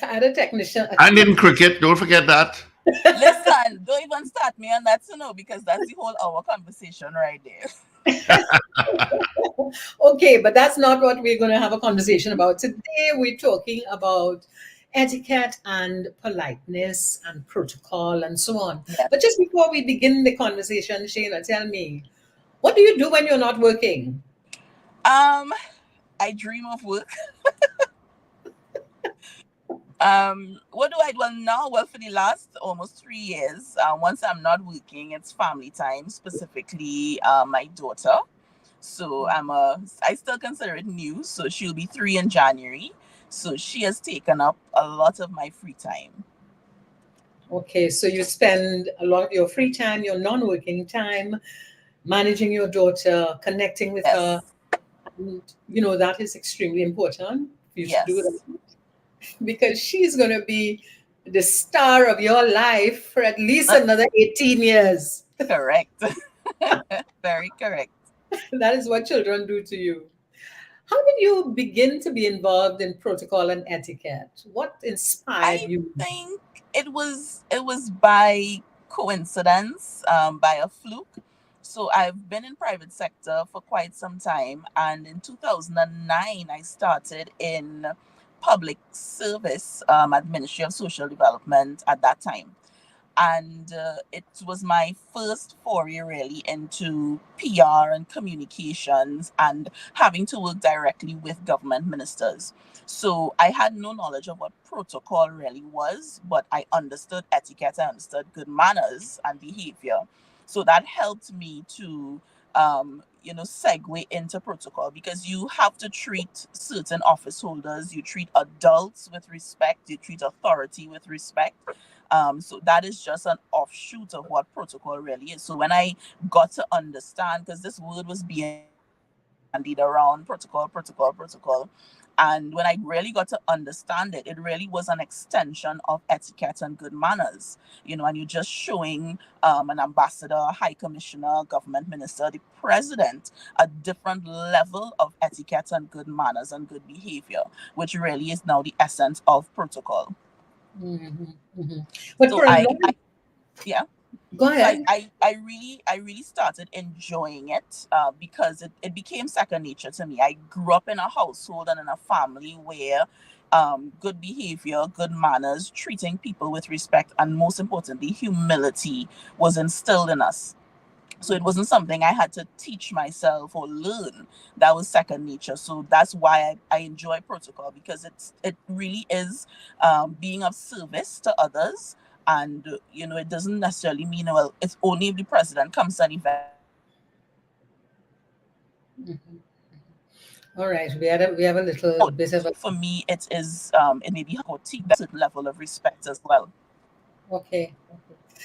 had a technician. And in cricket, don't forget that. Listen, don't even start me on that, because that's the whole hour conversation right there. Okay, but that's not what we're going to have a conversation about. Today, we're talking about etiquette and politeness and protocol and so on. Yeah. But just before we begin the conversation, Shayna, tell me, what do you do when you're not working? I dream of work. What do I do now? Well, for the last almost 3 years, once I'm not working, it's family time, specifically my daughter. So I still consider it new. So she'll be 3 in January. So she has taken up a lot of my free time. Okay, so you spend a lot of your free time, your non-working time, managing your daughter, connecting with her. And, that is extremely important for you to do that. Because she's going to be the star of your life for at least another 18 years. Correct. Very correct. That is what children do to you. How did you begin to be involved in protocol and etiquette? What inspired you? I think it was by coincidence, by a fluke. So I've been in private sector for quite some time. And in 2009, I started in public service at Ministry of Social Development at that time. And it was my first foray really into PR and communications and having to work directly with government ministers. So I had no knowledge of what protocol really was, but I understood etiquette, I understood good manners and behavior. So that helped me to segue into protocol, because you have to treat certain office holders, you treat adults with respect, you treat authority with respect. So that is just an offshoot of what protocol really is. So when I got to understand, because this word was being bandied around, protocol, and when I really got to understand it, it really was an extension of etiquette and good manners, and you're just showing an ambassador, a high commissioner, government minister, the president, a different level of etiquette and good manners and good behavior, which really is now the essence of protocol. But So for a lot of, yeah. go So ahead. I really started enjoying it because it became second nature to me. I grew up in a household and in a family where good behavior, good manners, treating people with respect, and most importantly, humility was instilled in us. So it wasn't something I had to teach myself or learn. That was second nature. So that's why I enjoy protocol, because it really is being of service to others. And it doesn't necessarily mean, well, it's only if the president comes to an event. All right, we have a little bit of a. For me, it is it may be or teach a certain level of respect as well. Okay.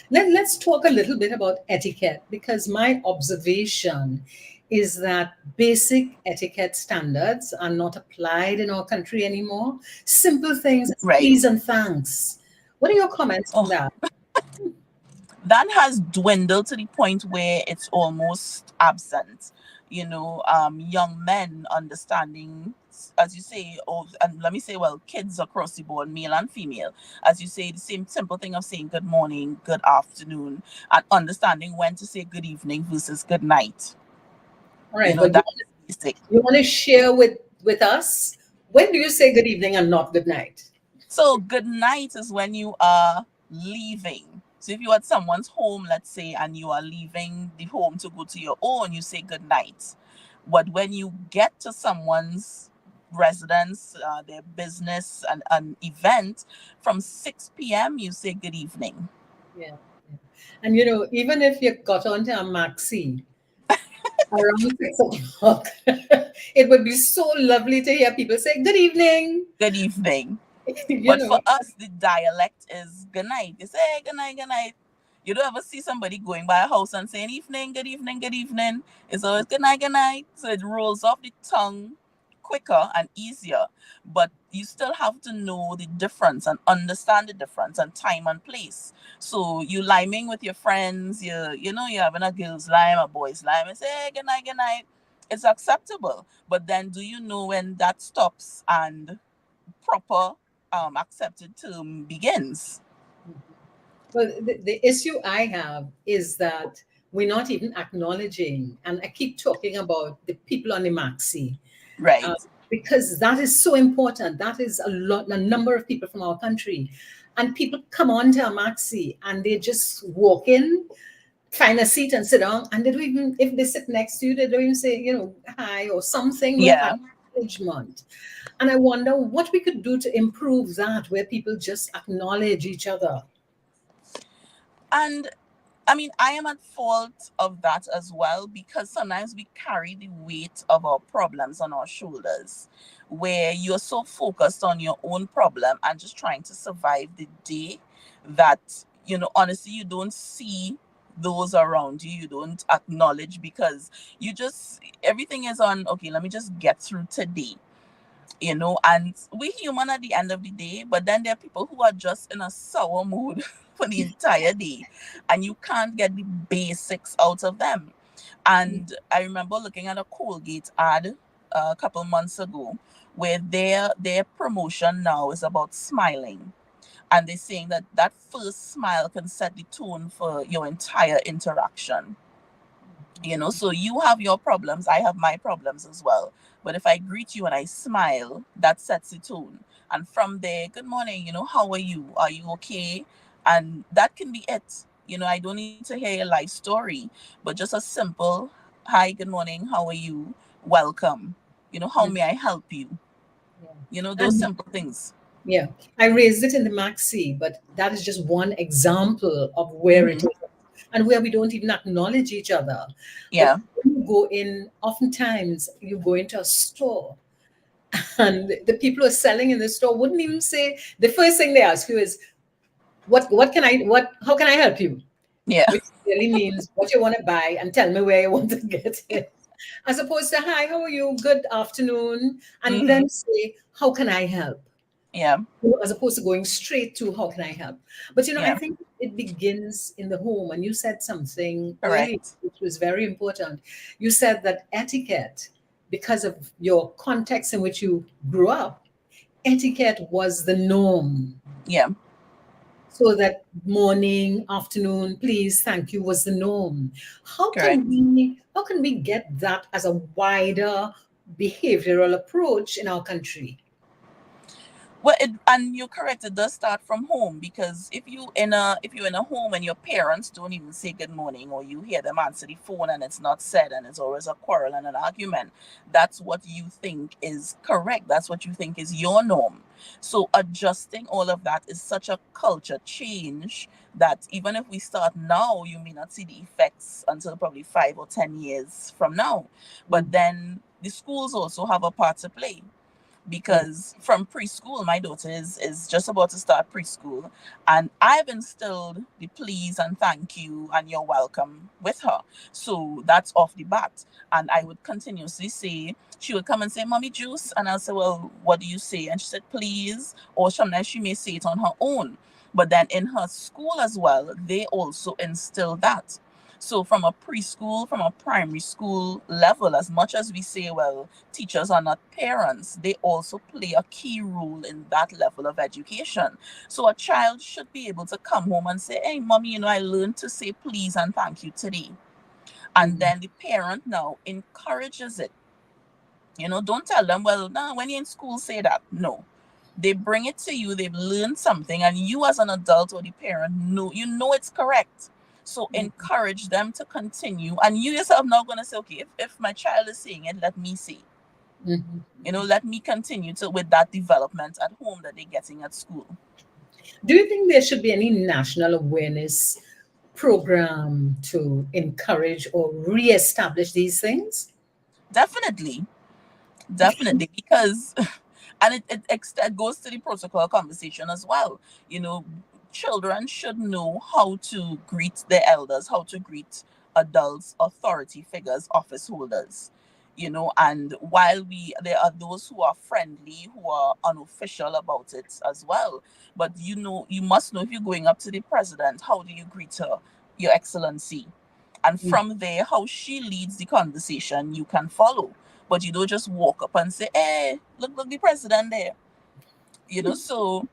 Let's talk a little bit about etiquette, because my observation is that basic etiquette standards are not applied in our country anymore. Simple things, Right. please and thanks. What are your comments on that? That has dwindled to the point where it's almost absent. Young men understanding, as you say, and let me say, well, kids across the board, male and female, as you say, the same simple thing of saying good morning, good afternoon, and understanding when to say good evening versus good night. All right, That's basic. you want to share with us, when do you say good evening and not good night? So good night is when you are leaving. So if you're at someone's home, let's say, and you are leaving the home to go to your own, you say good night. But when you get to someone's residence, their business, and an event, from 6 p.m., you say good evening. Yeah. And even if you got onto a maxi around 6 o'clock, it would be so lovely to hear people say good evening. Good evening. But for us, the dialect is good night. You say hey, good night, good night. You don't ever see somebody going by a house and saying evening, good evening, good evening. It's always good night, good night. So it rolls off the tongue quicker and easier. But you still have to know the difference and understand the difference and time and place. So you liming with your friends, you're having a girl's lime, a boy's lime, and say hey, good night, good night. It's acceptable. But then do you know when that stops and proper accepted term begins? Well, the issue I have is that we're not even acknowledging, and I keep talking about the people on the maxi, right? Because that is so important. That is a number of people from our country, and people come on to a maxi and they just walk in, find a seat and sit down, and they don't even, if they sit next to you, they don't even say hi or something. Yeah. Acknowledgement. And I wonder what we could do to improve that, where people just acknowledge each other. And I mean, I am at fault of that as well, because sometimes we carry the weight of our problems on our shoulders, where you're so focused on your own problem and just trying to survive the day that, honestly, you don't see those around you, you don't acknowledge, because everything is on, okay, let me just get through today. And we're human at the end of the day, but then there are people who are just in a sour mood for the entire day, and you can't get the basics out of them. And I remember looking at a Colgate ad a couple months ago, where their promotion now is about smiling. And they're saying that first smile can set the tone for your entire interaction. So you have your problems, I have my problems as well. But if I greet you and I smile, that sets the tone. And from there, good morning, how are you? Are you okay? And that can be it. I don't need to hear your life story, but just a simple, hi, good morning, how are you? Welcome. How may I help you? Those And simple things. yeah, I raised it in the maxi, but that is just one example of where it Mhm. is and where we don't even acknowledge each other. Yeah. But when you go in, oftentimes you go into a store and the people who are selling in the store wouldn't even say, the first thing they ask you is, how can I help you? Yeah. Which really means what you want to buy and tell me where you want to get it. As opposed to, hi, how are you? Good afternoon. And Mhm. then say, how can I help? Yeah. As opposed to going straight to how can I help? But I Yeah. think it begins in the home. And you said something earlier, Correct. which was very important. You said that etiquette, because of your context in which you grew up, etiquette was the norm. Yeah. So that morning, afternoon, please, thank you was the norm. Correct. How can we get that as a wider behavioral approach in our country? Well, and you're correct. It does start from home, because if you're in a home and your parents don't even say good morning, or you hear them answer the phone and it's not said, and it's always a quarrel and an argument, that's what you think is correct. That's what you think is your norm. So adjusting all of that is such a culture change that even if we start now, you may not see the effects until probably 5 or 10 years from now. But then the schools also have a part to play, because from preschool, my daughter is just about to start preschool, and I've instilled the please and thank you and you're welcome with her. So that's off the bat. And I would continuously say, she would come and say, mommy, juice, and I'll say, well, what do you say? And she said, please. Or sometimes she may say it on her own. But then in her school as well, they also instill that. So from a preschool, from a primary school level, as much as we say, well, teachers are not parents, they also play a key role in that level of education. So a child should be able to come home and say, hey, mommy, I learned to say please and thank you today. And then the parent now encourages it. Don't tell them, well, nah, when you're in school, say that. No. They bring it to you, they've learned something, and you as an adult or the parent know it's correct. So encourage them to continue. And you yourself now going to say, okay, if my child is saying it, let me say. Let me continue to with that development at home that they're getting at school. Do you think there should be any national awareness program to encourage or reestablish these things? Definitely. Because and it goes to the protocol conversation as well. Children should know how to greet their elders, how to greet adults, authority figures, office holders. And while there are those who are friendly, who are unofficial about it as well. But you must know, if you're going up to the president, how do you greet her? Your Excellency. And from there, how she leads the conversation, you can follow. But you don't just walk up and say, hey, look, the president there. So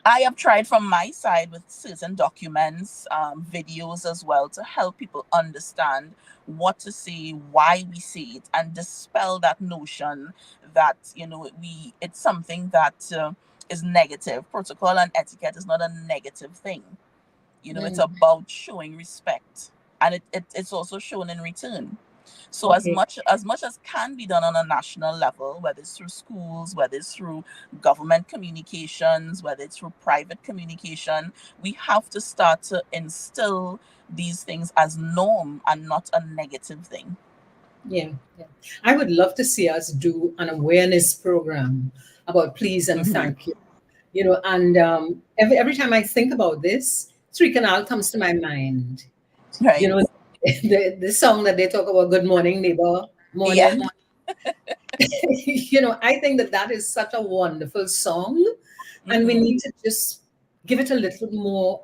I have tried from my side with certain documents, videos as well, to help people understand what to say, why we say it, and dispel that notion that, it's something that is negative. Protocol and etiquette is not a negative thing. It's about showing respect, and it's also shown in return. So Okay. as much as can be done on a national level, whether it's through schools, whether it's through government communications, whether it's through private communication, we have to start to instill these things as norm and not a negative thing. Yeah. I would love to see us do an awareness program about please and thank you. And every time I think about this, Sri Canal comes to my mind. Right. The song that they talk about, good morning, neighbor, morning. Yeah. I think that is such a wonderful song. And we need to just give it a little more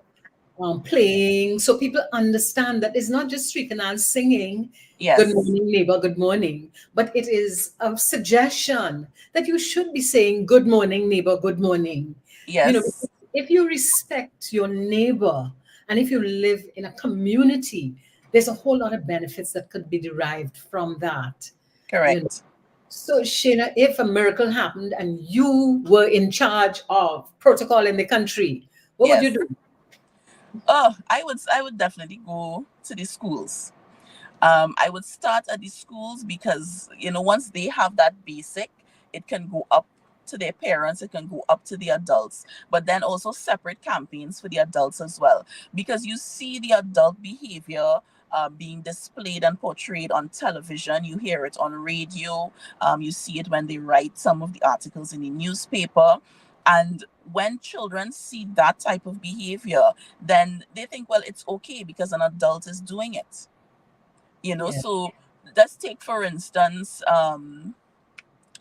playing so people understand that it's not just Sri Kanal singing, good Yes. morning, neighbor, good morning, but it is a suggestion that you should be saying, good morning, neighbor, good morning. Yes. If you respect your neighbor and if you live in a community, there's a whole lot of benefits that could be derived from that. Correct. So, Shayna, if a miracle happened and you were in charge of protocol in the country, what would you Yes. do? Oh, I would definitely go to the schools. I would start at the schools because, once they have that basic, it can go up to their parents, it can go up to the adults, but then also separate campaigns for the adults as well. Because you see the adult behavior being displayed and portrayed on television, you hear it on radio, you see it when they write some of the articles in the newspaper. And when children see that type of behavior, then they think, well, it's okay because an adult is doing it. Yeah. So let's take for instance, and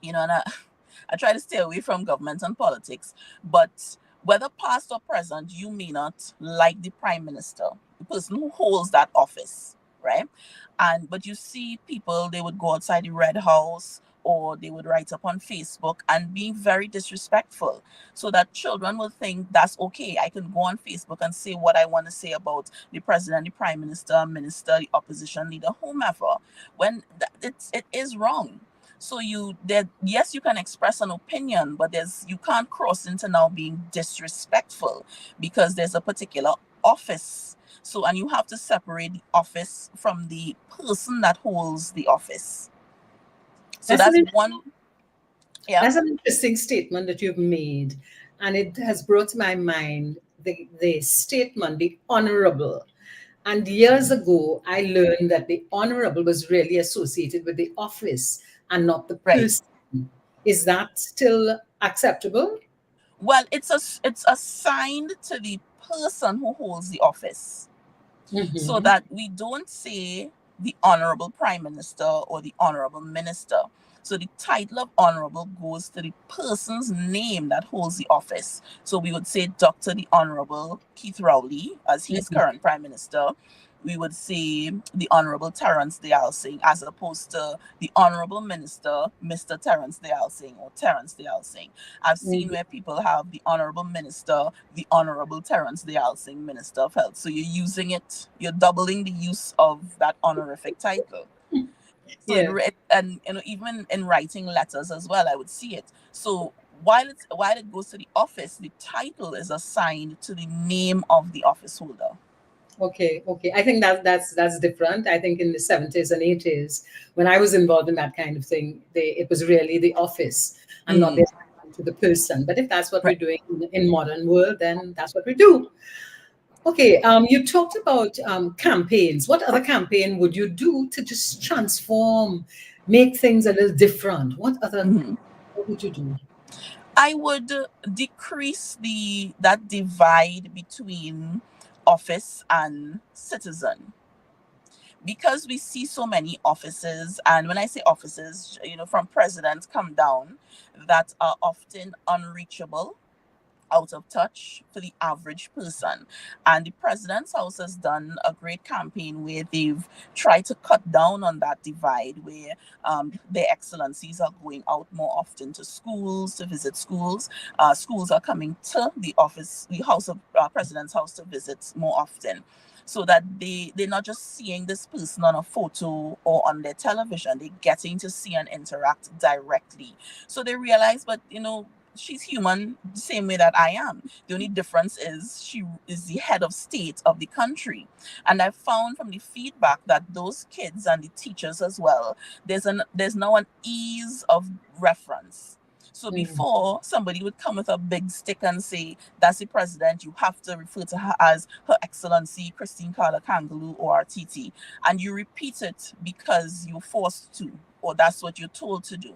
I try to stay away from government and politics, but whether past or present, you may not like the prime minister, the person who holds that office, right? But you see people, they would go outside the Red House, or they would write up on Facebook and being very disrespectful, so that children will think that's okay. I can go on Facebook and say what I want to say about the president, the prime minister, the opposition leader, whomever, when it is wrong. So yes, you can express an opinion, but you can't cross into now being disrespectful because there's a particular office. So, and you have to separate the office from the person that holds the office. So that's one. Yeah. That's an interesting statement that you've made, and it has brought to my mind the statement, the honorable. And years ago, I learned that the honorable was really associated with the office and not the person. Is that still acceptable? Well, it's assigned to the person who holds the office, so that we don't say the honorable prime minister or the honorable minister. So the title of honorable goes to the person's name that holds the office. So we would say Dr. the Honorable Keith Rowley, as he's current prime minister. We would say the Honorable Terence Dayal Singh, as opposed to the Honorable Minister, Mr. Terence Dayal Singh, or Terence Dayal Singh. I've seen where people have the Honorable Minister, the Honorable Terence Dayal Singh, Minister of Health. So you're doubling the use of that honorific title. So and even in writing letters as well, I would see it. So while it goes to the office, the title is assigned to the name of the office holder. Okay. I think that's different. I think in the 70s and 80s, when I was involved in that kind of thing, it was really the office and not to the person. But if that's what we're doing in modern world, then that's what we do. Okay. You talked about campaigns. What other campaign would you do to just transform, make things a little different? What would you do? I would decrease that divide between office and citizen, because we see so many offices, and when I say offices, from presidents come down, that are often unreachable, out of touch for the average person. And the president's house has done a great campaign where they've tried to cut down on that divide, where their excellencies are going out more often to schools, to visit schools. Schools are coming to the house of president's house to visit more often, so that they're not just seeing this person on a photo or on their television. They're getting to see and interact directly. So they realize, but she's human the same way that I am. The only difference is she is the head of state of the country. And I found from the feedback that those kids and the teachers as well, there's now an ease of reference. So before, somebody would come with a big stick and say, that's the president, you have to refer to her as Her Excellency Christine Carter Kangaloo or RTT. And you repeat it because you're forced to, or that's what you're told to do.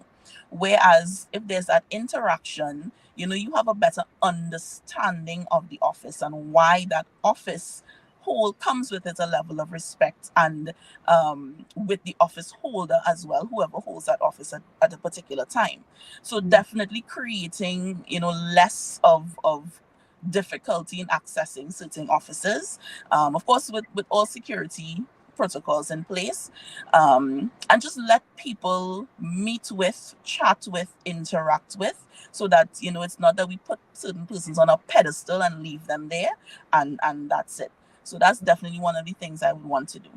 Whereas if there's that interaction, you have a better understanding of the office and why that office comes with it, a level of respect, and with the office holder as well, whoever holds that office at a particular time. So definitely creating less of difficulty in accessing certain offices, of course with all security protocols in place, and just let people meet with, chat with, interact with, so that it's not that we put certain persons on a pedestal and leave them there and that's it. So that's definitely one of the things I would want to do.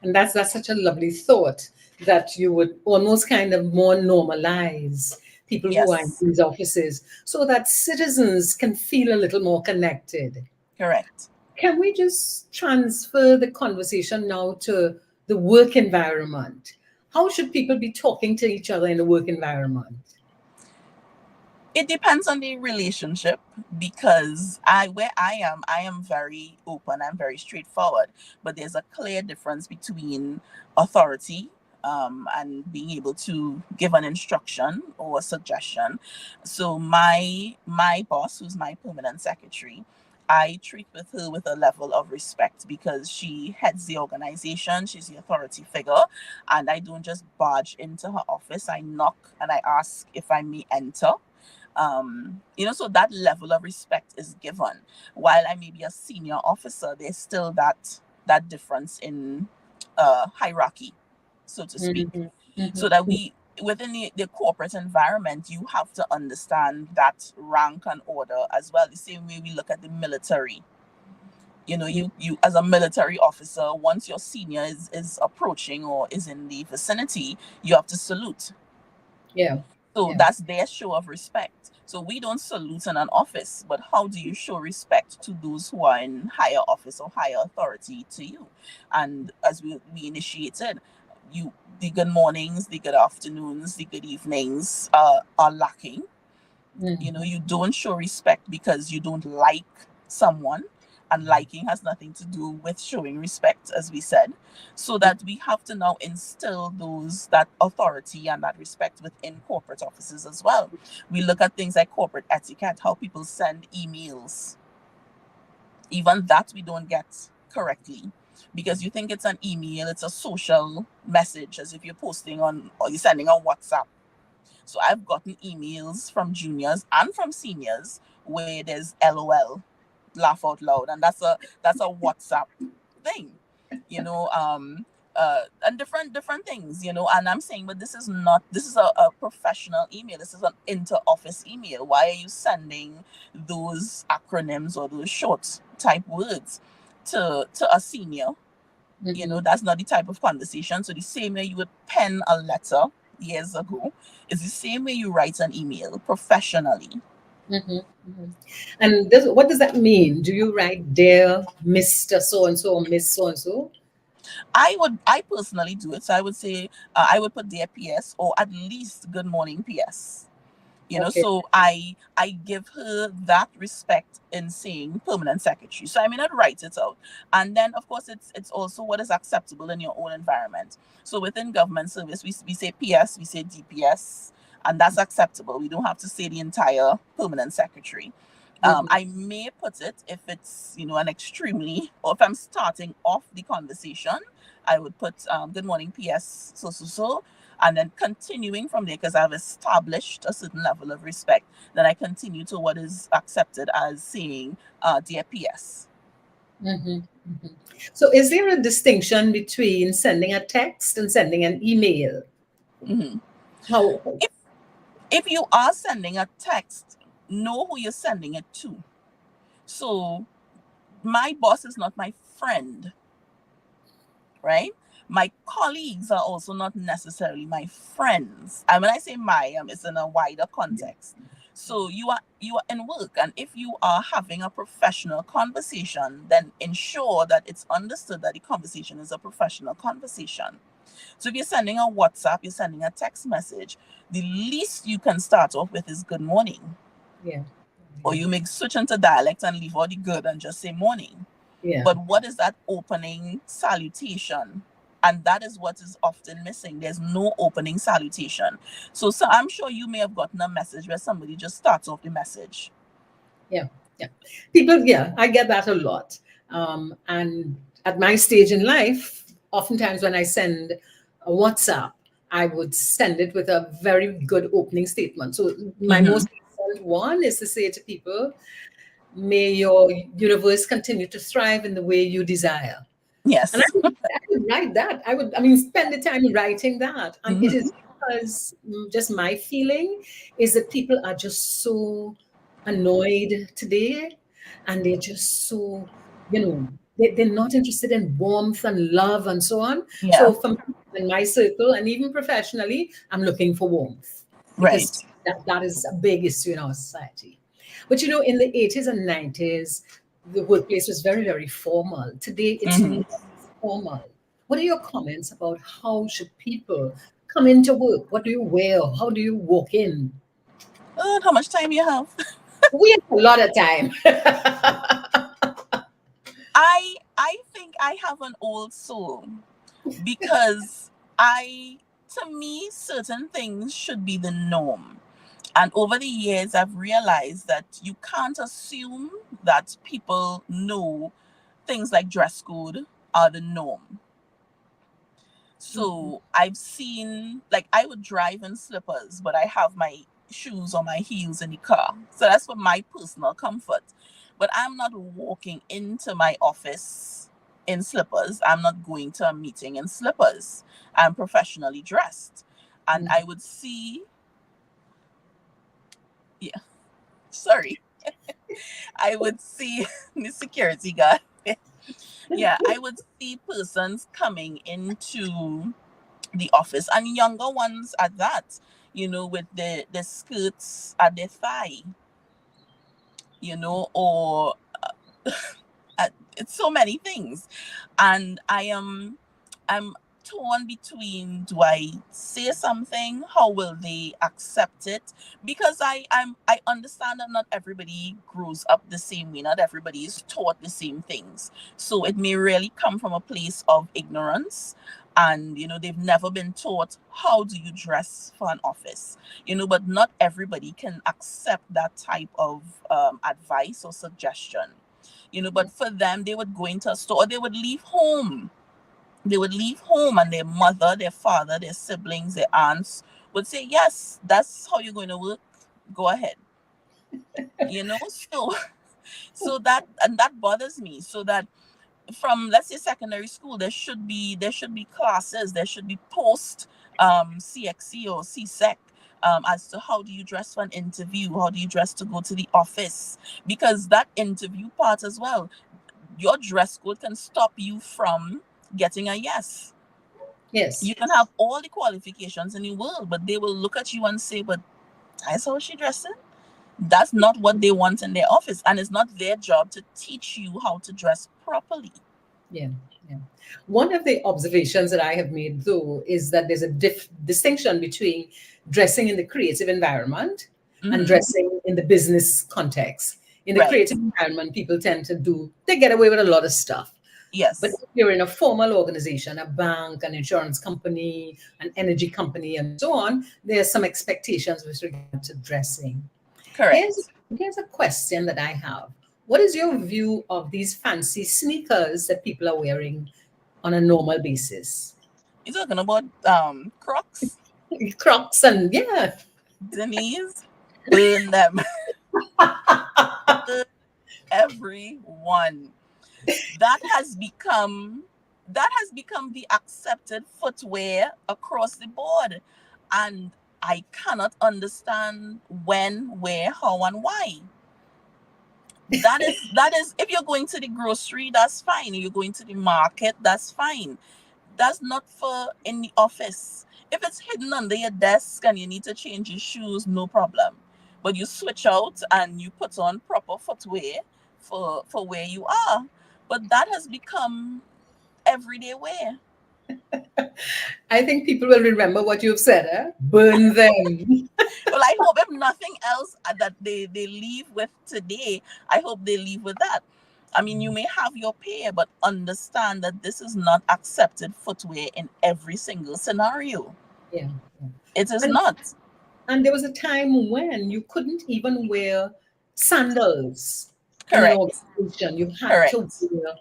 And that's such a lovely thought, that you would almost kind of more normalize people who are in these offices, so that citizens can feel a little more connected. Correct. Can we just transfer the conversation now to the work environment? How should people be talking to each other in the work environment? It depends on the relationship, because where I am very open, I'm very straightforward, but there's a clear difference between authority and being able to give an instruction or a suggestion. So my boss, who's my permanent secretary, I treat with her with a level of respect because she heads the organization. She's the authority figure, and I don't just barge into her office. I knock and I ask if I may enter. So that level of respect is given. While I may be a senior officer, there's still that difference in hierarchy, so to speak. So that within the corporate environment, you have to understand that rank and order as well. The same way we look at the military. You as a military officer, once your senior is approaching or is in the vicinity, you have to salute. Yeah. So that's their show of respect. So we don't salute in an office, but how do you show respect to those who are in higher office or higher authority to you? And as we initiated, the good mornings, the good afternoons, the good evenings are lacking. You don't show respect because you don't like someone, and liking has nothing to do with showing respect, as we said. So that we have to now instill that authority and that respect within corporate offices as well. We look at things like corporate etiquette, how people send emails. Even that we don't get correctly, because you think it's an email, it's a social message, as if you're posting on or you're sending on WhatsApp. So I've gotten emails from juniors and from seniors where there's LOL, laugh out loud, and that's a WhatsApp thing, and different things, and I'm saying, but this is a professional email. This is an inter-office email. Why are you sending those acronyms or those short type words to a senior? That's not the type of conversation. So the same way you would pen a letter years ago is the same way you write an email professionally. And what does that mean? Do you write dear Mr. So-and-so or Miss So-and-so? I personally do it. So I would say I would put dear PS or at least good morning PS. So I give her that respect in saying permanent secretary. So I may not write it out. And then of course it's also what is acceptable in your own environment. So within government service, we say PS, we say DPS, and that's acceptable. We don't have to say the entire permanent secretary. I may put it if it's an extremely, or if I'm starting off the conversation, I would put good morning PS so, and then continuing from there, because I've established a certain level of respect, then I continue to what is accepted as saying dear PS. So is there a distinction between sending a text and sending an email? How? If you are sending a text, know who you're sending it to. So my boss is not my friend, right? My colleagues are also not necessarily my friends. And when I say it's in a wider context. So you are in work, and if you are having a professional conversation, then ensure that it's understood that the conversation is a professional conversation. So if you're sending a WhatsApp, you're sending a text message, the least you can start off with is good morning. Yeah. Or you may switch into dialect and leave all the good and just say morning. Yeah. But what is that opening salutation? And that is what is often missing. There's no opening salutation. So I'm sure you may have gotten a message where somebody just starts off the message. Yeah. People, I get that a lot. And at my stage in life, oftentimes when I send a WhatsApp, I would send it with a very good opening statement. So my most important one is to say to people, may your universe continue to thrive in the way you desire. Yes. And I would write that. I would spend the time writing that. And it is because just my feeling is that people are just so annoyed today, and they're just so, they're not interested in warmth and love and so on. Yeah. So from in my circle and even professionally, I'm looking for warmth. Because that is a big issue in our society. But in the 80s and 90s, the workplace was very, very formal. Today, it's not formal. What are your comments about how should people come into work? What do you wear? How do you walk in? How much time you have? We have a lot of time. I think I have an old soul because to me, certain things should be the norm. And over the years, I've realized that you can't assume that people know things like dress code are the norm. So I've seen, like, I would drive in slippers, but I have my shoes or my heels in the car. So that's for my personal comfort. But I'm not walking into my office in slippers. I'm not going to a meeting in slippers. I'm professionally dressed. And I would see, yeah, sorry. I would see the security guard. Yeah, I would see persons coming into the office and younger ones at that, with the skirts at their thigh, or it's so many things. And I'm torn between, do I say something? How will they accept it? Because I understand that not everybody grows up the same way, not everybody is taught the same things. So it may really come from a place of ignorance. And they've never been taught how do you dress for an office, but not everybody can accept that type of advice or suggestion. But for them, they would go into a store, or they would leave home. They would leave home, and their mother, their father, their siblings, their aunts would say, yes, that's how you're going to work. Go ahead. So that bothers me. So that from, let's say, secondary school, there should be classes, there should be post CXC or CSEC, as to how do you dress for an interview, how do you dress to go to the office, because that interview part as well, your dress code can stop you from getting a yes. Yes. You can have all the qualifications in the world, but they will look at you and say, but I saw she dressing. That's not what they want in their office, and it's not their job to teach you how to dress properly. Yeah. One of the observations that I have made, though, is that there's a distinction between dressing in the creative environment and dressing in the business context. In the creative environment, people tend to they get away with a lot of stuff. Yes. But if you're in a formal organization, a bank, an insurance company, an energy company, and so on, there's some expectations with regard to dressing. Correct. Here's a question that I have. What is your view of these fancy sneakers that people are wearing on a normal basis? You're talking about Crocs? Crocs and, yeah. Denise, burn them. Everyone. That has become the accepted footwear across the board. And I cannot understand when, where, how, and why. That is if you're going to the grocery, that's fine. If you're going to the market, that's fine. That's not for in the office. If it's hidden under your desk and you need to change your shoes, no problem. But you switch out and you put on proper footwear for where you are. But that has become everyday wear. I think people will remember what you've said, eh? Burn them. Well, I hope if nothing else that they leave with today, I hope they leave with that. I mean, you may have your pair, but understand that this is not accepted footwear in every single scenario. Yeah. It is not. And there was a time when you couldn't even wear sandals. Correct. In an organization. You had to wear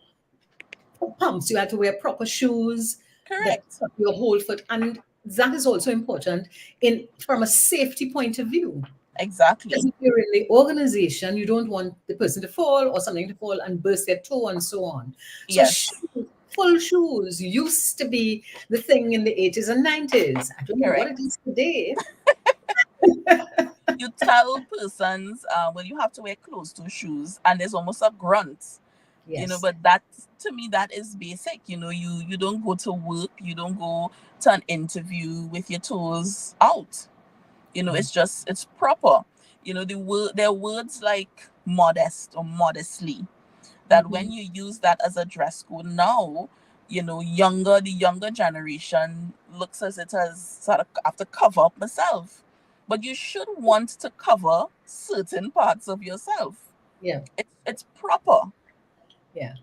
pumps. You had to wear proper shoes. Correct. That your whole foot. And that is also important from a safety point of view. Exactly. Because if you're in the organization, you don't want the person to fall or something to fall and burst their toe and so on. So yes. Full shoes used to be the thing in the 80s and 90s. I don't know what it is today. You tell persons, well, you have to wear closed-toe shoes, and there's almost a grunt. Yes. But that, to me, that is basic. You don't go to work, you don't go to an interview with your toes out. It's proper. There are words like modest or modestly. that when you use that as a dress code now, you know, the younger generation looks as it has sort of have to cover up myself. But you should want to cover certain parts of yourself. Yeah. It's proper. Yeah.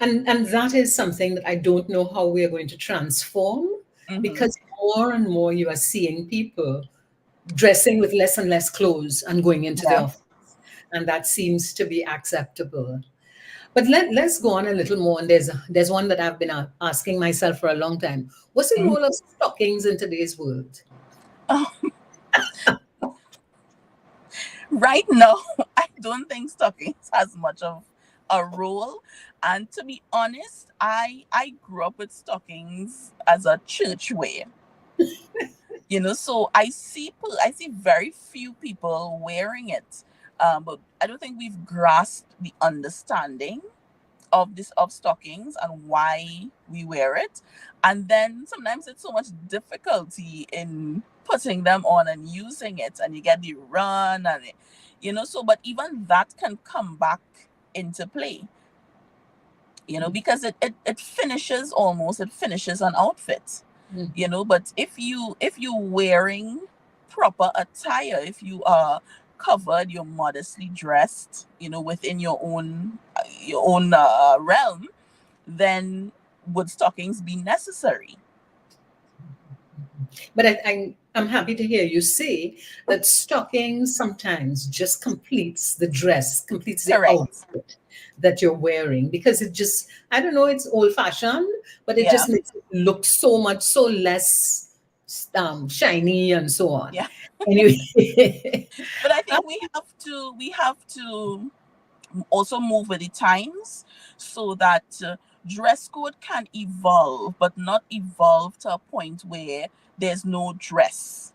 And that is something that I don't know how we are going to transform, because more and more you are seeing people dressing with less and less clothes and going into the office. And that seems to be acceptable. But let's go on a little more. And there's one that I've been asking myself for a long time. What's the role of stockings in today's world? Right now, I don't think stockings has much of a role. And to be honest, I grew up with stockings as a church wear. You know, so I see very few people wearing it. But I don't think we've grasped the understanding of stockings and why we wear it. And then sometimes it's so much difficulty in putting them on and using it, and you get the run and you know, so but even that can come back into play, you know, because it finishes an outfit, you know. But if you're wearing proper attire, if you are covered, you're modestly dressed, you know, within your own realm, then would stockings be necessary? But I'm happy to hear you say that stocking sometimes just completes the dress, completes the outfit that you're wearing, because it just, I don't know, it's old fashioned, but it just makes it look so less shiny and so on. Yeah. Anyway. But I think we have to also move with the times, so that dress code can evolve, but not evolve to a point where there's no dress,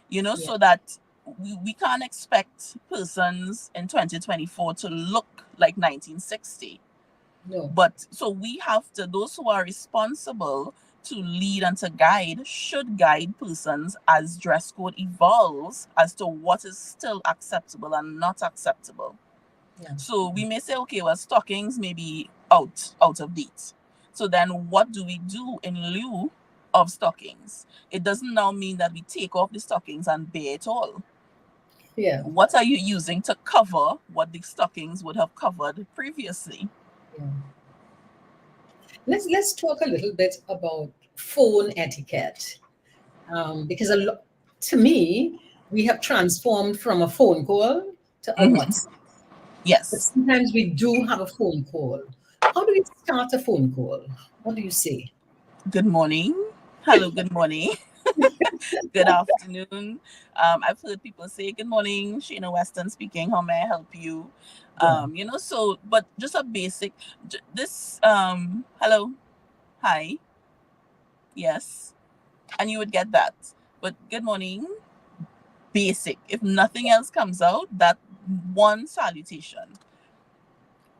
you know. So that we can't expect persons in 2024 to look like 1960. No. But so we have to, those who are responsible to lead and to guide should guide persons as dress code evolves as to what is still acceptable and not acceptable. So we may say, okay, well, stockings may be out of date. So then what do we do in lieu of stockings? It doesn't now mean that we take off the stockings and bear it all. Yeah. What are you using to cover what the stockings would have covered previously? Yeah. Let's talk a little bit about phone etiquette, because to me, we have transformed from a phone call to a WhatsApp. Yes. But sometimes we do have a phone call. How do we start a phone call? What do you say? Good morning. Hello, good morning. Good afternoon. I've heard people say, good morning, Shana Weston speaking. How may I help you? You know, so, but just a basic, hello, hi, yes. And you would get that. But good morning, basic. If nothing else comes out, that one salutation.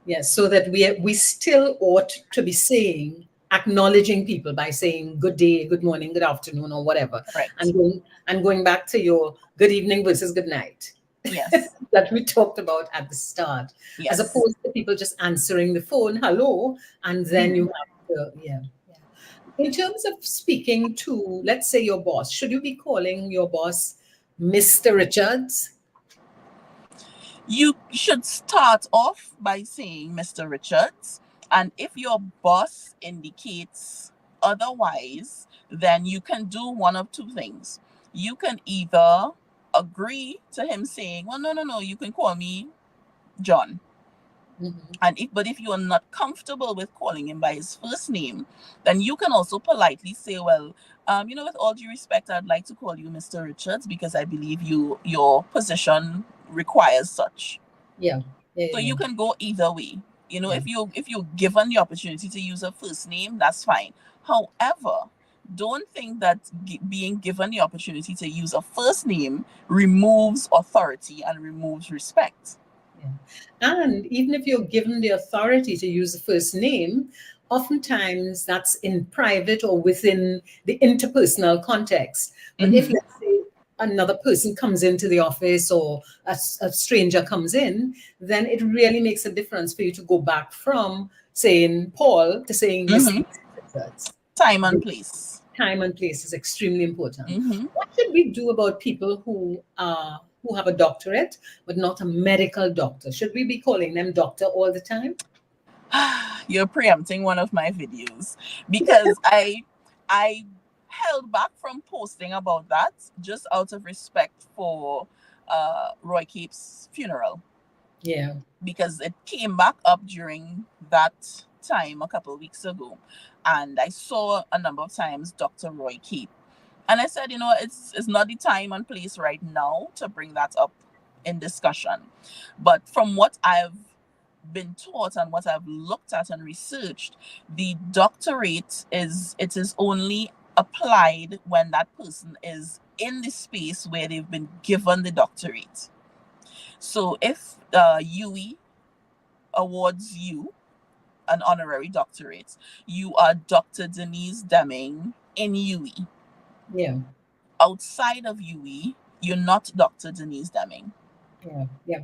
Yes, so that we still ought to be acknowledging people by saying good day, good morning, good afternoon, or whatever. Right. And going back to your good evening versus good night. Yes. That we talked about at the start. Yes. As opposed to people just answering the phone, hello, and then you have to, In terms of speaking to, let's say, your boss, should you be calling your boss Mr. Richards? You should start off by saying Mr. Richards, and if your boss indicates otherwise, then you can do one of two things. You can either agree to him saying, well, no, you can call me John. And if you are not comfortable with calling him by his first name, then you can also politely say, well, you know, with all due respect, I'd like to call you Mr. Richards because I believe your position requires such. Yeah. So you can go either way. You know, if you're given the opportunity to use a first name, that's fine. However, don't think that being given the opportunity to use a first name removes authority and removes respect. And even if you're given the authority to use the first name, oftentimes that's in private or within the interpersonal context. But if, let's say, another person comes into the office or a stranger comes in, then it really makes a difference for you to go back from saying Paul to saying Mr. Time and place. Time and place is extremely important. Mm-hmm. What should we do about people who have a doctorate but not a medical doctor? Should we be calling them doctor all the time? You're preempting one of my videos because I held back from posting about that just out of respect for Roy Cape's funeral. Yeah. Because it came back up during that time a couple of weeks ago, and I saw a number of times Dr. Roy Cape, and I said, it's not the time and place right now to bring that up in discussion. But from what I've been taught and what I've looked at and researched, the doctorate is only applied when that person is in the space where they've been given the doctorate. So if UE awards you an honorary doctorate, you are Dr. Denise Deming in UE. Yeah. Outside of UE, you're not Dr. Denise Deming. Yeah.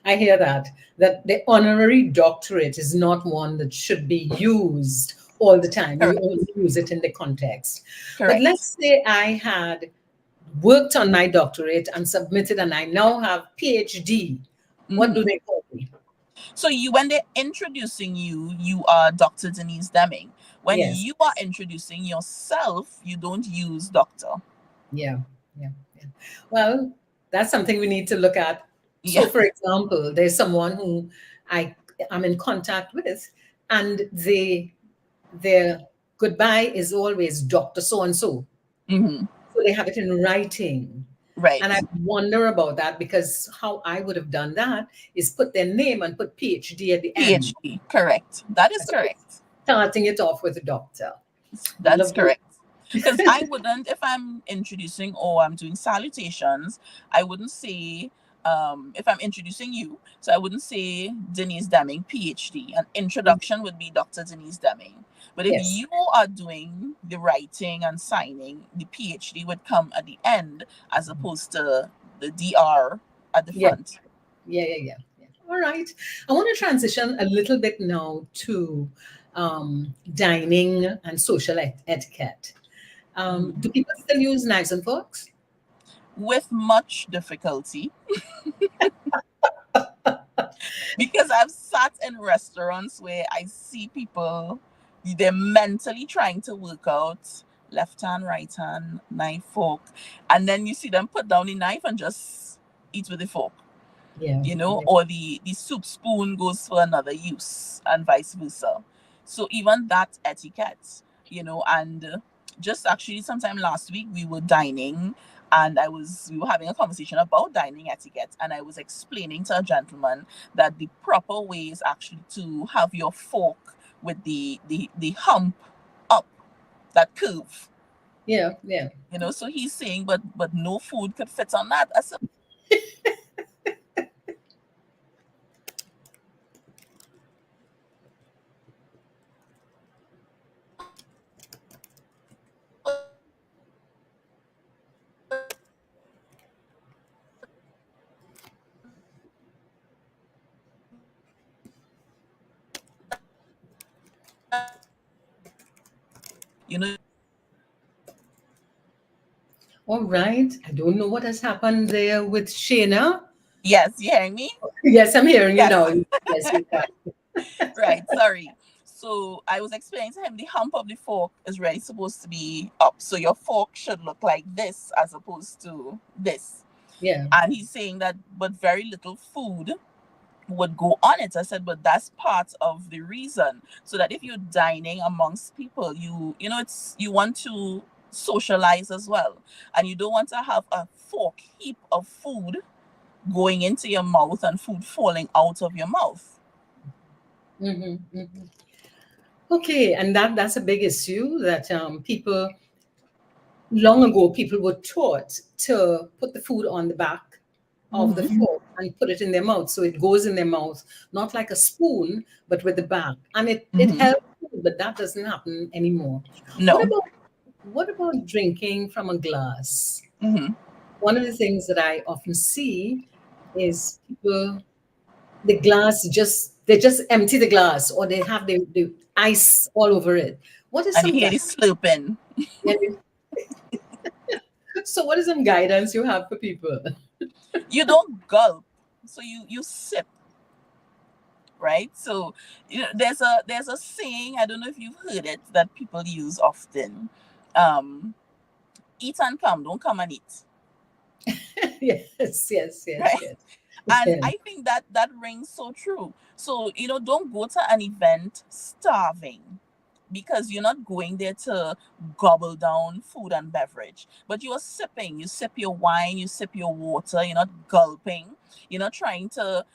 I hear that the honorary doctorate is not one that should be used all the time. Correct. You only use it in the context. Correct. But let's say I had worked on my doctorate and submitted, and I now have PhD. What do they call me? So when they're introducing you, you are Dr. Denise Deming. When Yes. you are introducing yourself, you don't use doctor. Yeah. Well, that's something we need to look at. So, for example, there's someone who I'm in contact with, and their goodbye is always Dr. So-and-so. Mm-hmm. So they have it in writing. Right. And I wonder about that, because how I would have done that is put their name and put PhD at the end. PhD, correct. That is correct. Starting it off with a doctor. That is correct. Because I wouldn't, if I'm introducing or I'm doing salutations, I wouldn't say, if I'm introducing you, so I wouldn't say Denise Deming, PhD. An introduction would be Dr. Denise Deming. But if you are doing the writing and signing, the PhD would come at the end as opposed to the DR at the front. Yeah. All right. I want to transition a little bit now to dining and social etiquette. Do people still use knives and forks? With much difficulty. Because I've sat in restaurants where I see people, they're mentally trying to work out left hand, right hand, knife, fork, and then you see them put down the knife and just eat with the fork. Or the soup spoon goes for another use and vice versa. So even that etiquette, and just actually sometime last week we were dining and we were having a conversation about dining etiquette, and I was explaining to a gentleman that the proper way is actually to have your fork with the hump up, that curve. Yeah. So he's saying, but no food could fit on that. I said, All right. I don't know what has happened there with Shayna. Yes, you hearing me? Yes, I'm hearing you now. Yes, right, sorry. So I was explaining to him the hump of the fork is really supposed to be up. So your fork should look like this as opposed to this. Yeah. And he's saying that, but very little food would go on it. I said, but that's part of the reason. So that if you're dining amongst people, you want to socialize as well. And you don't want to have a fork heap of food going into your mouth and food falling out of your mouth. Okay, and that's a big issue that long ago people were taught to put the food on the back of the fork and put it in their mouth, so it goes in their mouth, not like a spoon, but with the back, and it helps, but that doesn't happen anymore. No. What about drinking from a glass? one of the things that I often see is people, the glass they just empty the glass, or they have the ice all over it. What is And you some hear the slurping. so what is some guidance you have for people? You don't gulp, so you sip, right? So there's a saying, I don't know if you've heard it, that people use often. Eat and come, don't come and eat. Yes. Right? And I think that rings so true. So don't go to an event starving, because you're not going there to gobble down food and beverage, but you are sipping. You sip your wine, you sip your water. You're not gulping. You're not trying to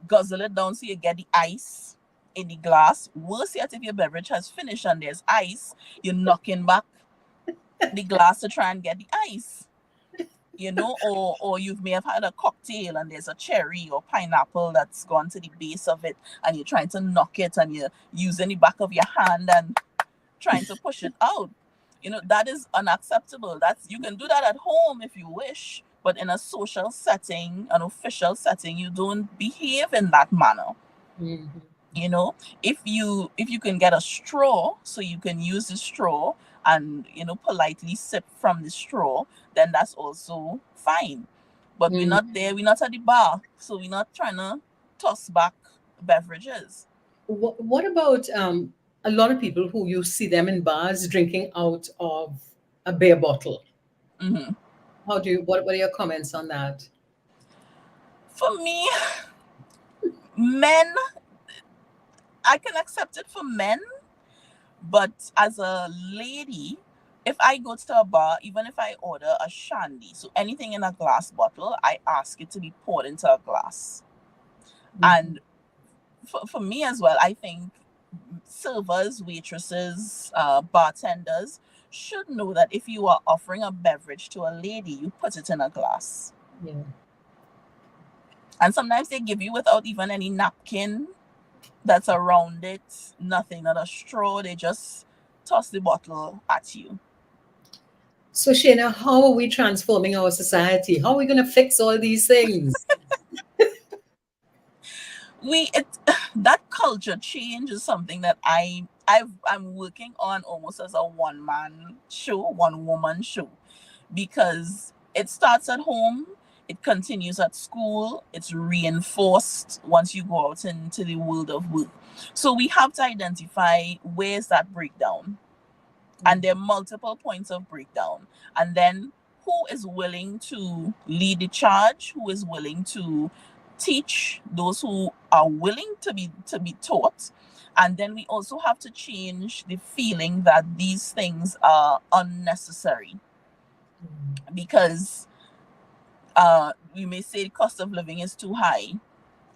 guzzle it down so you get the ice in the glass. Worse yet, if your beverage has finished and there's ice, you're knocking back the glass to try and get the ice. Or you may have had a cocktail and there's a cherry or pineapple that's gone to the base of it, and you're trying to knock it, and you're using the back of your hand and trying to push it out. That is unacceptable. You can do that at home if you wish, but in a social setting, an official setting, you don't behave in that manner. If you can get a straw, so you can use the straw and politely sip from the straw, then that's also fine. But we're not there, we're not at the bar, so we're not trying to toss back beverages. What about a lot of people who you see them in bars drinking out of a beer bottle? Mm-hmm. What are your comments on that? For me, men, I can accept it for men, but as a lady, if I go to a bar, even if I order a shandy, so anything in a glass bottle, I ask it to be poured into a glass. And for me as well, I think servers, waitresses, bartenders should know that if you are offering a beverage to a lady, you put it in a glass. Yeah. And sometimes they give you without even any napkin that's around it, nothing, not a straw. They just toss the bottle at you. So, Shana, how are we transforming our society? How are we going to fix all these things? That culture change is something that I'm working on almost as a one-man show, one-woman show, because it starts at home, it continues at school, it's reinforced once you go out into the world of work. So we have to identify where's that breakdown, and there are multiple points of breakdown, and then who is willing to lead the charge, who is willing to teach those who are willing to be taught. And then we also have to change the feeling that these things are unnecessary, because we may say the cost of living is too high,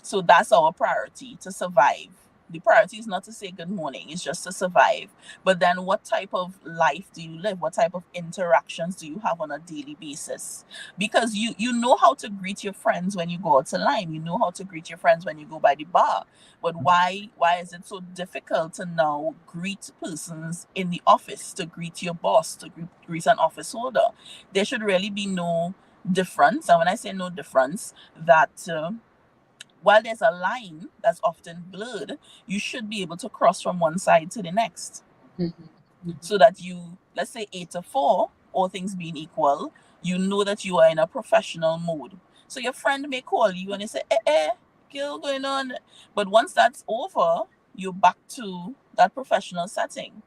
so that's our priority, to survive. The priority is not to say good morning, it's just to survive. But then what type of life do you live? What type of interactions do you have on a daily basis? Because you know how to greet your friends when you go out to line. You know how to greet your friends when you go by the bar. But why is it so difficult to now greet persons in the office, to greet your boss, to greet an office holder? There should really be no difference. And when I say no difference, that while there's a line that's often blurred, you should be able to cross from one side to the next. So that you, let's say 8 to 4, all things being equal, you know that you are in a professional mode. So your friend may call you and they say, girl, going on. But once that's over, you're back to that professional setting.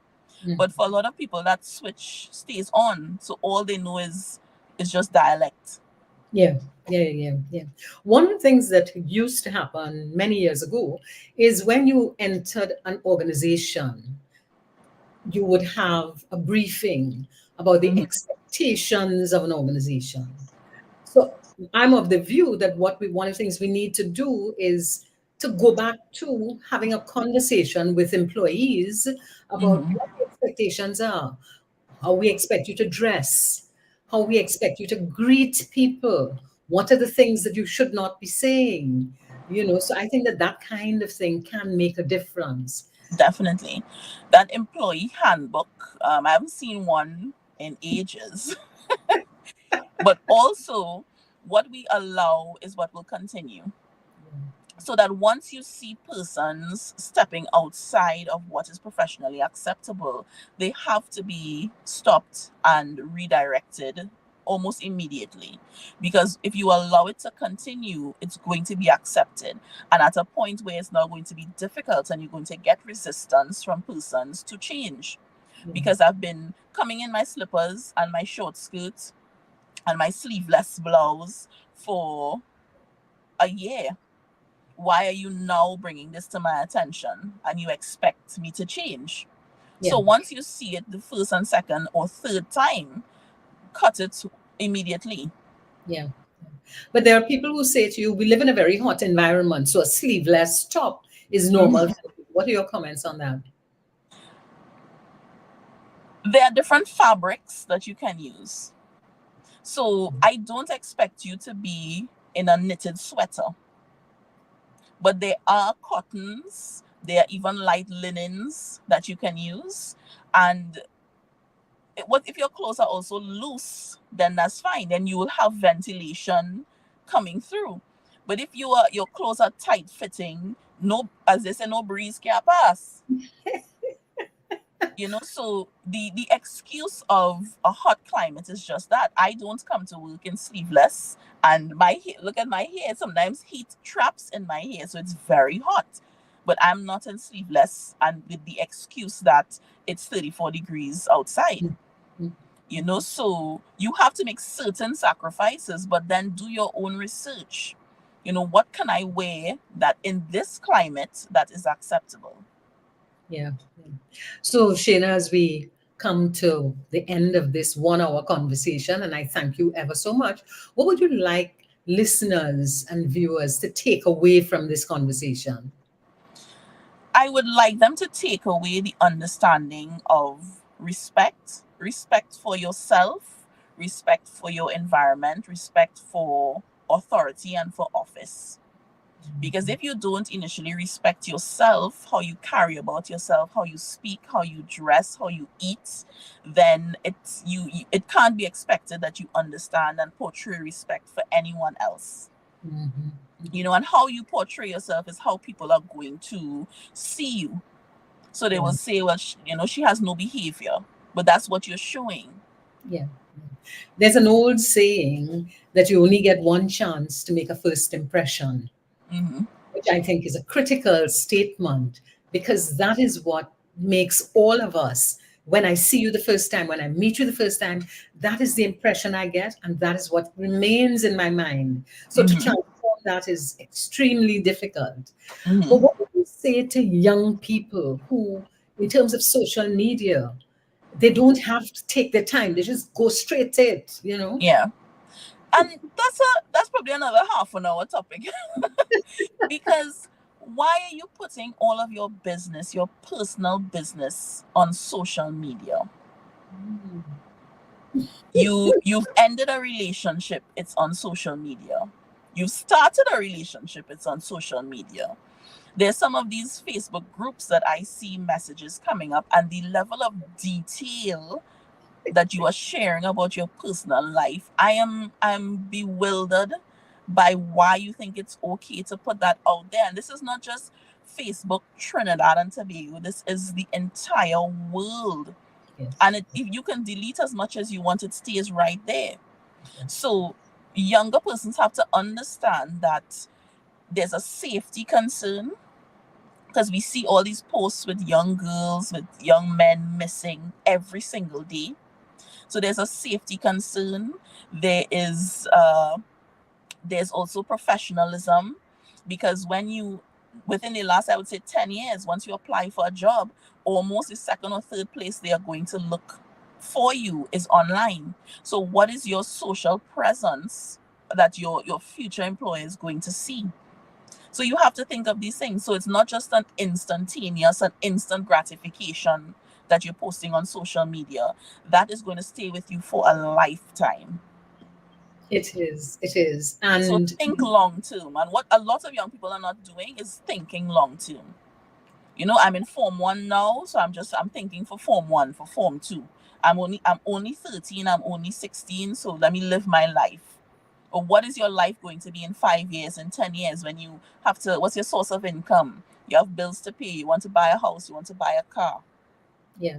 But for a lot of people, that switch stays on. So all they know is just dialect. Yeah. One of the things that used to happen many years ago is when you entered an organization, you would have a briefing about the expectations of an organization. So I'm of the view that one of the things we need to do is to go back to having a conversation with employees about what the expectations are, how we expect you to dress, how we expect you to greet people, what are the things that you should not be saying. So I think that kind of thing can make a difference. Definitely. That employee handbook, I haven't seen one in ages. But also, what we allow is what will continue. So that once you see persons stepping outside of what is professionally acceptable, they have to be stopped and redirected almost immediately. Because if you allow it to continue, it's going to be accepted. And at a point where it's now going to be difficult and you're going to get resistance from persons to change. Because I've been coming in my slippers and my short skirt and my sleeveless blouse for a year. Why are you now bringing this to my attention and you expect me to change? So once you see it the first and second or third time, cut it immediately. Yeah. But there are people who say to you, we live in a very hot environment, so a sleeveless top is normal. What are your comments on that? There are different fabrics that you can use. So I don't expect you to be in a knitted sweater. But there are cottons, there are even light linens that you can use. And what if your clothes are also loose, then that's fine. Then you will have ventilation coming through. But if your clothes are tight fitting, no, as they say, no breeze can pass. So the excuse of a hot climate is just that. I don't come to work in sleeveless, and my hair, look at my hair. Sometimes heat traps in my hair, so it's very hot. But I'm not in sleeveless, and with the excuse that it's 34 degrees outside. So you have to make certain sacrifices, but then do your own research. What can I wear that in this climate that is acceptable? Yeah. So, Shana, as we come to the end of this 1 hour conversation, and I thank you ever so much, what would you like listeners and viewers to take away from this conversation? I would like them to take away the understanding of respect for yourself, respect for your environment, respect for authority and for office. Because if you don't initially respect yourself, how you carry about yourself, how you speak, how you dress, how you eat, then it can't be expected that you understand and portray respect for anyone else. And how you portray yourself is how people are going to see you. So they will say, well, she has no behavior, but that's what you're showing. Yeah. There's an old saying that you only get one chance to make a first impression, which I think is a critical statement, because that is what makes all of us, when I see you the first time, when I meet you the first time, that is the impression I get, and that is what remains in my mind. So to transform that is extremely difficult. But what would you say to young people who, in terms of social media, they don't have to take their time, they just go straight to it, Yeah. And that's probably another half an hour topic. Because why are you putting all of your business, your personal business, on social media? You've ended a relationship, it's on social media. You've started a relationship, it's on social media. There's some of these Facebook groups that I see messages coming up, and the level of detail that you are sharing about your personal life, I'm bewildered by why you think it's okay to put that out there. And this is not just Facebook Trinidad and Tobago, this is the entire world. And if you can delete as much as you want, it stays right there. So younger persons have to understand that there's a safety concern, because we see all these posts with young girls, with young men missing every single day. So there's a safety concern. There's also professionalism, because within the last, I would say 10 years, once you apply for a job, almost the second or third place they are going to look for you is online. So what is your social presence that your future employer is going to see? So you have to think of these things. So it's not just an instantaneous and instant gratification that you're posting on social media. That is going to stay with you for a lifetime. It is. And so think long term. And what a lot of young people are not doing is thinking long term. I'm in Form 1 now, so I'm thinking for Form 1, for Form 2. I'm only 13, I'm only 16, so let me live my life. Or what is your life going to be in 5 years, in 10 years, when you have to, what's your source of income? You have bills to pay, you want to buy a house, you want to buy a car. Yeah.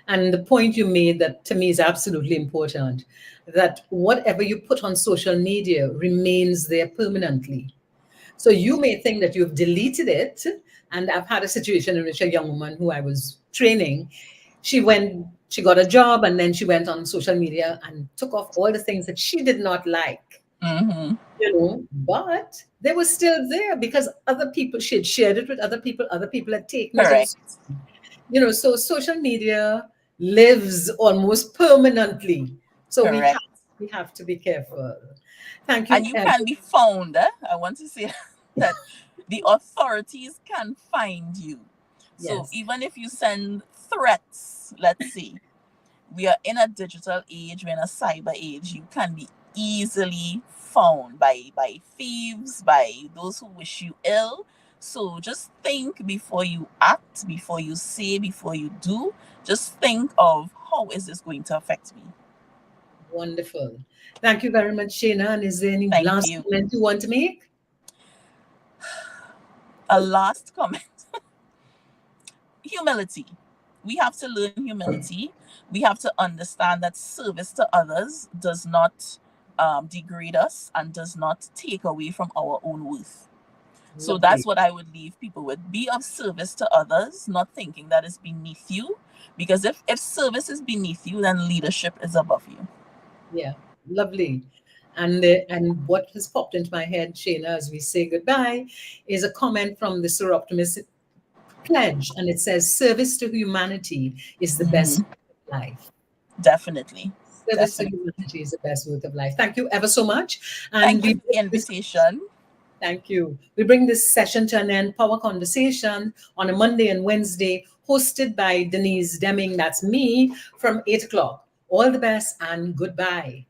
And the point you made that to me is absolutely important, that whatever you put on social media remains there permanently. So you may think that you've deleted it. And I've had a situation in which a young woman who I was training, she got a job, and then she went on social media and took off all the things that she did not like. Mm-hmm. You know, but they were still there because other people, she had shared it with other people had taken Correct. it. You know, so social media lives almost permanently. So Correct. we have to be careful. Thank you. And you can be found. I want to say that the authorities can find you. So Yes. even if you send threats, let's say, we are in a digital age, we're in a cyber age, you can be easily found by thieves, by those who wish you ill. So just think before you act, before you say, before you do. Just think of, how is this going to affect me? Wonderful. Thank you very much, Shana. And is there any Thank last you. comment you want to make? A last comment. Humility. We have to learn humility. We have to understand that service to others does not degrade us and does not take away from our own worth. So Lovely. that's what I would leave people with. Be of service to others, not thinking that it's beneath you. Because if service is beneath you, then leadership is above you. Yeah, lovely. And what has popped into my head, Shana, as we say goodbye, is a comment from the Sir Optimist Pledge. And it says, service to humanity is the best life. Definitely. Service to humanity is the best work of life. Thank you ever so much. And Thank you for the invitation. Thank you. We bring this session to an end, Power Conversation, on a Monday and Wednesday, hosted by Denise Deming, that's me, from 8 o'clock. All the best and goodbye.